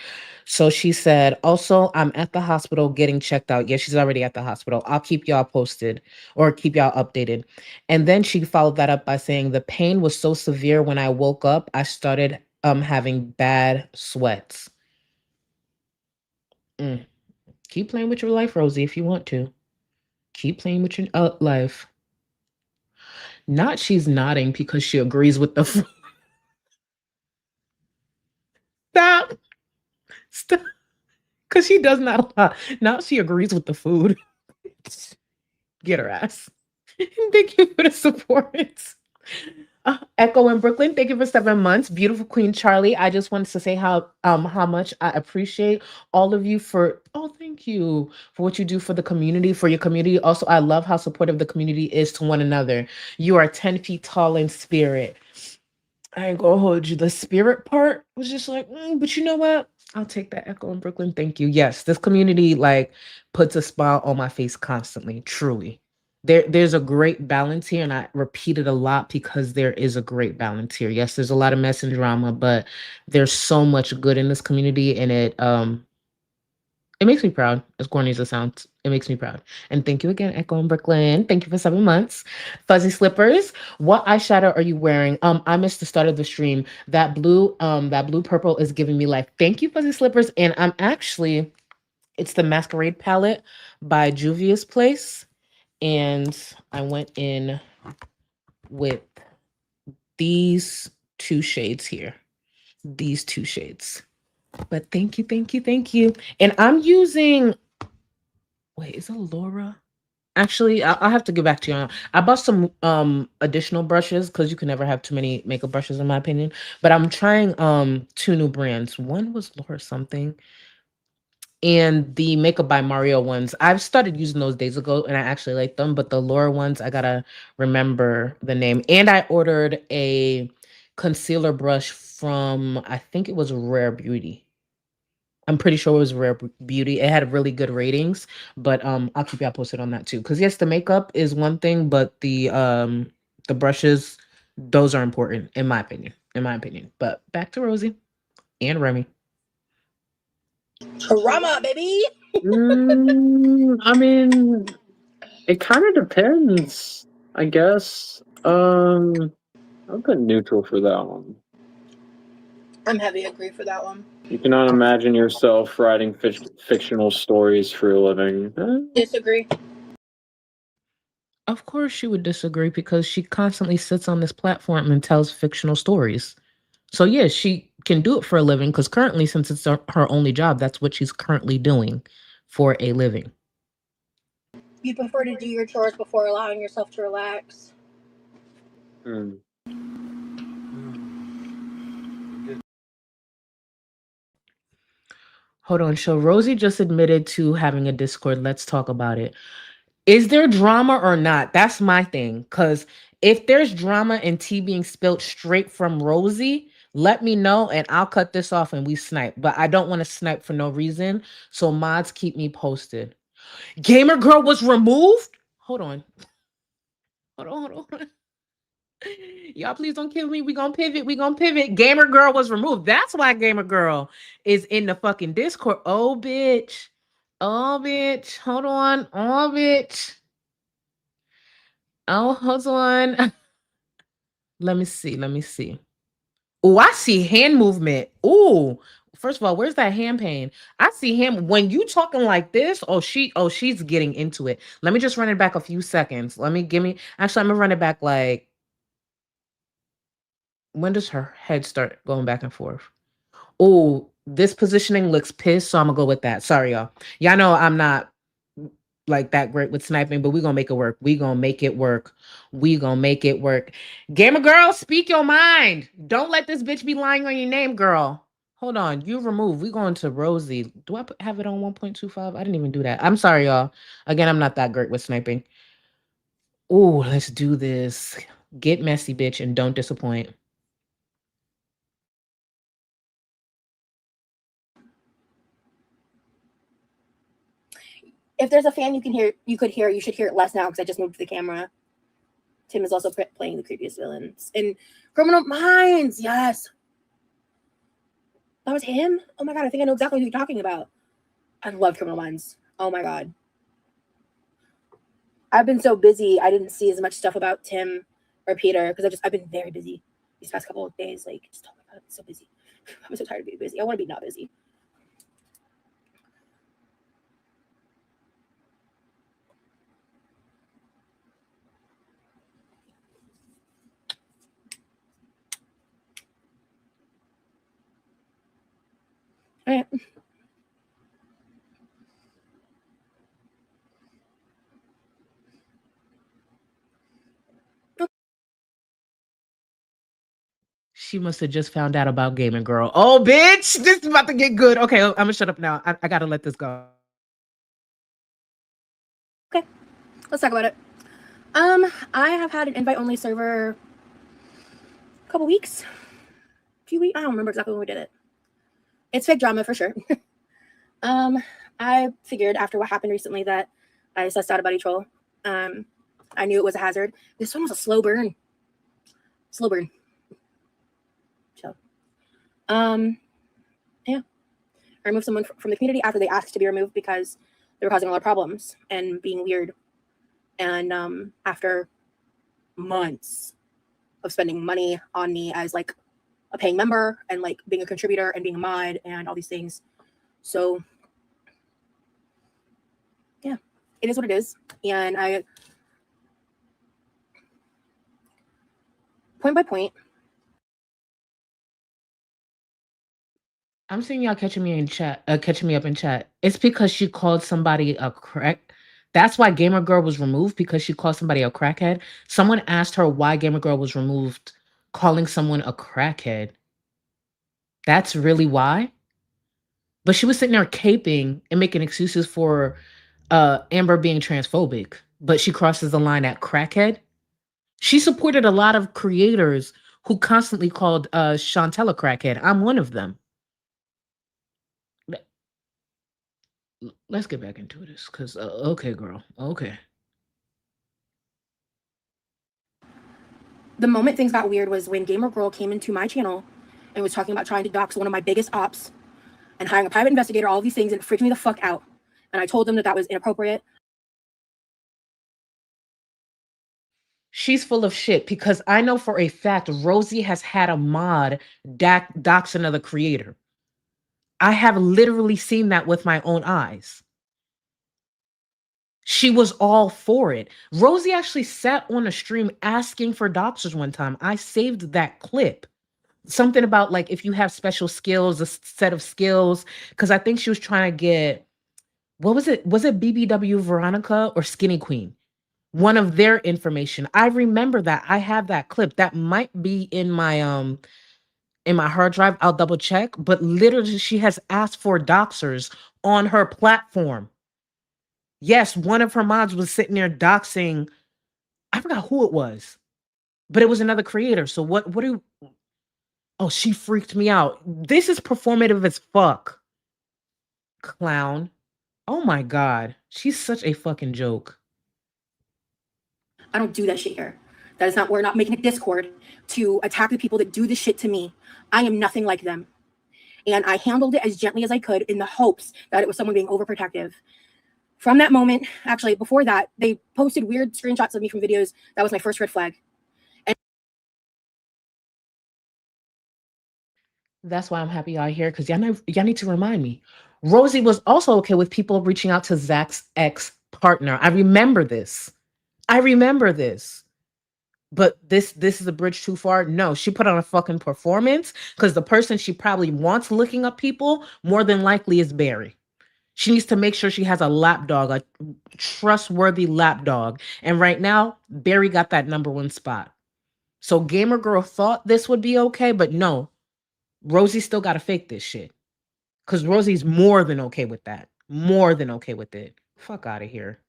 So she said, also, I'm at the hospital getting checked out. Yeah, she's already at the hospital. I'll keep y'all posted or keep y'all updated. And then she followed that up by saying, the pain was so severe when I woke up, I started having bad sweats. Keep playing with your life, Rosie, if you want to. Keep playing with your life. Not she's nodding because she agrees with the Stop. Because she does not a lot. Now she agrees with the food. Get her ass. Thank you for the support. Echo in Brooklyn, thank you for 7 months. Beautiful Queen Charlie. I just wanted to say how much I appreciate all of you thank you for what you do for the community, for your community. Also, I love how supportive the community is to one another. You are 10 feet tall in spirit. I ain't gonna hold you. The spirit part was just like, but you know what? I'll take that, Echo in Brooklyn. Thank you. Yes, this community like puts a smile on my face constantly. Truly, there's a great balance here, and I repeat it a lot because there is a great balance here. Yes, there's a lot of mess and drama, but there's so much good in this community, and it makes me proud, as corny as it sounds. It makes me proud. And thank you again, Echo in Brooklyn. Thank you for 7 months. Fuzzy Slippers, what eyeshadow are you wearing? I missed the start of the stream. That blue purple is giving me life. Thank you, Fuzzy Slippers. And it's the Masquerade palette by Juvia's Place. And I went in with these two shades here. These two shades. But thank you, thank you, thank you. And I'm using, wait, is it Laura? Actually, I'll have to get back to you. I bought some additional brushes because you can never have too many makeup brushes in my opinion. But I'm trying two new brands. One was Laura something, and the Makeup by Mario ones. I've started using those days ago, and I actually like them. But the Laura ones, I gotta remember the name. And I ordered a concealer brush from, I think it was Rare Beauty. I'm pretty sure it was Rare Beauty. It had really good ratings, but I'll keep y'all posted on that too. Because yes, the makeup is one thing, but the brushes, those are important in my opinion. In my opinion. But back to Rosie and Remy. Drama, baby. I mean, it kind of depends, I guess. I'll put neutral for that one. I'm heavy agree for that one. You cannot imagine yourself writing fictional stories for a living. Disagree. Of course she would disagree because she constantly sits on this platform and tells fictional stories. So yes, she can do it for a living because currently, since it's her only job, that's what she's currently doing for a living. You prefer to do your chores before allowing yourself to relax. Hold on. So Rosie just admitted to having a Discord. Let's talk about it. Is there drama or not? That's my thing. Because if there's drama and tea being spilled straight from Rosie, let me know and I'll cut this off and we snipe. But I don't want to snipe for no reason. So mods, keep me posted. Gamer Girl was removed? Hold on. Hold on. Y'all, please don't kill me. We gonna pivot. We gonna pivot. Gamer Girl was removed. That's why Gamer Girl is in the fucking Discord. Oh, bitch. Oh, bitch. Hold on. Oh, bitch. Oh, hold on. Let me see. Let me see. Oh, I see hand movement. Oh, first of all, where's that hand pain? I see him when you talking like this. She's getting into it. Let me just run it back a few seconds. Actually, I'm gonna run it back like, when does her head start going back and forth? Oh, this positioning looks pissed, so I'm gonna go with that. Sorry, y'all. Y'all know I'm not like that great with sniping, but we gonna make it work. We gonna make it work. We gonna make it work. Gamer Girl, speak your mind. Don't let this bitch be lying on your name, girl. Hold on, you remove. We going to Rosie. Do I have it on 1.25? I didn't even do that. I'm sorry, y'all. Again, I'm not that great with sniping. Oh, let's do this. Get messy, bitch, and don't disappoint. If there's a fan you should hear it less now because I just moved the camera. Tim is also playing the creepiest villains in Criminal Minds. Yes. That was him? Oh my god, I think I know exactly who you're talking about. I love Criminal Minds. Oh my god. I've been so busy, I didn't see as much stuff about Tim or Peter because I've been very busy these past couple of days. Like, just, oh my god, I'm so busy. I'm so tired of being busy. I want to be not busy. All right. She must have just found out about Gaming Girl. Oh, bitch, this is about to get good. Okay, I'm gonna shut up now. I gotta let this go. Okay, let's talk about it. I have had an invite-only server a couple weeks, few weeks. I don't remember exactly when we did it. It's fake drama for sure. I figured after what happened recently that I sussed out a buddy troll. I knew it was a hazard. This one was a slow burn. Slow burn. So, yeah. I removed someone from the community after they asked to be removed because they were causing a lot of problems and being weird. And after months of spending money on me as like a paying member and like being a contributor and being a mod and all these things. So yeah, it is what it is. And I point by point. I'm seeing y'all catching me in chat, catching me up in chat. It's because she called somebody a crack. That's why Gamer Girl was removed, because she called somebody a crackhead. Someone asked her why Gamer Girl was removed, calling someone a crackhead. That's really why. But she was sitting there caping and making excuses for Amber being transphobic, but she crosses the line at crackhead. She supported a lot of creators who constantly called Chantel a crackhead. I'm one of them. Let's get back into this, because okay, girl, okay. The moment things got weird was when Gamer Girl came into my channel and was talking about trying to dox one of my biggest ops and hiring a private investigator, all these things, and it freaked me the fuck out. And I told them that that was inappropriate. She's full of shit, because I know for a fact Rosie has had a mod dox another creator. I have literally seen that with my own eyes. She was all for it. Rosie actually sat on a stream asking for doxers one time. I saved that clip. Something about like if you have special skills, a set of skills, because I think she was trying to get, what was it? Was it BBW Veronica or Skinny Queen? One of their information. I remember that. I have that clip. That might be in my hard drive. I'll double check. But literally, she has asked for doxers on her platform. Yes, one of her mods was sitting there doxing. I forgot who it was, but it was another creator. So what do? Oh, she freaked me out. This is performative as fuck. Clown. Oh my god, she's such a fucking joke. I don't do that shit here. That is not, we're not making a Discord to attack the people that do this shit to me. I am nothing like them. And I handled it as gently as I could in the hopes that it was someone being overprotective. From that moment, actually, before that, they posted weird screenshots of me from videos. That was my first red flag. And that's why I'm happy y'all here, because y'all need to remind me. Rosie was also okay with people reaching out to Zach's ex-partner. I remember this. But this is a bridge too far. No, she put on a fucking performance, because the person she probably wants looking up people more than likely is Barry. She needs to make sure she has a lapdog, a trustworthy lapdog. And right now, Barry got that #1 spot. So Gamer Girl thought this would be okay, but no, Rosie still got to fake this shit. Because Rosie's more than okay with that. More than okay with it. Fuck out of here.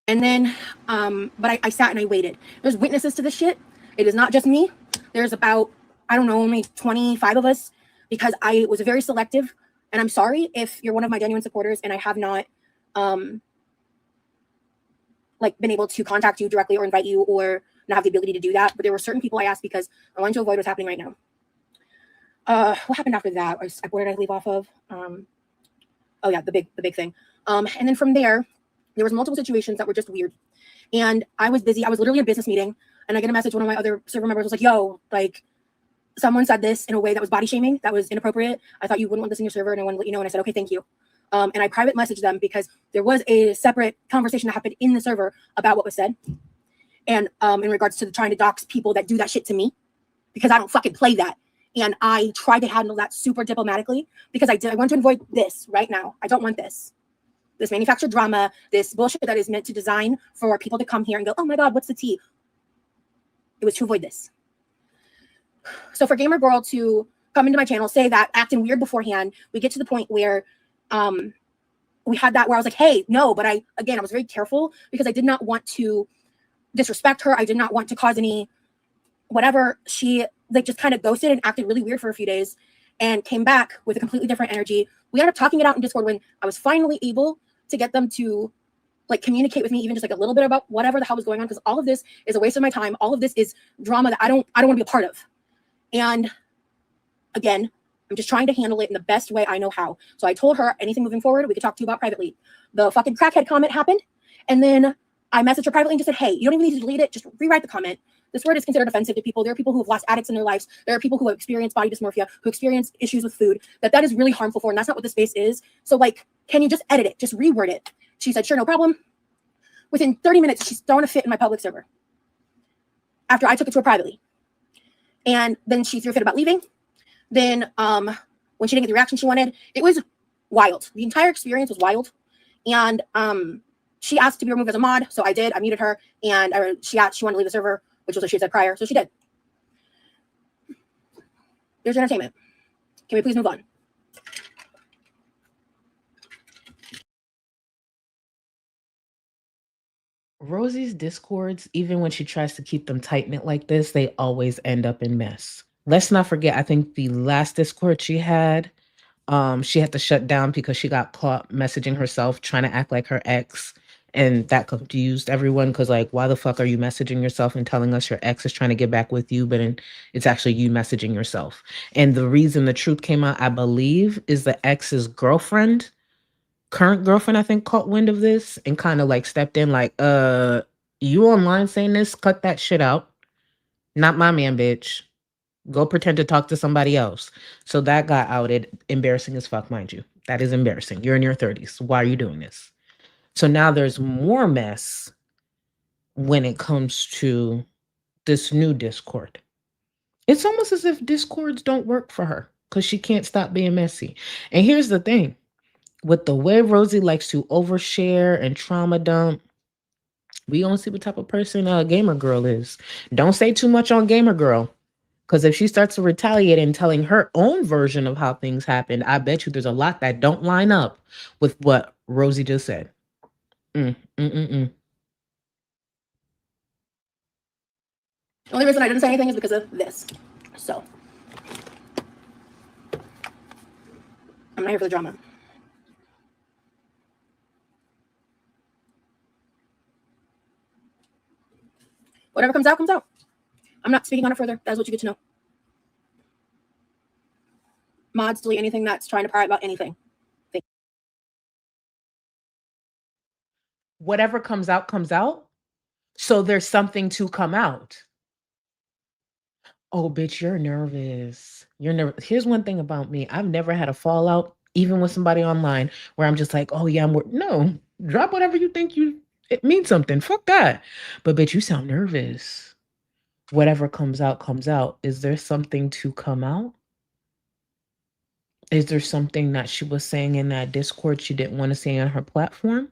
And then, but I sat and I waited. There's witnesses to this shit. It is not just me. There's about, I don't know, maybe 25 of us, because I was very selective. And I'm sorry if you're one of my genuine supporters and I have not, like, been able to contact you directly or invite you or not have the ability to do that. But there were certain people I asked because I wanted to avoid what's happening right now. What happened after that? Where did I leave off of? Oh yeah, the big thing. And then from there was multiple situations that were just weird. And I was busy. I was literally in a business meeting, and I get a message. One of my other server members was like, yo, like, someone said this in a way that was body shaming, that was inappropriate. I thought you wouldn't want this in your server, and I wanted to let you know. And I said, okay, thank you. And I private messaged them because there was a separate conversation that happened in the server about what was said. And in regards to trying to dox people that do that shit to me, because I don't fucking play that. And I tried to handle that super diplomatically, because I want to avoid this right now. I don't want this manufactured drama, this bullshit that is meant to design for people to come here and go, oh my God, what's the tea? It was to avoid this. So for Gamer Girl to come into my channel, say that, acting weird beforehand, we get to the point where we had that where I was like, hey, no, but I was very careful, because I did not want to disrespect her. I did not want to cause any whatever. She like just kind of ghosted and acted really weird for a few days and came back with a completely different energy. We ended up talking it out in Discord when I was finally able to get them to like communicate with me, even just like a little bit about whatever the hell was going on, because all of this is a waste of my time. All of this is drama that I don't want to be a part of. And again, I'm just trying to handle it in the best way I know how. So I told her anything moving forward, we could talk to you about privately. The fucking crackhead comment happened. And then I messaged her privately and just said, hey, you don't even need to delete it. Just rewrite the comment. This word is considered offensive to people. There are people who have lost addicts in their lives. There are people who have experienced body dysmorphia, who experience issues with food, that is really harmful for, and that's not what the space is. So like, can you just edit it? Just reword it. She said, sure, no problem. Within 30 minutes, she's throwing a fit in my public server after I took it to her privately. And then she threw a fit about leaving. Then when she didn't get the reaction she wanted, it was wild. The entire experience was wild. And she asked to be removed as a mod, so I did. I muted her, and she wanted to leave the server, which was what she said prior, so she did. There's entertainment. Can we please move on? Rosie's discords, even when she tries to keep them tight-knit like this, they always end up in mess. Let's not forget, I think the last discord she had to shut down because she got caught messaging herself, trying to act like her ex. And that confused everyone because, like, why the fuck are you messaging yourself and telling us your ex is trying to get back with you, but it's actually you messaging yourself? And the reason the truth came out, I believe, is the ex's girlfriend, current girlfriend, I think, caught wind of this and kind of like stepped in like, you online saying this? Cut that shit out. Not my man, bitch. Go pretend to talk to somebody else. So that got outed. Embarrassing as fuck, mind you. That is embarrassing. You're in your 30s. Why are you doing this? So now there's more mess when it comes to this new Discord. It's almost as if Discords don't work for her because she can't stop being messy. And here's the thing. With the way Rosie likes to overshare and trauma dump, we don't see what type of person Gamer Girl is. Don't say too much on Gamer Girl. Because if she starts to retaliate and telling her own version of how things happened, I bet you there's a lot that don't line up with what Rosie just said. The only reason I didn't say anything is because of this. So I'm not here for the drama. Whatever comes out, comes out. I'm not speaking on it further. That's what you get to know. Mods, delete anything that's trying to pry about anything. Whatever comes out, comes out. So there's something to come out. Oh, bitch, you're nervous. You're nervous. Here's one thing about me. I've never had a fallout, even with somebody online, where I'm just like, oh, yeah, no, drop whatever you think it means something. Fuck that. But, bitch, you sound nervous. Whatever comes out, comes out. Is there something to come out? Is there something that she was saying in that Discord she didn't want to say on her platform?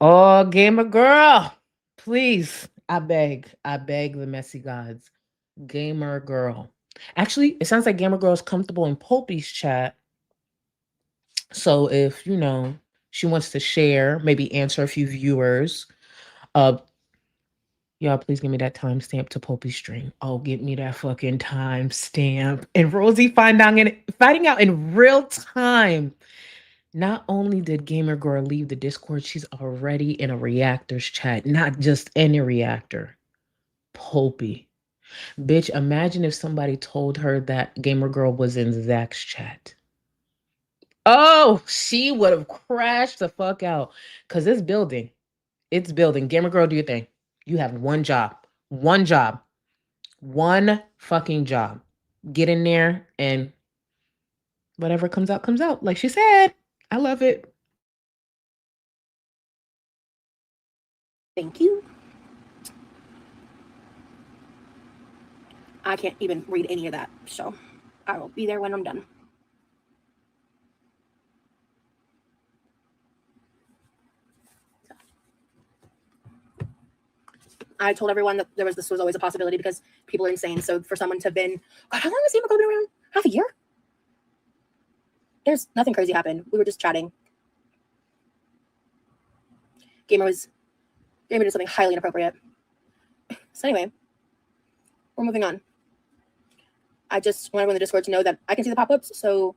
Oh, Gamer Girl, please. I beg the messy gods. Gamer Girl. Actually, it sounds like Gamer Girl is comfortable in Pulpy's chat. So if, she wants to share, maybe answer a few viewers, y'all, please give me that timestamp to Pulpy's stream. Oh, get me that fucking timestamp. And Rosie finding out in real time. Not only did Gamer Girl leave the Discord, she's already in a reactor's chat. Not just any reactor. Pulpy. Bitch, imagine if somebody told her that Gamer Girl was in Zach's chat. Oh, she would have crashed the fuck out. Because it's building. It's building. Gamer Girl, do your thing. You have one job. One job. One fucking job. Get in there and whatever comes out, comes out. Like she said. I love it. Thank you. I can't even read any of that, so I will be there when I'm done. I told everyone that this was always a possibility because people are insane. So for someone to have been, God, how long has Gamer Girl been around? Half a year? There's nothing crazy happened. We were just chatting. Gamer did something highly inappropriate. So anyway, we're moving on. I just want everyone in the Discord to know that I can see the pop-ups, so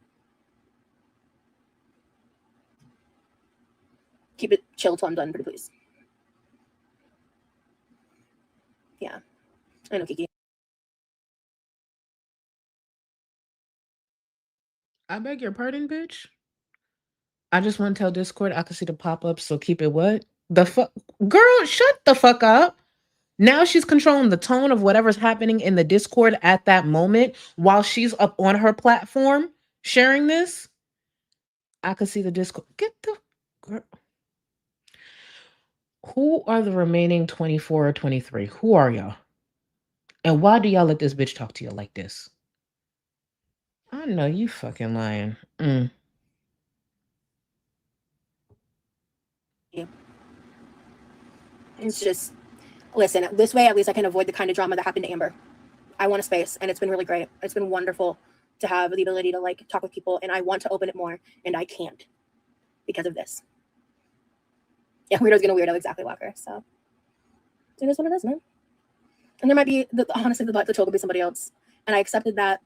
keep it chill till I'm done, pretty please. Yeah, I know, Kiki. I beg your pardon, bitch. I just want to tell Discord I can see the pop-ups, so keep it what? The fuck? Girl, shut the fuck up. Now she's controlling the tone of whatever's happening in the Discord at that moment while she's up on her platform sharing this. I could see the Discord. Get the girl. Who are the remaining 24 or 23? Who are y'all? And why do y'all let this bitch talk to you like this? I know you fucking lying. It's just, listen, this way at least I can avoid the kind of drama that happened to Amber. I want a space, and it's been really great. It's been wonderful to have the ability to like talk with people, and I want to open it more, and I can't because of this. Yeah, weirdo's gonna weirdo, exactly, Walker. So it is what it is, man. And there might be, honestly, the troll could be somebody else, and I accepted that.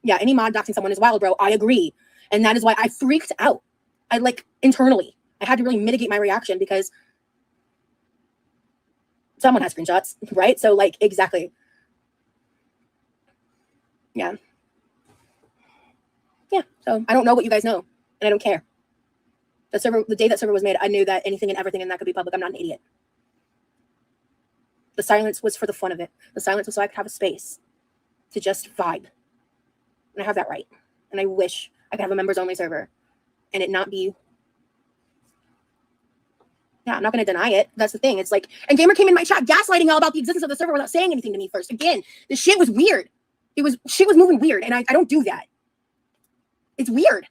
Yeah, any mod doxing someone is wild, bro. I agree, and that is why I freaked out. I like internally, I had to really mitigate my reaction because someone has screenshots, right? So like, exactly. Yeah. Yeah. So I don't know what you guys know, and I don't care. The day that server was made, I knew that anything and everything in that could be public. I'm not an idiot. The silence was for the fun of it. The silence was so I could have a space to just vibe. And I have that right. And I wish I could have a members only server and it not be. Yeah, I'm not going to deny it. That's the thing. It's like, and Gamer came in my chat gaslighting all about the existence of the server without saying anything to me first. Again, the shit was weird. Shit was moving weird. And I don't do that. It's weird.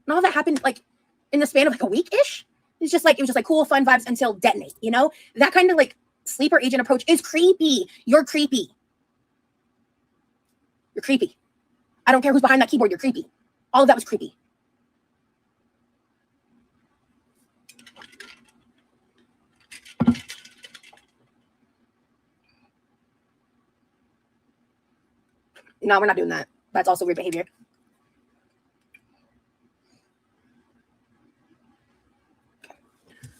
And all that happened like in the span of like a week-ish. It was just like cool, fun vibes until detonate, you know? That kind of like sleeper agent approach is creepy. You're creepy. You're creepy. I don't care who's behind that keyboard. You're creepy. All of that was creepy. No, we're not doing that. That's also weird behavior.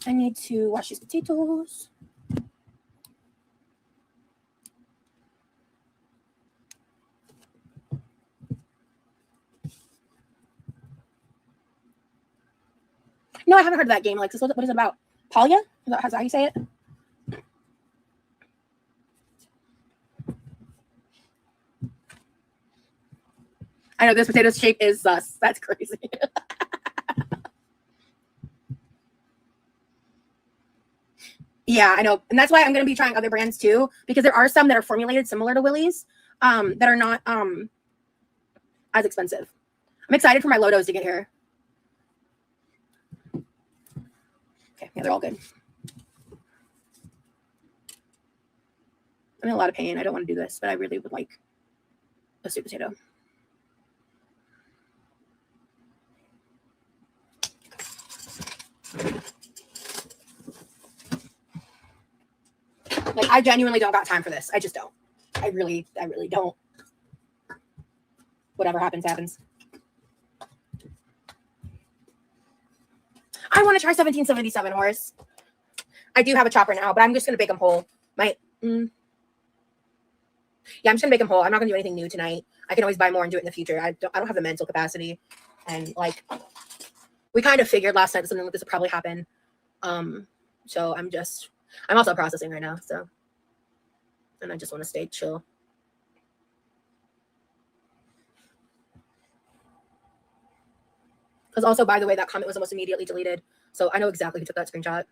I need to wash these potatoes. No, I haven't heard of that game, Alexis. What is it about? Polya? Is that how you say it? I know this potato's shape is sus. That's crazy. Yeah, I know. And that's why I'm going to be trying other brands too, because there are some that are formulated similar to Willie's that are not as expensive. I'm excited for my Lotos to get here. Okay, yeah, they're all good. I'm in a lot of pain. I don't want to do this, but I really would like a sweet potato. Like, I genuinely don't got time for this. I just don't. I really don't. Whatever happens, happens. I want to try 1777 horse. I do have a chopper now, but I'm just going to bake them whole. Yeah, I'm just going to bake them whole. I'm not going to do anything new tonight. I can always buy more and do it in the future. I don't have the mental capacity. And, like, we kind of figured last night that something like this would probably happen. So I'm also processing right now, so. And I just want to stay chill. Because also, by the way, that comment was almost immediately deleted. So I know exactly who took that screenshot.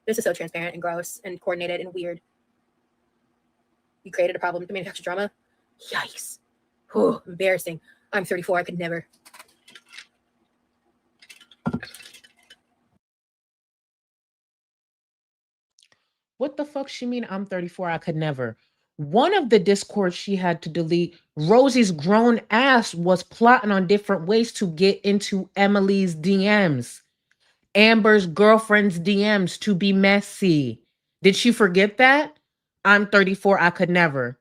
This is so transparent and gross and coordinated and weird. You created a problem to manufacture drama? Yikes. Oh, embarrassing. I'm 34. I could never. What the fuck she mean I'm 34? I could never. One of the Discords she had to delete, Rosie's grown ass was plotting on different ways to get into Emily's DMs. Amber's girlfriend's DMs to be messy. Did she forget that? I'm 34. I could never.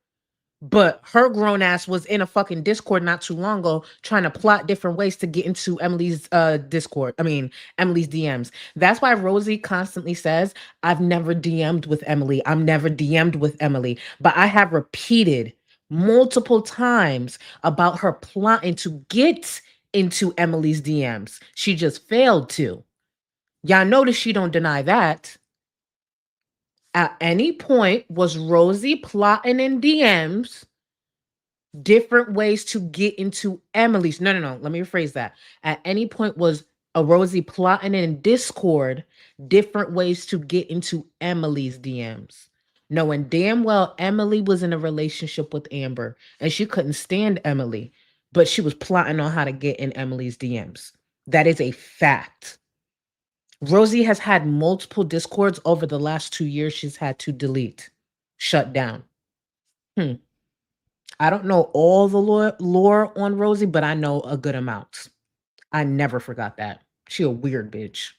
But her grown ass was in a fucking Discord not too long ago trying to plot different ways to get into Emily's Emily's DMs. That's why Rosie constantly says, I've never DM'd with Emily. I'm never DM'd with Emily. But I have repeated multiple times about her plotting to get into Emily's DMs. She just failed to. Y'all notice she don't deny that. At any point was Rosie plotting in DMs different ways to get into Emily's. No. Let me rephrase that. At any point was A Rosie plotting in Discord different ways to get into Emily's DMs, knowing damn well Emily was in a relationship with Amber and she couldn't stand Emily, but she was plotting on how to get in Emily's DMs. That is a fact. Rosie has had multiple Discords over the last 2 years she's had to delete, shut down. I don't know all the lore on Rosie, but I know a good amount. I never forgot that. She a weird bitch.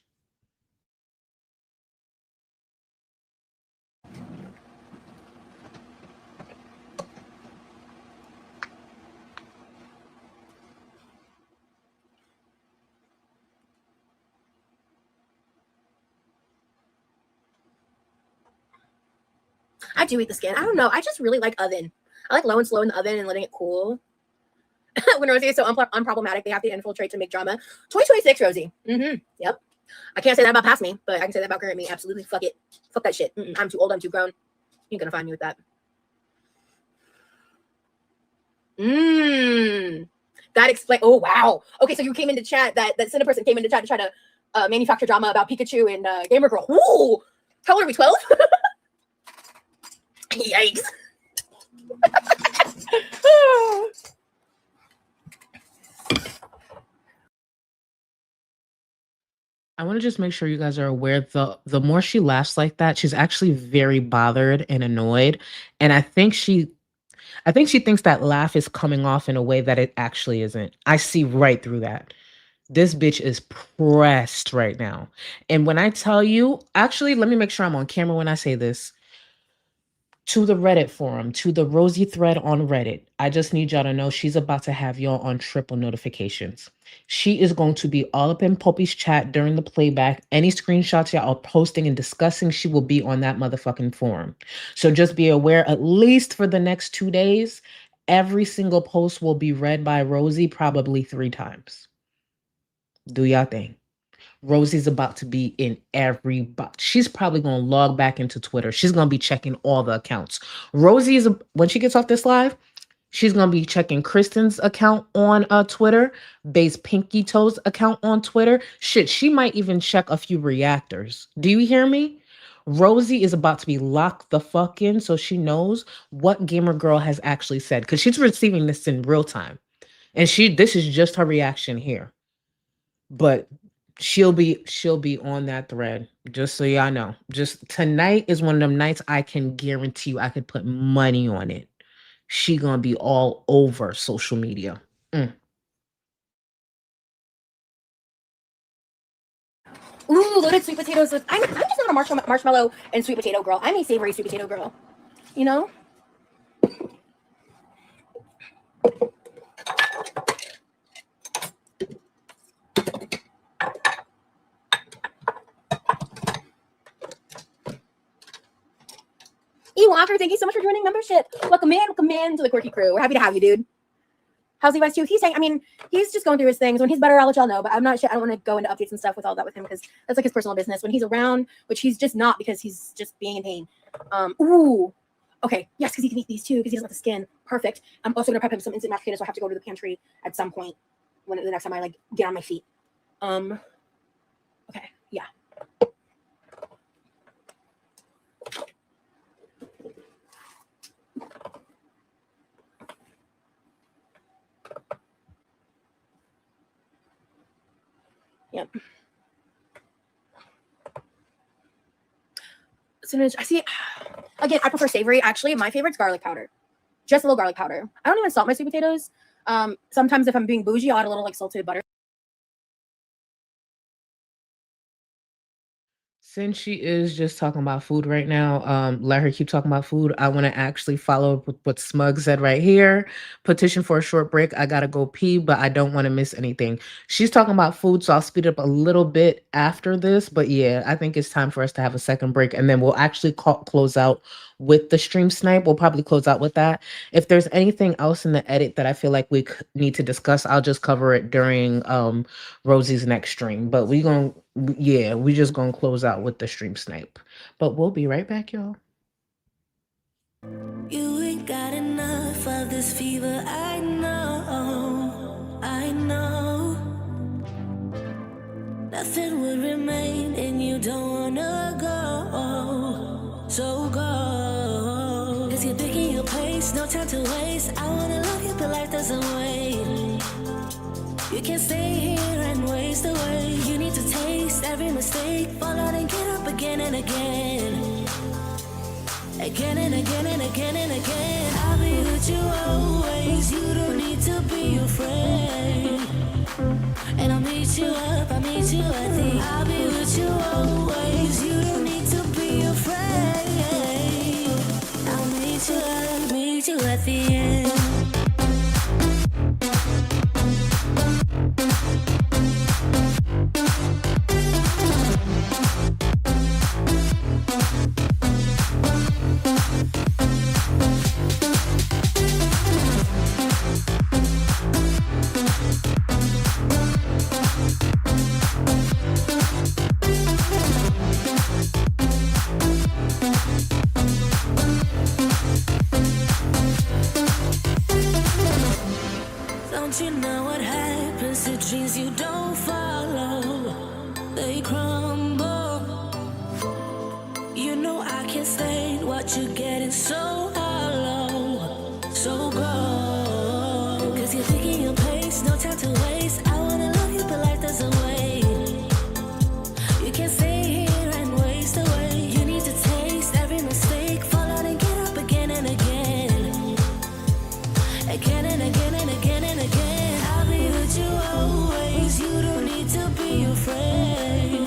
I do eat the skin. I don't know. I just really like oven. I like low and slow in the oven and letting it cool. When Rosie is so unproblematic, they have to infiltrate to make drama. 2026 Rosie. Yep. I can't say that about past me, but I can say that about current me. Absolutely. Fuck it. Fuck that shit. I'm too old. I'm too grown. You ain't gonna find me with that. That explains. Oh wow. Okay, so you came into chat. That Cinna person came into chat to try to manufacture drama about Pikachu and Gamer Girl. Ooh. How old are we? 12? Yikes. I want to just make sure you guys are aware the more she laughs like that, she's actually very bothered and annoyed. And I think she thinks that laugh is coming off in a way that it actually isn't. I see right through that. This bitch is pressed right now. And when I tell you, actually, let me make sure I'm on camera when I say this. To the Reddit forum, to the Rosie thread on Reddit, I just need y'all to know she's about to have y'all on triple notifications. She is going to be all up in Poppy's chat during the playback. Any screenshots y'all are posting and discussing, she will be on that motherfucking forum. So just be aware, at least for the next 2 days, every single post will be read by Rosie probably 3 times. Do y'all thing. Rosie's about to be in every box. She's probably going to log back into Twitter. She's going to be checking all the accounts. Rosie is, when she gets off this live, she's going to be checking Kristen's account on Twitter, Bae's Pinky Toes account on Twitter. Shit, she might even check a few reactors. Do you hear me? Rosie is about to be locked the fuck in so she knows what Gamer Girl has actually said, because she's receiving this in real time. And this is just her reaction here. But she'll be on that thread, just so y'all know. Just tonight is one of them nights I can guarantee you I could put money on it. She gonna be all over social media. Ooh, loaded sweet potatoes. I'm just not a marshmallow and sweet potato girl. I'm a savory sweet potato girl. You know? E Walker, thank you so much for joining membership. Welcome in to the Quirky crew. We're happy to have you, dude. How's Levi's too? He's saying, I mean, he's just going through his things. When he's better, I'll let y'all know. But I'm not sure. I don't want to go into updates and stuff with all that with him because that's like his personal business. When he's around, which he's just not because he's just being in pain. Ooh. Okay. Yes, because he can eat these too because he doesn't have the skin. Perfect. I'm also gonna prep him some instant mashed potatoes, so I have to go to the pantry at some point when the next time I like get on my feet. Okay. Yeah. Yep. So I see. Again, I prefer savory. Actually, my favorite's garlic powder. Just a little garlic powder. I don't even salt my sweet potatoes. Sometimes if I'm being bougie, I'll add a little like salted butter. Since she is just talking about food right now, let her keep talking about food. I want to actually follow up with what Smug said right here. Petition for a short break. I gotta go pee, but I don't want to miss anything. She's talking about food, so I'll speed up a little bit after this. But yeah, I think it's time for us to have a second break, and then we'll actually close out with the stream snipe. We'll probably close out with that. If there's anything else in the edit that I feel like we need to discuss, I'll just cover it during Rosie's next stream. But we just gonna close out with the stream snipe. But we'll be right back, y'all. You ain't got enough of this fever, I know, I know. nothing would remain, and you don't wanna go. So go. Cause you're picking your pace, no time to waste. I wanna love you, but life doesn't wait. You can't stay here and waste away. You need to taste every mistake, fall out and get up again and again. Again and again and again and again. I'll be with you always. You don't need to be afraid. And I'll meet you up, I'll meet you at the end. I'll be with you always. You don't need to be afraid. I'll meet you up, meet you at the end. Don't you know what happens to dreams you don't follow? They crumble. You know I can't stand what you're getting so hollow. So go. Cause you're picking your pace, no time to waste. I wanna love you, but life doesn't wait. You can't stay here and waste away. You need to taste every mistake, fall out and get up again and again. Again and again and again and again. I'll be with you always. You don't need to be afraid.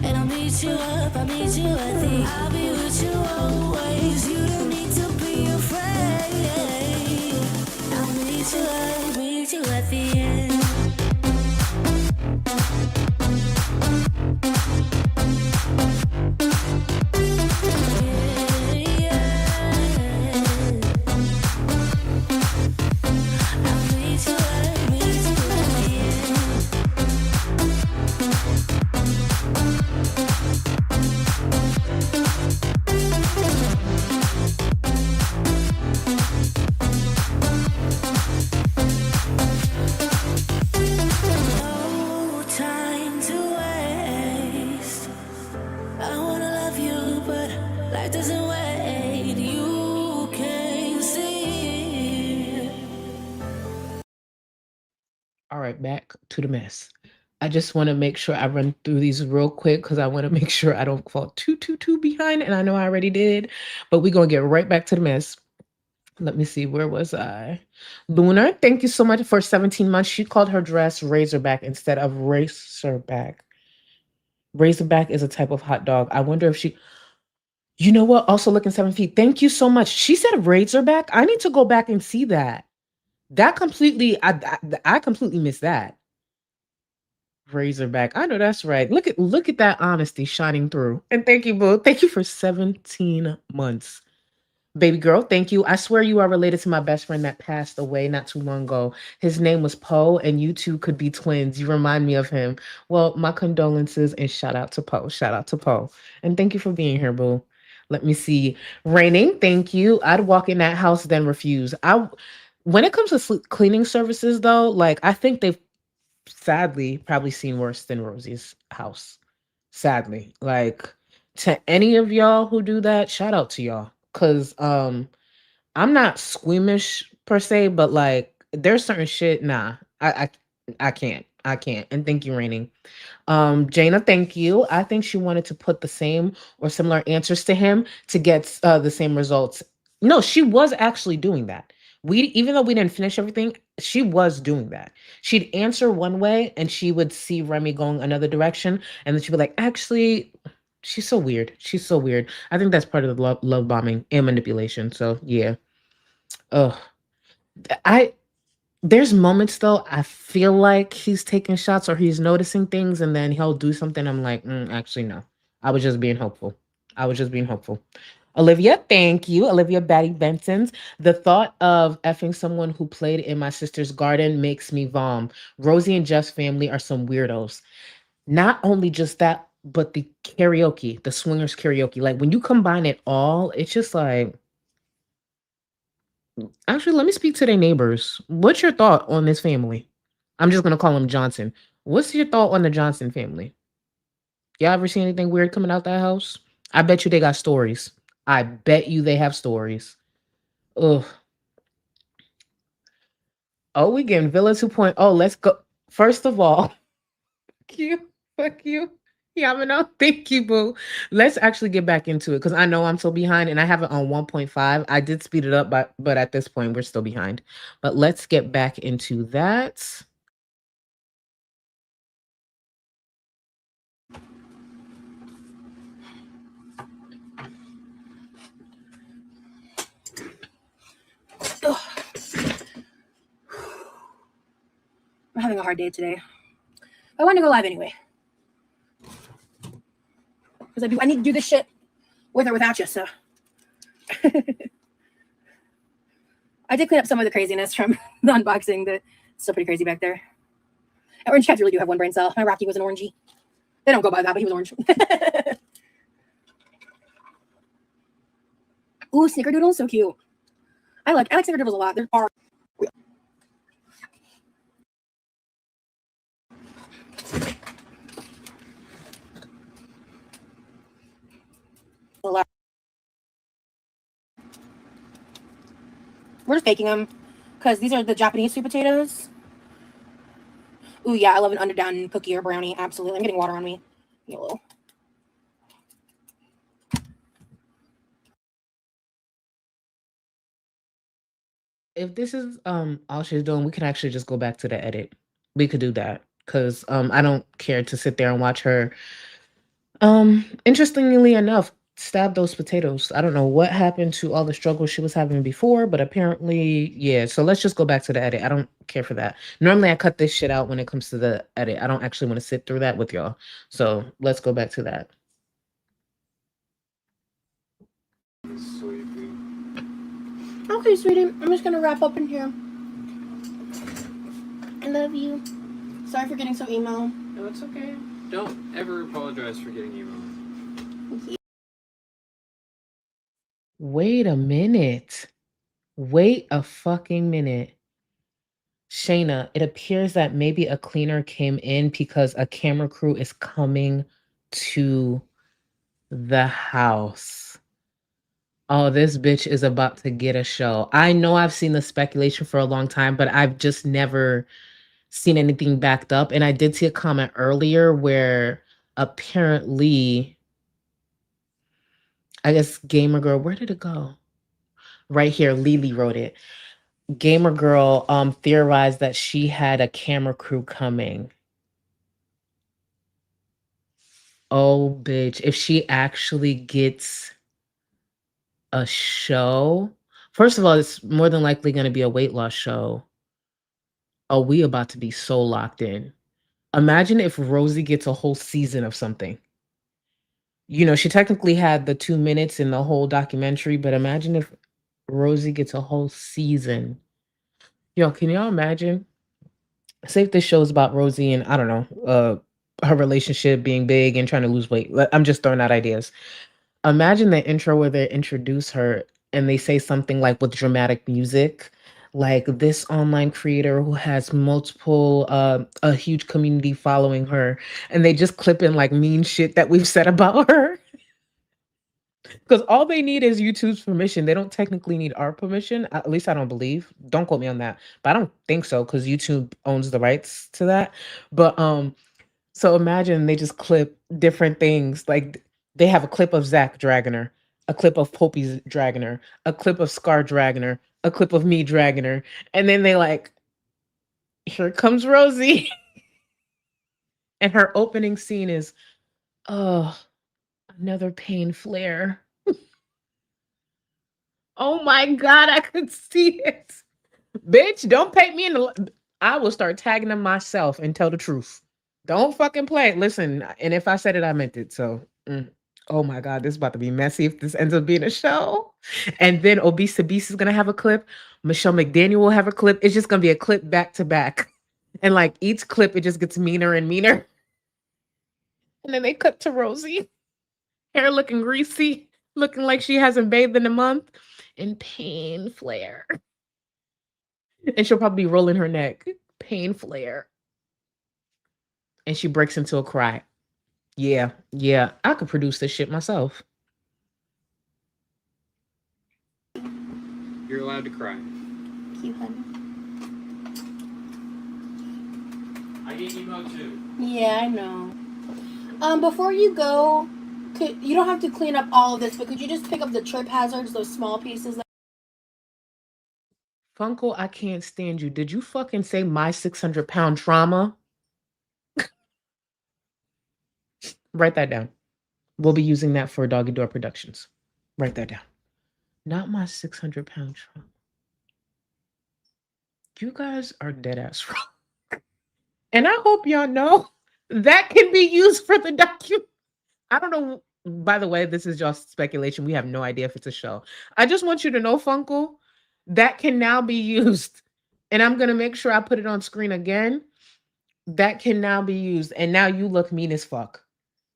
And I'll meet you up, I'll meet you at the end. I'll be with you always. You don't need to be afraid. I'll meet you up, meet you at the end. No time to waste. I wanna love you, but life doesn't wait. You can't see. All right, back to the mess. I just want to make sure I run through these real quick because I want to make sure I don't fall too behind. And I know I already did, but we're going to get right back to the mess. Let me see. Where was I? Lunar, thank you so much for 17 months. She called her dress Razorback instead of Racerback. Razorback is a type of hot dog. I wonder if she... You know what? Also looking 7 feet. Thank you so much. She said Razorback. I need to go back and see that. That completely... I completely missed that. Razorback. I know that's right. Look at that honesty shining through. And thank you, boo. Thank you for 17 months. Baby girl, thank you. I swear you are related to my best friend that passed away not too long ago. His name was Poe, and you two could be twins. You remind me of him. Well, my condolences and shout out to Poe. Shout out to Poe. And thank you for being here, boo. Let me see. Raining, thank you. I'd walk in that house, then refuse. When it comes to cleaning services, though, like I think they've sadly probably seen worse than Rosie's house. Sadly. Like to any of y'all who do that, shout out to y'all. Cause I'm not squeamish per se, but like there's certain shit, nah. I can't. And thank you, Raining. Jaina, thank you. I think she wanted to put the same or similar answers to him to get the same results. No, she was actually doing that. Even though we didn't finish everything, she was doing that. She'd answer one way and she would see Remy going another direction, and then she'd be like, actually, she's so weird. She's so weird. I think that's part of the love bombing and manipulation. So yeah. Ugh. There's moments though, I feel like he's taking shots or he's noticing things, and then he'll do something. I'm like, actually, no. I was just being hopeful. Olivia, thank you. Olivia Batty Benson's. The thought of effing someone who played in my sister's garden makes me vom. Rosie and Jeff's family are some weirdos. Not only just that, but the karaoke, the swingers karaoke. Like when you combine it all, it's just like... Actually, let me speak to their neighbors. What's your thought on this family? I'm just going to call him Johnson. What's your thought on the Johnson family? Y'all ever see anything weird coming out that house? I bet you they got stories. I bet you they have stories. Ugh. Oh, we getting Villa 2.0. Oh, let's go. First of all, fuck you. Fuck you. Yamano, thank you, boo. Let's actually get back into it because I know I'm so behind and I have it on 1.5. I did speed it up, but at this point, we're still behind. But let's get back into that. I'm having a hard day today. I want to go live anyway. Because I need to do this shit with or without you, so. I did clean up some of the craziness from the unboxing. It's still pretty crazy back there. Orange cats really do have one brain cell. My Rocky was an orangey. They don't go by that, but he was orange. Ooh, snickerdoodles, so cute. I like snickerdoodles a lot. They're real. We're just baking them because these are the Japanese sweet potatoes. Ooh, yeah, I love an underdone cookie or brownie. Absolutely. I'm getting water on me. Get a little. If this is all she's doing, we can actually just go back to the edit. We could do that because I don't care to sit there and watch her. Interestingly enough, stab those potatoes. I don't know what happened to all the struggles she was having before, but apparently, yeah. So let's just go back to the edit. I don't care for that. Normally, I cut this shit out when it comes to the edit. I don't actually want to sit through that with y'all. So let's go back to that. Sleepy. Okay, sweetie. I'm just gonna wrap up in here. I love you. Sorry for getting so emo. No, it's okay. Don't ever apologize for getting emo. Wait a minute. Wait a fucking minute. Shayna, it appears that maybe a cleaner came in because a camera crew is coming to the house. Oh, this bitch is about to get a show. I know I've seen the speculation for a long time, but I've just never seen anything backed up. And I did see a comment earlier where apparently, I guess Gamer Girl, where did it go? Right here, Lily wrote it. Gamer Girl theorized that she had a camera crew coming. Oh, bitch. If she actually gets a show, first of all, it's more than likely going to be a weight loss show. Oh, we about to be so locked in. Imagine if Rosie gets a whole season of something. You know, she technically had the 2 minutes in the whole documentary, but imagine if Rosie gets a whole season. Yo, can y'all imagine? Say if this show's about Rosie and I don't know, her relationship being big and trying to lose weight. I'm just throwing out ideas. Imagine the intro where they introduce her and they say something like with dramatic music, like this online creator who has multiple, a huge community following her, and they just clip in like mean shit that we've said about her. Because all they need is YouTube's permission. They don't technically need our permission. At least I don't believe. Don't quote me on that. But I don't think so because YouTube owns the rights to that. But so imagine they just clip different things. Like they have a clip of Zach dragging her, a clip of Popey's dragging her, a clip of Scar dragging her, a clip of me dragging her. And then they like, here comes Rosie. And her opening scene is, oh, another pain flare. Oh my God, I could see it. Bitch, don't paint me in the. I will start tagging them myself and tell the truth. Don't fucking play. Listen, and if I said it, I meant it. So, oh my God, this is about to be messy if this ends up being a show. And then Obese Beast is going to have a clip. Michelle McDaniel will have a clip. It's just going to be a clip back to back. And like each clip, it just gets meaner and meaner. And then they cut to Rosie. Hair looking greasy, looking like she hasn't bathed in a month. In pain flare. And she'll probably be rolling her neck. Pain flare. And she breaks into a cry. Yeah, I could produce this shit myself. You're allowed to cry. Cute, honey. I get emo too. Yeah, I know. Before you go, you don't have to clean up all of this, but could you just pick up the trip hazards, those small pieces? Funko, I can't stand you. Did you fucking say my 600-pound trauma? Write that down. We'll be using that for Doggy Door Productions. Write that down. Not my 600-pound trauma. You guys are dead ass wrong. And I hope y'all know that can be used for the document. I don't know. By the way, this is just speculation. We have no idea if it's a show. I just want you to know, Funko, that can now be used. And I'm going to make sure I put it on screen again. That can now be used. And now you look mean as fuck.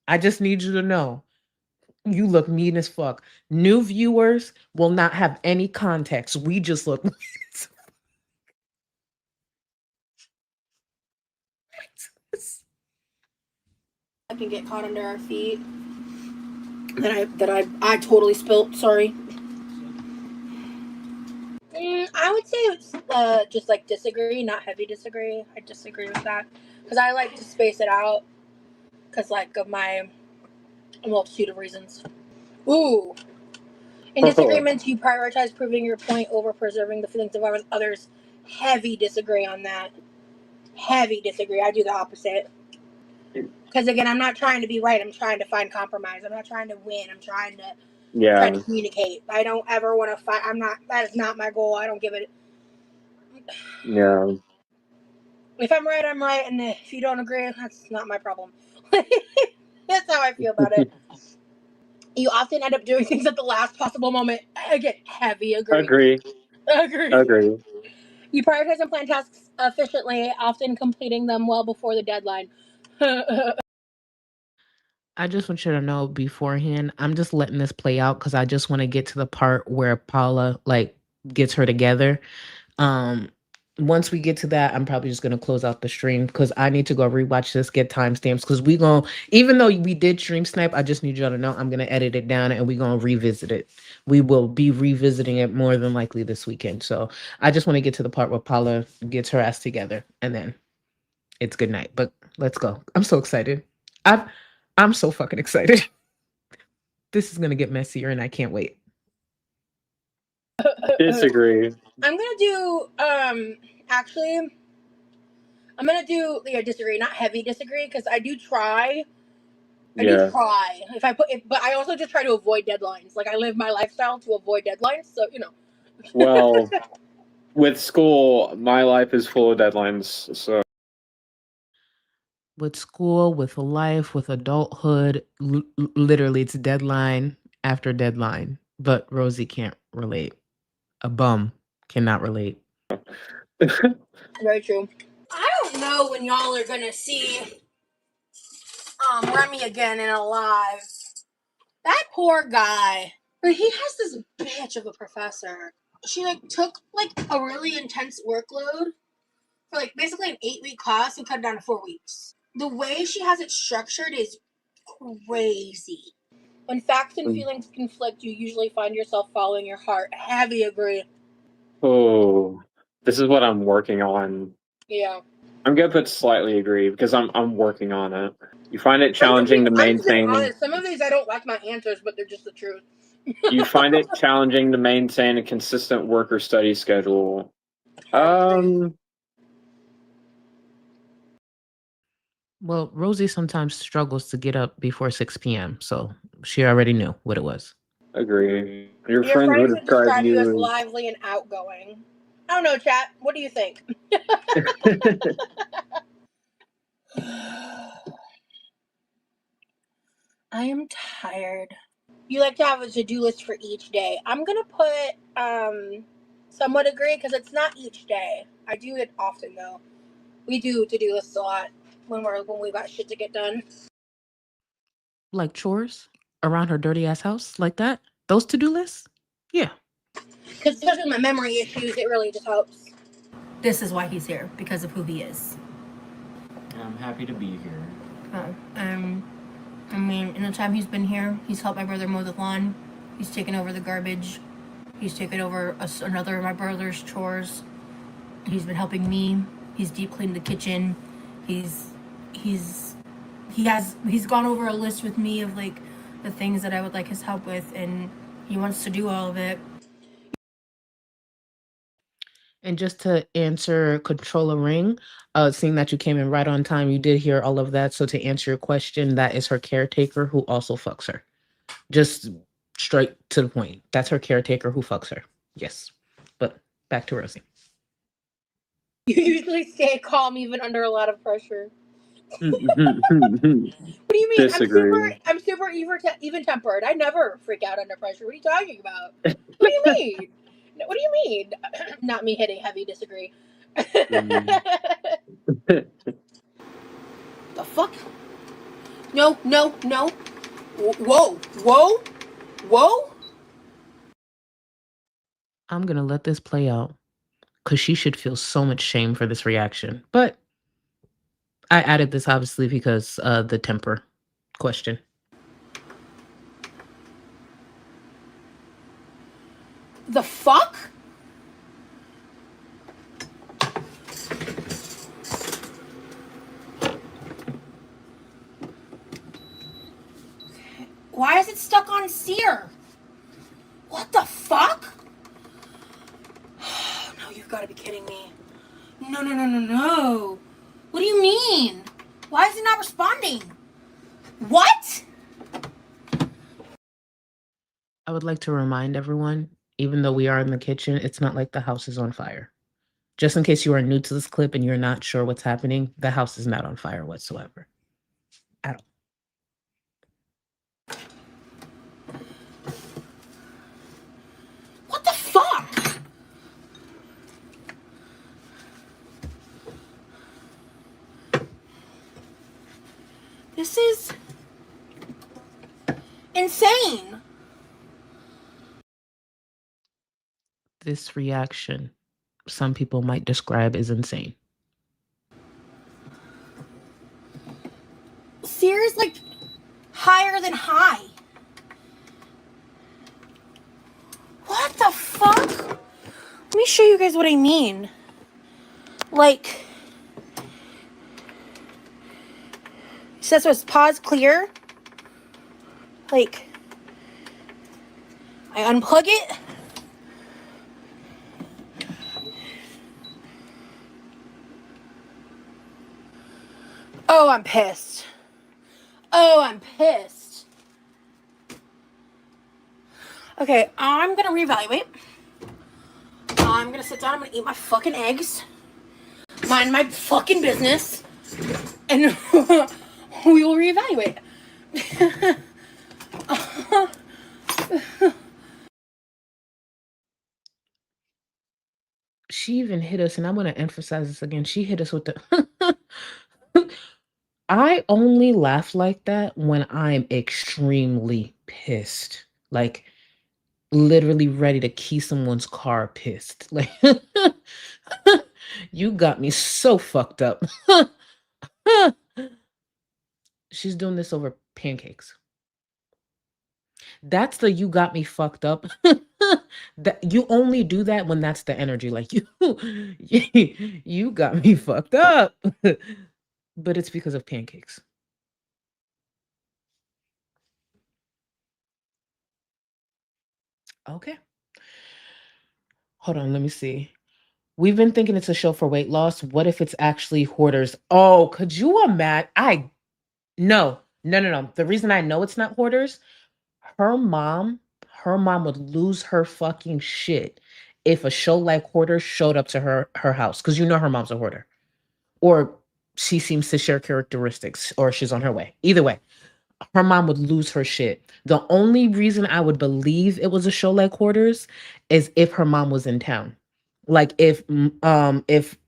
I just need you to know. You look mean as fuck. New viewers will not have any context. We just look mean as fuck. I can get caught under our feet. That I totally spilt. Sorry. I would say it's just like disagree, not heavy disagree. I disagree with that because I like to space it out because like of my multitude of reasons. Ooh. In disagreements, you prioritize proving your point over preserving the feelings of others. Heavy disagree on that. Heavy disagree. I do the opposite. Because again, I'm not trying to be right. I'm trying to find compromise. I'm not trying to win. I'm trying to communicate. I don't ever want to fight. That is not my goal. I don't give it. Yeah. If I'm right, I'm right. And if you don't agree, that's not my problem. That's how I feel about it. You often end up doing things at the last possible moment. Again, heavy agree. Agree. You prioritize and plan tasks efficiently, often completing them well before the deadline. I just want you to know beforehand, I'm just letting this play out because I just want to get to the part where Paula like gets her together. Once we get to that, I'm probably just gonna close out the stream because I need to go rewatch this, get timestamps because we gonna, even though we did stream snipe, I just need y'all to know I'm gonna edit it down and we gonna revisit it. We will be revisiting it more than likely this weekend. So I just want to get to the part where Paula gets her ass together and then it's good night. But let's go. I'm so excited. I'm so fucking excited. This is gonna get messier and I can't wait. Disagree. I'm gonna do actually I'm gonna do disagree, not heavy disagree, because I do try. I do try. If I put it, but I also just try to avoid deadlines. Like I live my lifestyle to avoid deadlines, so you know. Well, with school, my life is full of deadlines. So With school, with life, with adulthood, literally it's deadline after deadline. But Rosie can't relate. A bum cannot relate. Very true. I don't know when y'all are gonna see Remy again and alive. That poor guy. But he has this bitch of a professor. She like took like a really intense workload for like basically an 8-week class and cut it down to 4 weeks. The way she has it structured is crazy. When facts and feelings conflict, you usually find yourself following your heart. Heavy agree. Oh, this is what I'm working on. Yeah. I'm gonna put slightly agree because I'm working on it. You find it challenging to maintain. I'm honest. Some of these I don't like my answers, but they're just the truth. You find it challenging to maintain a consistent work or study schedule. Well, Rosie sometimes struggles to get up before 6 p.m., so she already knew what it was. Agree. Your friends would describe you as lively and outgoing. I don't know, chat. What do you think? I am tired. You like to have a to-do list for each day. I'm gonna put somewhat agree because it's not each day. I do it often though. We do to-do lists a lot when we got shit to get done. Like chores around her dirty ass house, like that. Those to-do lists. Yeah. Because especially with my memory issues, it really just helps. This is why he's here, because of who he is. I'm happy to be here. I mean, in the time he's been here, he's helped my brother mow the lawn. He's taken over the garbage. He's taken over another of my brother's chores. He's been helping me. He's deep cleaned the kitchen. He's gone over a list with me of like the things that I would like his help with, and he wants to do all of it. And just to answer Controller Ring, seeing that you came in right on time, you did hear all of that. So to answer your question, that is her caretaker who also fucks her. Just straight to the point. That's her caretaker who fucks her. Yes. But back to Rosie. You usually stay calm even under a lot of pressure. What do you mean? Disagree. I'm super even tempered. I never freak out under pressure. What are you talking about? What do you mean? What do you mean? Not me hitting heavy. Disagree. The fuck? No. Whoa. I'm going to let this play out because she should feel so much shame for this reaction. But I added this obviously because the temper question. The fuck? Why is it stuck on sear? What the fuck? No, you've got to be kidding me. No. What do you mean? Why is it not responding? What? I would like to remind everyone, even though we are in the kitchen, it's not like the house is on fire. Just in case you are new to this clip and you're not sure what's happening, the house is not on fire whatsoever. At all. What the fuck? This is insane. This reaction, some people might describe as insane. Sear is like higher than high. What the fuck? Let me show you guys what I mean. Like, it says it's pause clear. Like, I unplug it. Oh, I'm pissed. Okay, I'm gonna reevaluate. I'm gonna sit down, I'm gonna eat my fucking eggs, mind my fucking business, and we will reevaluate. She even hit us, and I'm going to emphasize this again. She hit us with the... I only laugh like that when I'm extremely pissed. Like, literally ready to key someone's car pissed. Like, you got me so fucked up. She's doing this over pancakes. That's the you got me fucked up. That you only do that when that's the energy. Like you got me fucked up. But it's because of pancakes. Okay. Hold on, let me see. We've been thinking it's a show for weight loss. What if it's actually hoarders? Oh, could you imagine? No. The reason I know it's not hoarders, her mom would lose her fucking shit if a show like Hoarders showed up to her house, because you know her mom's a hoarder, or she seems to share characteristics, or she's on her way. Either way, her mom would lose her shit. The only reason I would believe it was a show like Hoarders is if her mom was in town. Like if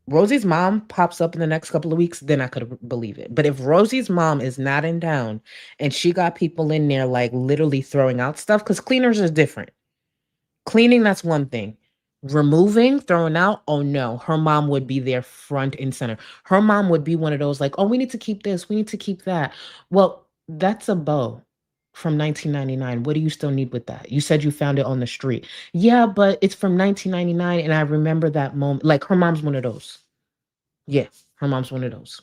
Rosie's mom pops up in the next couple of weeks, then I could believe it. But if Rosie's mom is not in town and she got people in there like literally throwing out stuff, because cleaners is different. Cleaning, that's one thing. Removing, throwing out, oh no, her mom would be there front and center. Her mom would be one of those like, oh, we need to keep this, we need to keep that. Well, that's a bow from 1999. What do you still need with that? You said you found it on the street. Yeah, but it's from 1999 and I remember that moment. Like her mom's one of those. Yeah, her mom's one of those.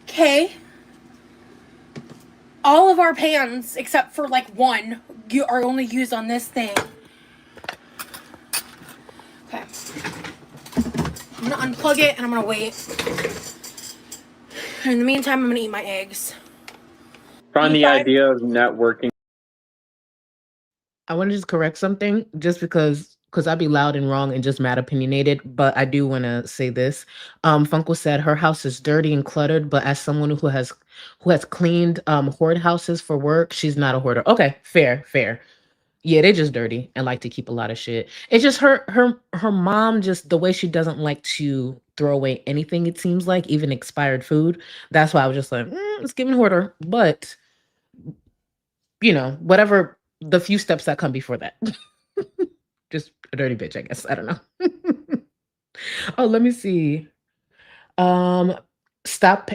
Okay. All of our pans, except for like one, are only used on this thing. Okay. I'm gonna unplug it and I'm gonna wait. In the meantime, I'm gonna eat my eggs. Find the idea of networking. I want to just correct something just because I'd be loud and wrong and just mad opinionated, but I do want to say this. Funko said her house is dirty and cluttered, but as someone who has cleaned hoard houses for work, she's not a hoarder. Okay, fair. Yeah, they just dirty and like to keep a lot of shit. It's just her mom, just the way she doesn't like to throw away anything, it seems like, even expired food. That's why I was just like, it's giving hoarder. But you know, whatever the few steps that come before that. Just a dirty bitch, I guess. I don't know. Oh, let me see. Um, stop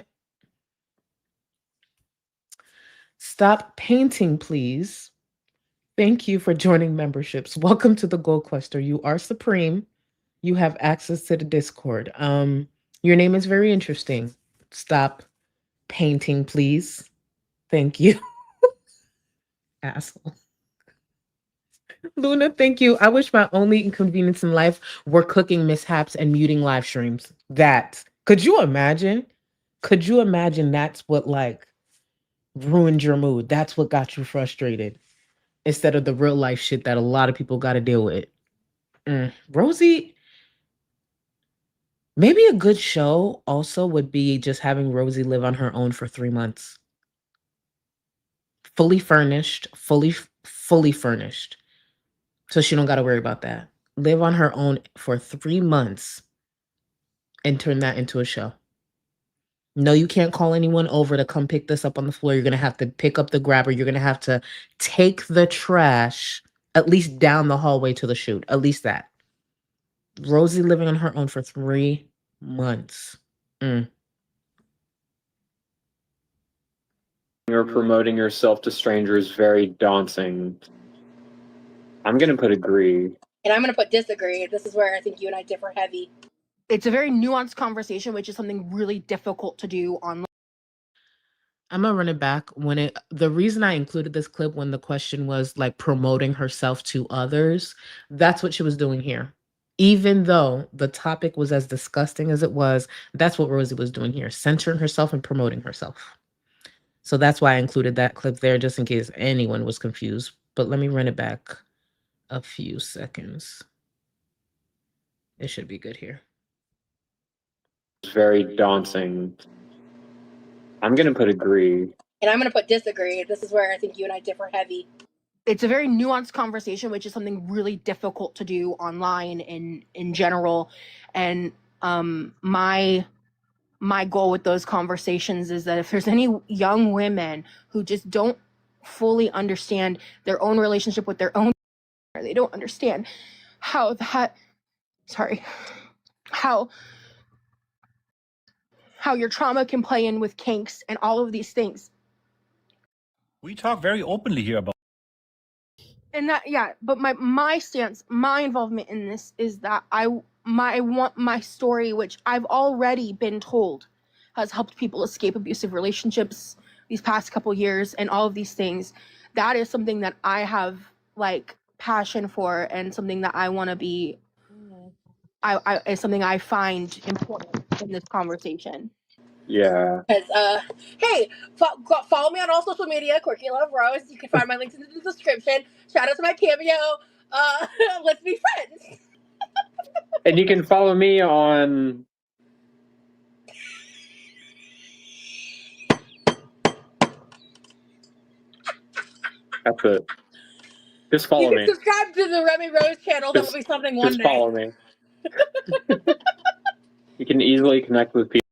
stop painting, please. Thank you for joining memberships. Welcome to the Gold Cluster. You are supreme. You have access to the Discord. Your name is very interesting. Stop painting, please. Thank you. Asshole. Luna, thank you. I wish my only inconvenience in life were cooking mishaps and muting live streams. That could you imagine? Could you imagine that's what like ruined your mood? That's what got you frustrated instead of the real life shit that a lot of people got to deal with. Rosie, maybe a good show also would be just having Rosie live on her own for 3 months. Fully furnished, fully furnished. So she don't got to worry about that. Live on her own for 3 months and turn that into a show. No, you can't call anyone over to come pick this up on the floor. You're going to have to pick up the grabber. You're going to have to take the trash at least down the hallway to the chute. At least that. Rosie living on her own for 3 months. You're promoting yourself to strangers very daunting. I'm going to put agree. And I'm gonna put disagree. This is where I think you and I differ heavy. It's a very nuanced conversation, which is something really difficult to do online. I'm gonna run it back the reason I included this clip when the question was like promoting herself to others, that's what she was doing here. Even though the topic was as disgusting as it was, that's what Rosie was doing here, centering herself and promoting herself. So that's why I included that clip there, just in case anyone was confused. But let me run it back a few seconds. It should be good here. It's very daunting. I'm going to put agree. And I'm gonna put disagree. This is where I think you and I differ heavy. It's a very nuanced conversation, which is something really difficult to do online in general. And my goal with those conversations is that if there's any young women who just don't fully understand their own relationship with their own, or they don't understand how your trauma can play in with kinks and all of these things. We talk very openly here about. And that, yeah, but my stance, my involvement in this is that I want my story, which I've already been told has helped people escape abusive relationships these past couple years and all of these things. That is something that I have like passion for and something that I want to be, is something I find important in this conversation. Yeah. Because, hey, follow me on all social media, QuirkyLoveRosee. You can find my links in the description. Shout out to my cameo. Let's be friends. And you can follow me on... That's it. Just follow me. You can subscribe to the Remy Rose channel. That will be something one day. Just follow me. You can easily connect with people.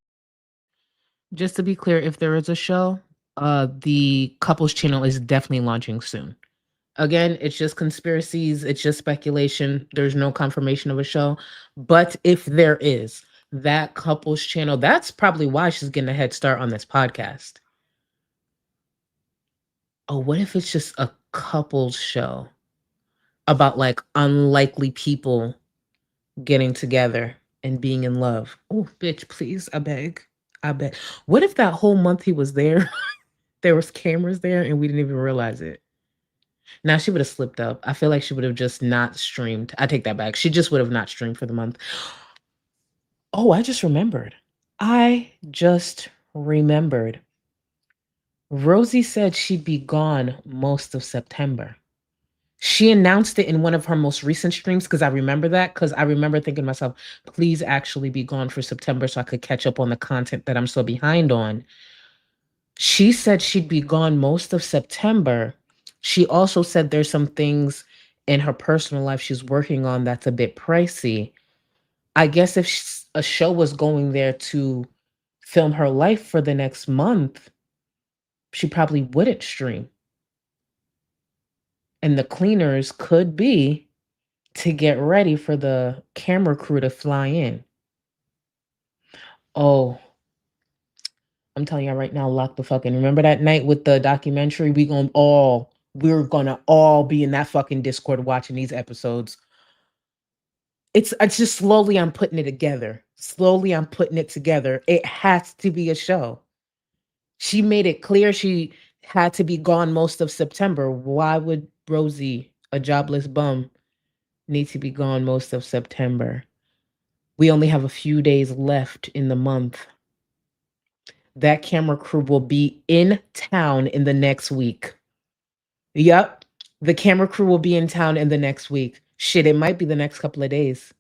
Just to be clear, if there is a show, the couples channel is definitely launching soon. Again, it's just conspiracies, it's just speculation. There's no confirmation of a show. But if there is, that couples channel, that's probably why she's getting a head start on this podcast. Oh, what if it's just a couples show about like unlikely people getting together and being in love? Oh, bitch, please, I beg. I beg. What if that whole month he was there, there was cameras there and we didn't even realize it? Now she would have slipped up. I feel like she would have just not streamed. I take that back. She just would have not streamed for the month. Oh, I just remembered. I just remembered. Rosie said she'd be gone most of September. She announced it in one of her most recent streams because I remember that, because I remember thinking to myself, please actually be gone for September so I could catch up on the content that I'm so behind on. She said she'd be gone most of September. She also said there's some things in her personal life she's working on that's a bit pricey. I guess if a show was going there to film her life for the next month, she probably wouldn't stream. And the cleaners could be to get ready for the camera crew to fly in. Oh, I'm telling y'all right now, lock the fucking. Remember that night with the documentary? We're gonna all be in that fucking Discord watching these episodes. It's just slowly I'm putting it together. Slowly I'm putting it together. It has to be a show. She made it clear she had to be gone most of September. Why would Rosie, a jobless bum, need to be gone most of September? We only have a few days left in the month. That camera crew will be in town in the next week. Yep. The camera crew will be in town in the next week. Shit, it might be the next couple of days.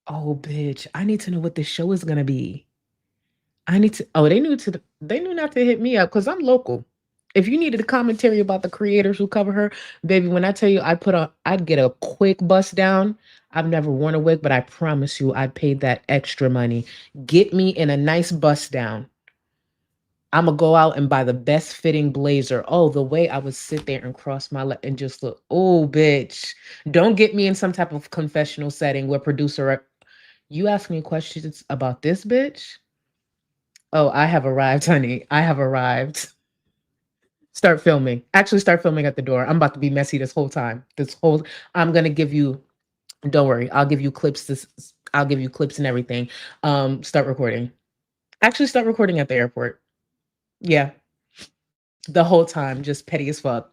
Oh, bitch. I need to know what this show is gonna be. They knew not to hit me up because I'm local. If you needed a commentary about the creators who cover her, baby, when I tell you I'd get a quick bust down. I've never worn a wig, but I promise you I'd pay that extra money. Get me in a nice bust down. I'm gonna go out and buy the best fitting blazer. Oh, the way I would sit there and cross my leg and just look. Oh, bitch. Don't get me in some type of confessional setting where you ask me questions about this bitch. Oh, I have arrived, honey. I have arrived. Start filming. Actually, start filming at the door. I'm about to be messy this whole time. I'm gonna give you. Don't worry. I'll give you clips. I'll give you clips and everything. Start recording. Actually, start recording at the airport. Yeah, the whole time, just petty as fuck.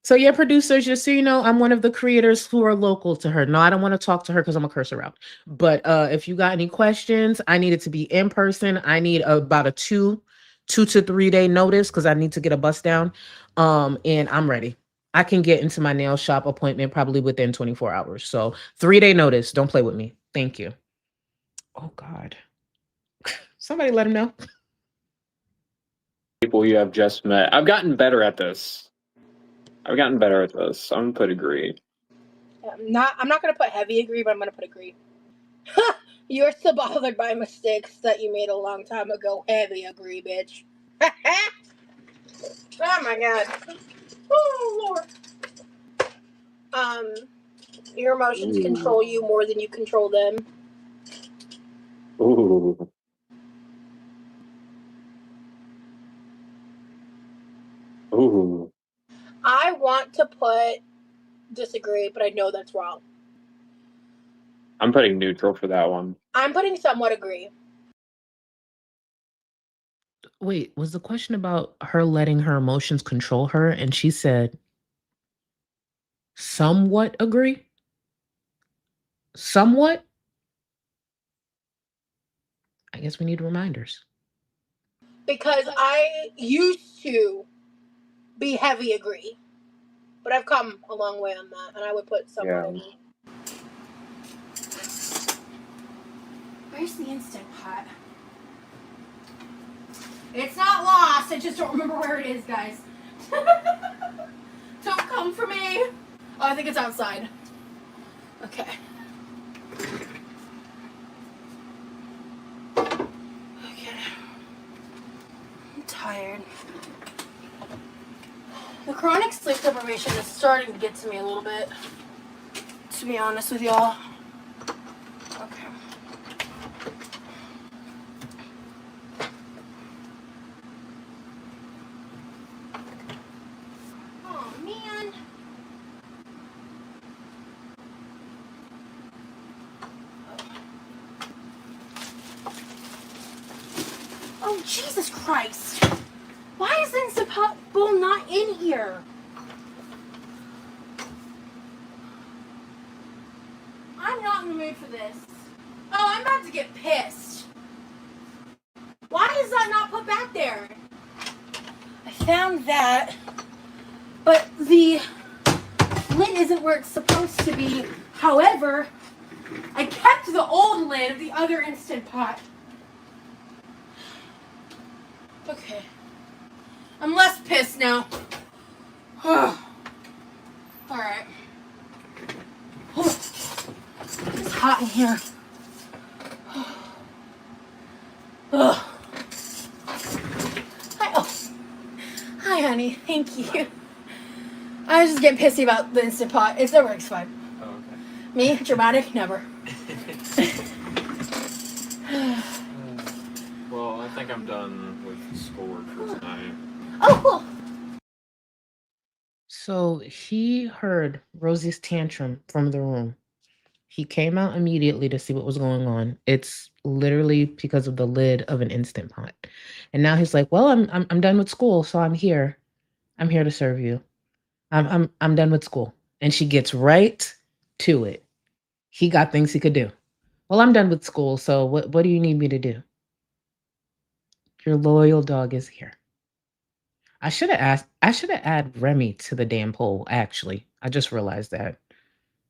So yeah, producers, just so you know, I'm one of the creators who are local to her. No, I don't want to talk to her because I'm a curse her out. But if you got any questions, I need it to be in person. I need about a 2 to 3 day notice because I need to get a bus down. And I'm ready. I can get into my nail shop appointment probably within 24 hours. So 3-day notice. Don't play with me. Thank you. Oh God. Somebody let him know. People you have just met. I've gotten better at this. I'm gonna put agree. I'm not gonna put heavy agree, but I'm gonna put agree. You're so bothered by mistakes that you made a long time ago. Heavy agree, bitch. Oh my god. Oh Lord. Your emotions control you more than you control them. Ooh. Ooh. I want to put disagree, but I know that's wrong. I'm putting neutral for that one. I'm putting somewhat agree. Wait, was the question about her letting her emotions control her? And she said, somewhat agree? Somewhat? I guess we need reminders. Because I used to be heavy agree. But I've come a long way on that, and I would put somewhat agree. Where's the Instant Pot? It's not lost, I just don't remember where it is, guys. Don't come for me. Oh, I think it's outside. Okay. Okay. The chronic sleep deprivation is starting to get to me a little bit, to be honest with y'all. Okay. Oh, man. Oh, Jesus Christ. Why is the Instant Pot bowl not in here? I'm not in the mood for this. Oh, I'm about to get pissed. Why is that not put back there? I found that, but the lid isn't where it's supposed to be. However, I kept the old lid of the other Instant Pot. Okay. I'm less pissed now. Alright. It's hot in here. Ugh. Hi, honey. Thank you. I was just getting pissy about the Instant Pot. It never works fine. Oh, okay. Me? Dramatic? Never. Well, I think I'm done with schoolwork for tonight. Oh, cool. So he heard Rosie's tantrum from the room. He came out immediately to see what was going on. It's literally because of the lid of an Instant Pot. And now he's like, "Well, I'm done with school, so I'm here. I'm here to serve you. I'm done with school." And she gets right to it. He got things he could do. "Well, I'm done with school, so what do you need me to do?" "Your loyal dog is here." I should have added Remy to the damn poll, actually. I just realized that.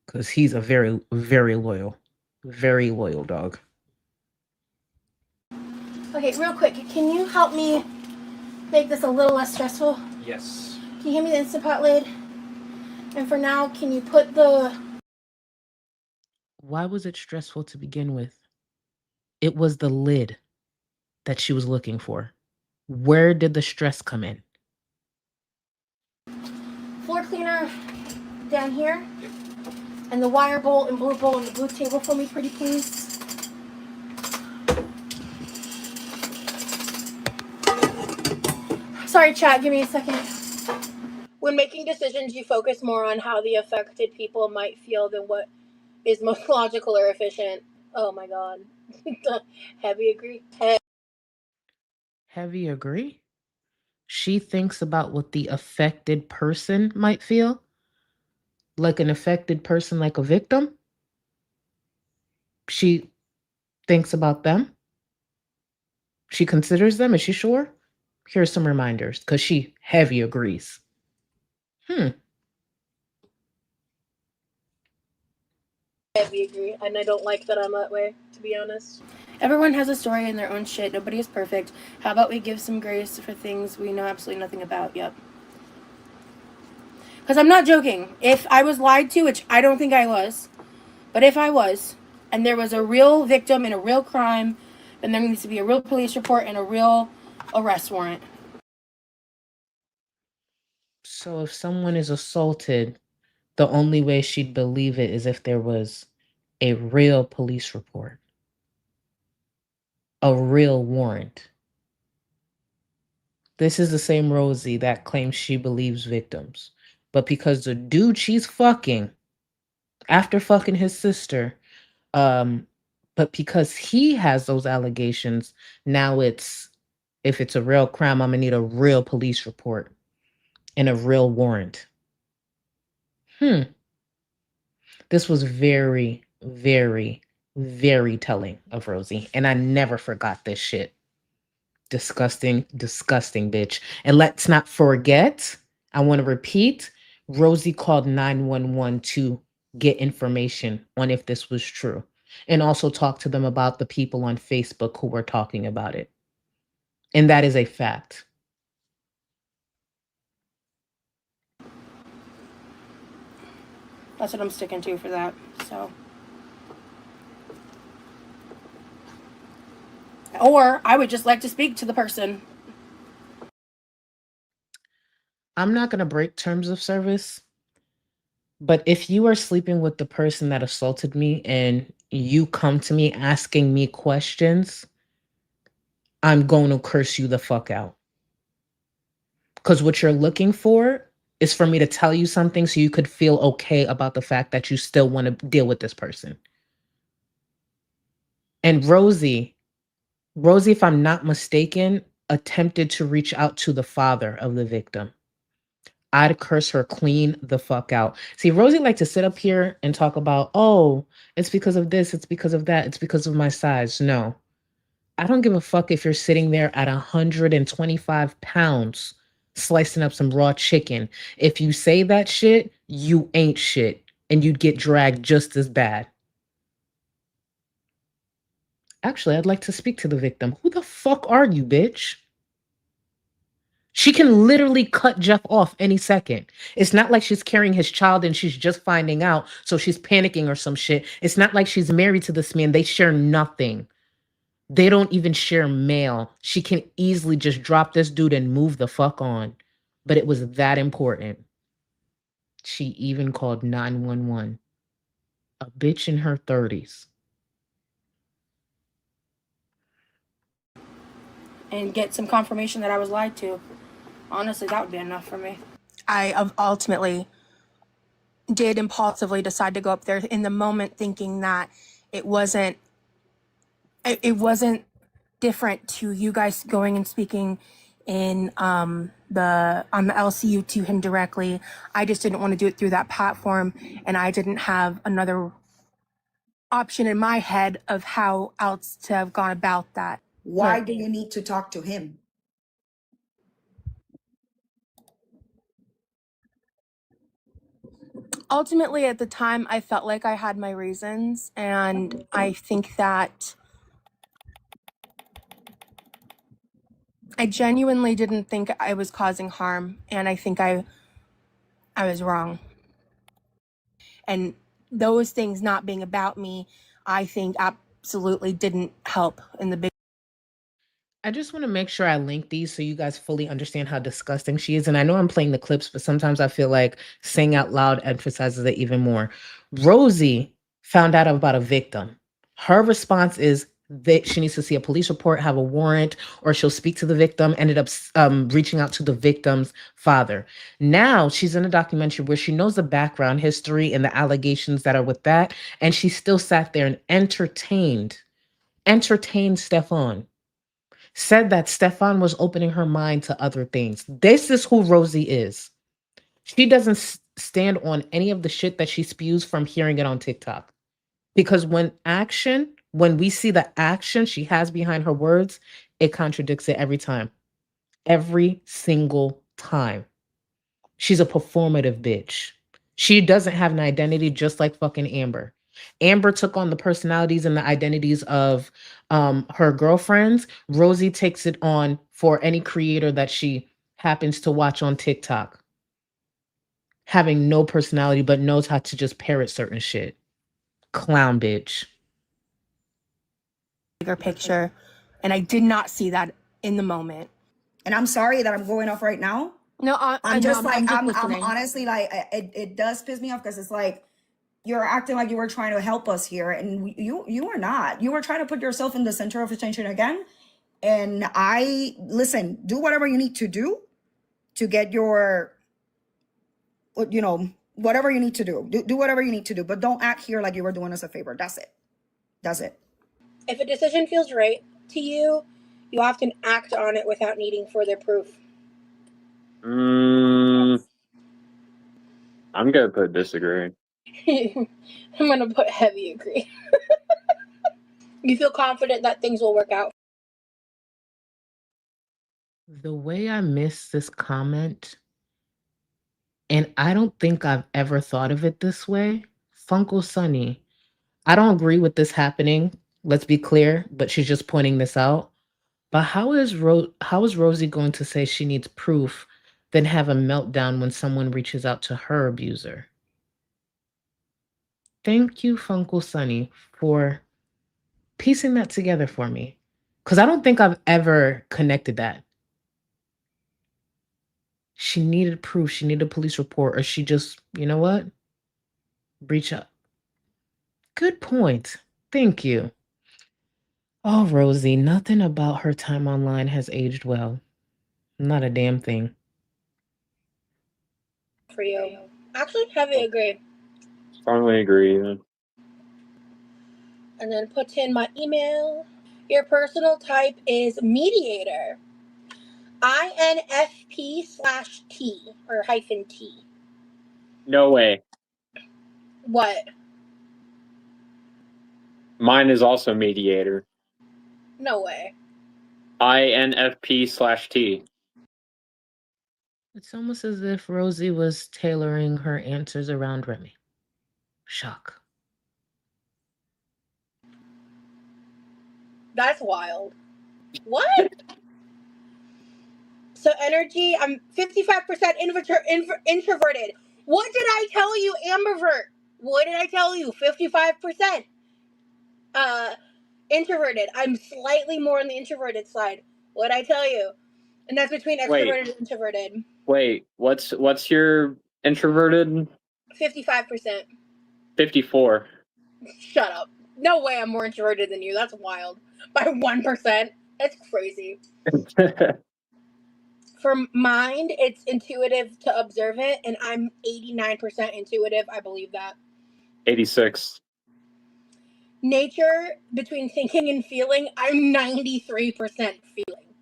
Because he's a very, very loyal dog. Okay, real quick. Can you help me make this a little less stressful? Yes. Can you hand me the Instant Pot lid? And for now, can you put the... Why was it stressful to begin with? It was the lid that she was looking for. Where did the stress come in? floor cleaner down here? And the wire bowl and blue bowl on the blue table for me, pretty please. Sorry, chat, give me a second. When making decisions, you focus more on how the affected people might feel than what is most logical or efficient. Oh my god. Heavy agree. Heavy agree? She thinks about what the affected person might feel? Like an affected person, like a victim? She thinks about them? She considers them? Is she sure? Here's some reminders, because she heavy agrees. Heavy agree, and I don't like that I'm that way, to be honest. Everyone has a story in their own shit. Nobody is perfect. How about we give some grace for things we know absolutely nothing about? Yep. Because I'm not joking. If I was lied to, which I don't think I was, but if I was, and there was a real victim in a real crime, then there needs to be a real police report and a real arrest warrant. So if someone is assaulted, the only way she'd believe it is if there was a real police report, a real warrant. This is the same Rosie that claims she believes victims. But because the dude she's fucking, after fucking his sister, but because he has those allegations, now it's, if it's a real crime, I'm gonna need a real police report and a real warrant. This was very, very, very telling of Rosie. And I never forgot this shit. Disgusting, disgusting bitch. And let's not forget, I want to repeat, Rosie called 911 to get information on if this was true. And also talk to them about the people on Facebook who were talking about it. And that is a fact. That's what I'm sticking to for that. So. Or I would just like to speak to the person. I'm not going to break terms of service, but if you are sleeping with the person that assaulted me and you come to me asking me questions, I'm going to curse you the fuck out. Because what you're looking for is for me to tell you something so you could feel okay about the fact that you still want to deal with this person. And Rosie, if I'm not mistaken, attempted to reach out to the father of the victim. I'd curse her clean the fuck out. See, Rosie liked to sit up here and talk about, oh, it's because of this, it's because of that, it's because of my size. No, I don't give a fuck if you're sitting there at 125 pounds slicing up some raw chicken. If you say that shit, you ain't shit, and you'd get dragged just as bad. Actually, I'd like to speak to the victim. Who the fuck are you, bitch? She can literally cut Jeff off any second. It's not like she's carrying his child and she's just finding out, so she's panicking or some shit. It's not like she's married to this man. They share nothing. They don't even share mail. She can easily just drop this dude and move the fuck on. But it was that important. She even called 911. A bitch in her 30s. And get some confirmation that I was lied to. Honestly, that would be enough for me. I ultimately did impulsively decide to go up there in the moment, thinking that it wasn't different to you guys going and speaking in on the LCU to him directly. I just didn't want to do it through that platform, and I didn't have another option in my head of how else to have gone about that. Why do you need to talk to him? Ultimately, at the time, I felt like I had my reasons, and I think that I genuinely didn't think I was causing harm, and I think I was wrong. And those things not being about me, I think absolutely didn't help in the big. I just want to make sure I link these so you guys fully understand how disgusting she is. And I know I'm playing the clips, but sometimes I feel like saying out loud emphasizes it even more. Rosie found out about a victim. Her response is that she needs to see a police report, have a warrant, or she'll speak to the victim. Ended up reaching out to the victim's father. Now she's in a documentary where she knows the background history and the allegations that are with that. And she still sat there and entertained Stefan. Said that Stefan was opening her mind to other things. This is who Rosie is. She doesn't stand on any of the shit that she spews from hearing it on TikTok. Because when we see the action she has behind her words, it contradicts it every time. Every single time. She's a performative bitch. She doesn't have an identity, just like fucking Amber. Amber took on the personalities and the identities of her girlfriends. Rosie takes it on for any creator that she happens to watch on TikTok. Having no personality, but knows how to just parrot certain shit. Clown bitch. Bigger picture, and I did not see that in the moment. And I'm sorry that I'm going off right now. No, I'm just I'm listening. honestly like, it does piss me off because it's like you're acting like you were trying to help us here, and you are not. You were trying to put yourself in the center of attention again. And listen, do whatever you need to do to get your, whatever you need to do. Do whatever you need to do, but don't act here like you were doing us a favor. That's it. That's it. If a decision feels right to you, you often act on it without needing further proof. I'm gonna put disagree. I'm gonna put heavy agree. You feel confident that things will work out. The way I missed this comment, and I don't think I've ever thought of it this way, Funkle Sunny. I don't agree with this happening. Let's be clear, but she's just pointing this out. But how is Rosie going to say she needs proof, then have a meltdown when someone reaches out to her abuser? Thank you, Funkle Sunny, for piecing that together for me. Because I don't think I've ever connected that. She needed proof. She needed a police report, or she just, you know what? Breach up. Good point. Thank you. Oh, Rosie, nothing about her time online has aged well. Not a damn thing. For you. Actually, heavy agree. Strongly agree. Yeah. And then puts in my email. Your personal type is mediator. INFP/T or hyphen T. No way. What? Mine is also mediator. No way. INFP/T. It's almost as if Rosie was tailoring her answers around Remy. Shock. That's wild. What? So energy, I'm 55% introverted. What did I tell you, ambivert? What did I tell you? 55% introverted. I'm slightly more on the introverted side. What did I tell you? And that's between extroverted and introverted. Wait, what's your introverted? 55%. 54. Shut up. No way I'm more introverted than you. That's wild. By 1%. That's crazy. For mind, it's intuitive to observant, and I'm 89% intuitive. I believe that. 86. Nature, between thinking and feeling, I'm 93% feeling.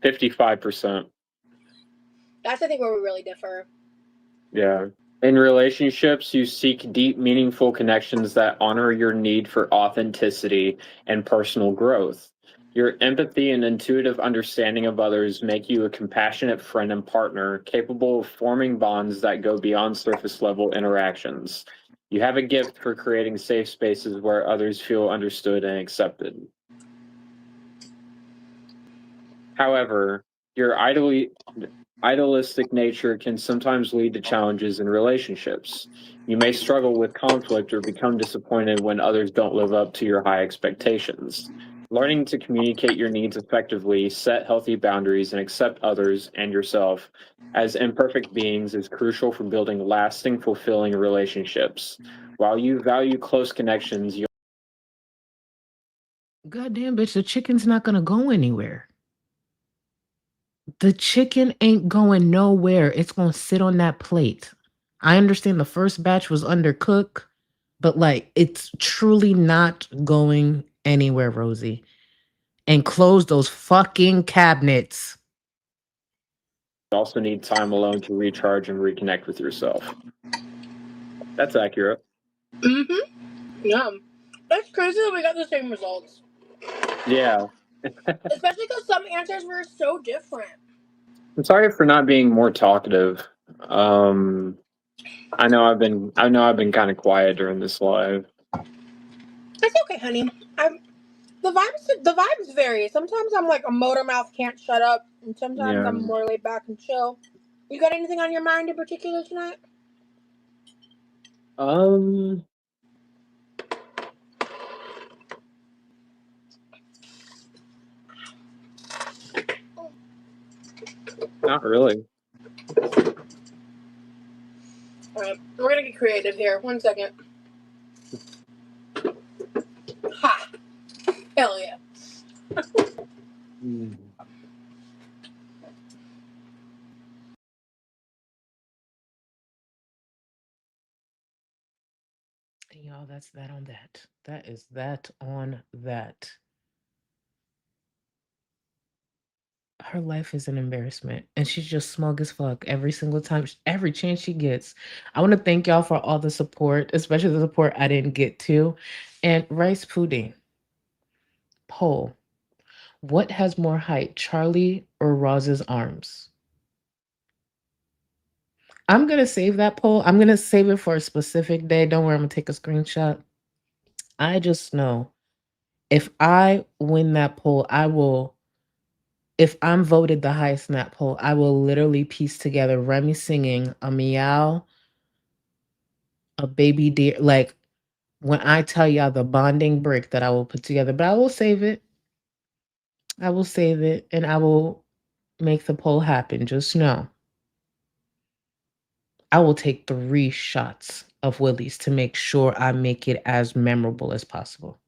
55%. That's, I think, where we really differ. Yeah. In relationships, you seek deep, meaningful connections that honor your need for authenticity and personal growth. Your empathy and intuitive understanding of others make you a compassionate friend and partner, capable of forming bonds that go beyond surface level interactions. You have a gift for creating safe spaces where others feel understood and accepted. However, your idealistic nature can sometimes lead to challenges in relationships. You may struggle with conflict or become disappointed when others don't live up to your high expectations. Learning to communicate your needs effectively, set healthy boundaries, and accept others and yourself as imperfect beings is crucial for building lasting, fulfilling relationships. While you value close connections, you Goddamn, bitch, the chicken's not gonna go anywhere. The chicken ain't going nowhere. It's gonna sit on that plate. I understand the first batch was undercooked, but like it's truly not going anywhere, Rosie. And close those fucking cabinets. also need time alone to recharge and reconnect with yourself. That's accurate. Mm-hmm. Yeah. That's crazy that we got the same results. Yeah. Especially because some answers were so different. I'm sorry for not being more talkative. I know I've been kind of quiet during this live. It's okay, honey. The vibes vary. Sometimes I'm like a motor mouth, can't shut up, and sometimes Yeah. I'm more laid back and chill. You got anything on your mind in particular tonight? Not really. Alright, we're gonna get creative here. 1 second. Ha! Hell yeah. Y'all, that's that on that. That is that on that. Her life is an embarrassment, and she's just smug as fuck every single time, every chance she gets. I want to thank y'all for all the support, especially the support I didn't get to. And rice pudding. Poll. What has more height, Charlie or Roz's arms? I'm going to save that poll. I'm going to save it for a specific day. Don't worry, I'm going to take a screenshot. I just know if I win that poll, if I'm voted the highest in that poll, I will literally piece together Remy singing a meow, a baby deer. Like when I tell y'all the bonding brick that I will put together, but I will save it. I will save it and I will make the poll happen. Just know. I will take 3 shots of Willie's to make sure I make it as memorable as possible.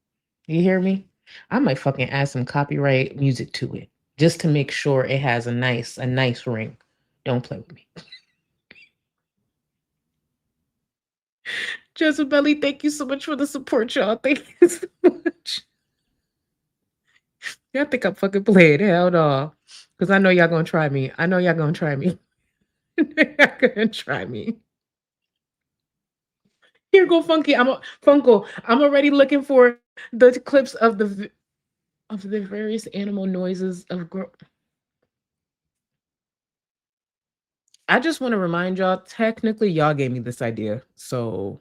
You hear me? I might fucking add some copyright music to it just to make sure it has a nice ring. Don't play with me. Jezebelly, thank you so much for the support, y'all. Thank you so much. Y'all think I'm fucking playing? Hell no. Because I know y'all gonna try me. I know y'all gonna try me. Y'all gonna try me. Here go Funky. Funko. I'm already looking for the clips of the various animal noises of I just want to remind y'all, technically y'all gave me this idea. So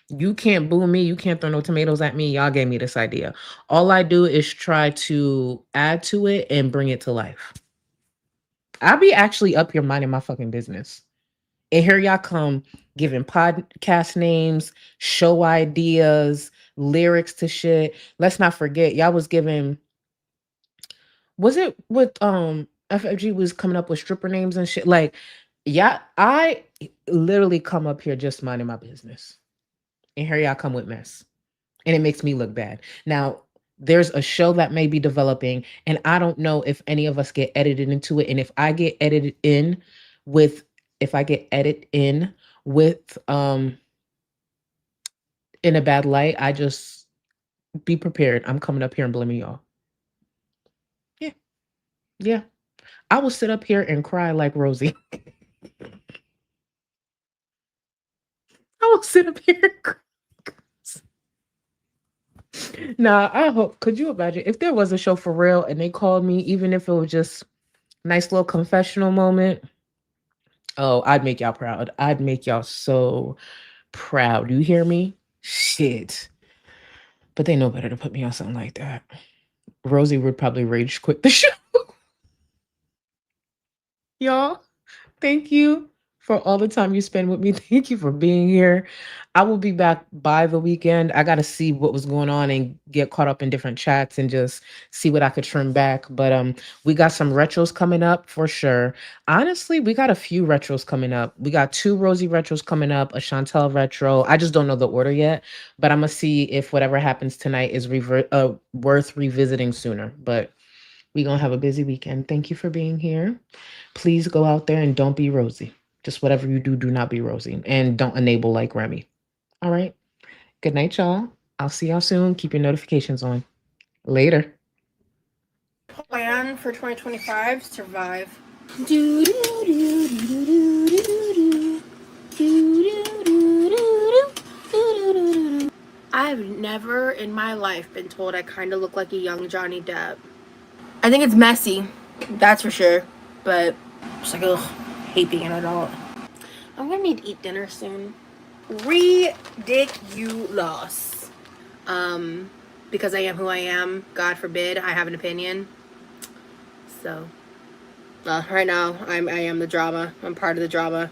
you can't boo me, you can't throw no tomatoes at me. Y'all gave me this idea. All I do is try to add to it and bring it to life. I'll be actually up here minding my fucking business. And here y'all come giving podcast names, show ideas, lyrics to shit. Let's not forget, y'all was giving, was it with FFG was coming up with stripper names and shit? Like, yeah, I literally come up here just minding my business. And here y'all come with mess. And it makes me look bad. Now, there's a show that may be developing, and I don't know if any of us get edited into it. And if I get edited in with in a bad light, I just be prepared. I'm coming up here and blaming y'all. Yeah. Yeah. I will sit up here and cry like Rosie. I will sit up here and cry. Nah, I hope. Could you imagine if there was a show for real and they called me, even if it was just nice little confessional moment? Oh, I'd make y'all proud. I'd make y'all so proud. You hear me? Shit. But they know better to put me on something like that. Rosie would probably rage quit the show. Y'all, thank you for all the time you spend with me. Thank you for being here. I will be back by the weekend. I got to see what was going on and get caught up in different chats and just see what I could trim back. But we got some retros coming up for sure. Honestly, we got a few retros coming up. We got 2 Rosie retros coming up, a Chantel retro. I just don't know the order yet, but I'm gonna see if whatever happens tonight is worth revisiting sooner. But we're gonna have a busy weekend. Thank you for being here. Please go out there and don't be Rosie. Just whatever you do, do not be Rosie. And don't enable like Remy. All right. Good night, y'all. I'll see y'all soon. Keep your notifications on. Later. Plan for 2025, survive. I've never in my life been told I kind of look like a young Johnny Depp. I think it's messy, that's for sure, but just like, ugh, hate being an adult. I'm gonna need to eat dinner soon. Ridiculous. Because I am who I am, God forbid I have an opinion. So, right now, I am the drama. I'm part of the drama.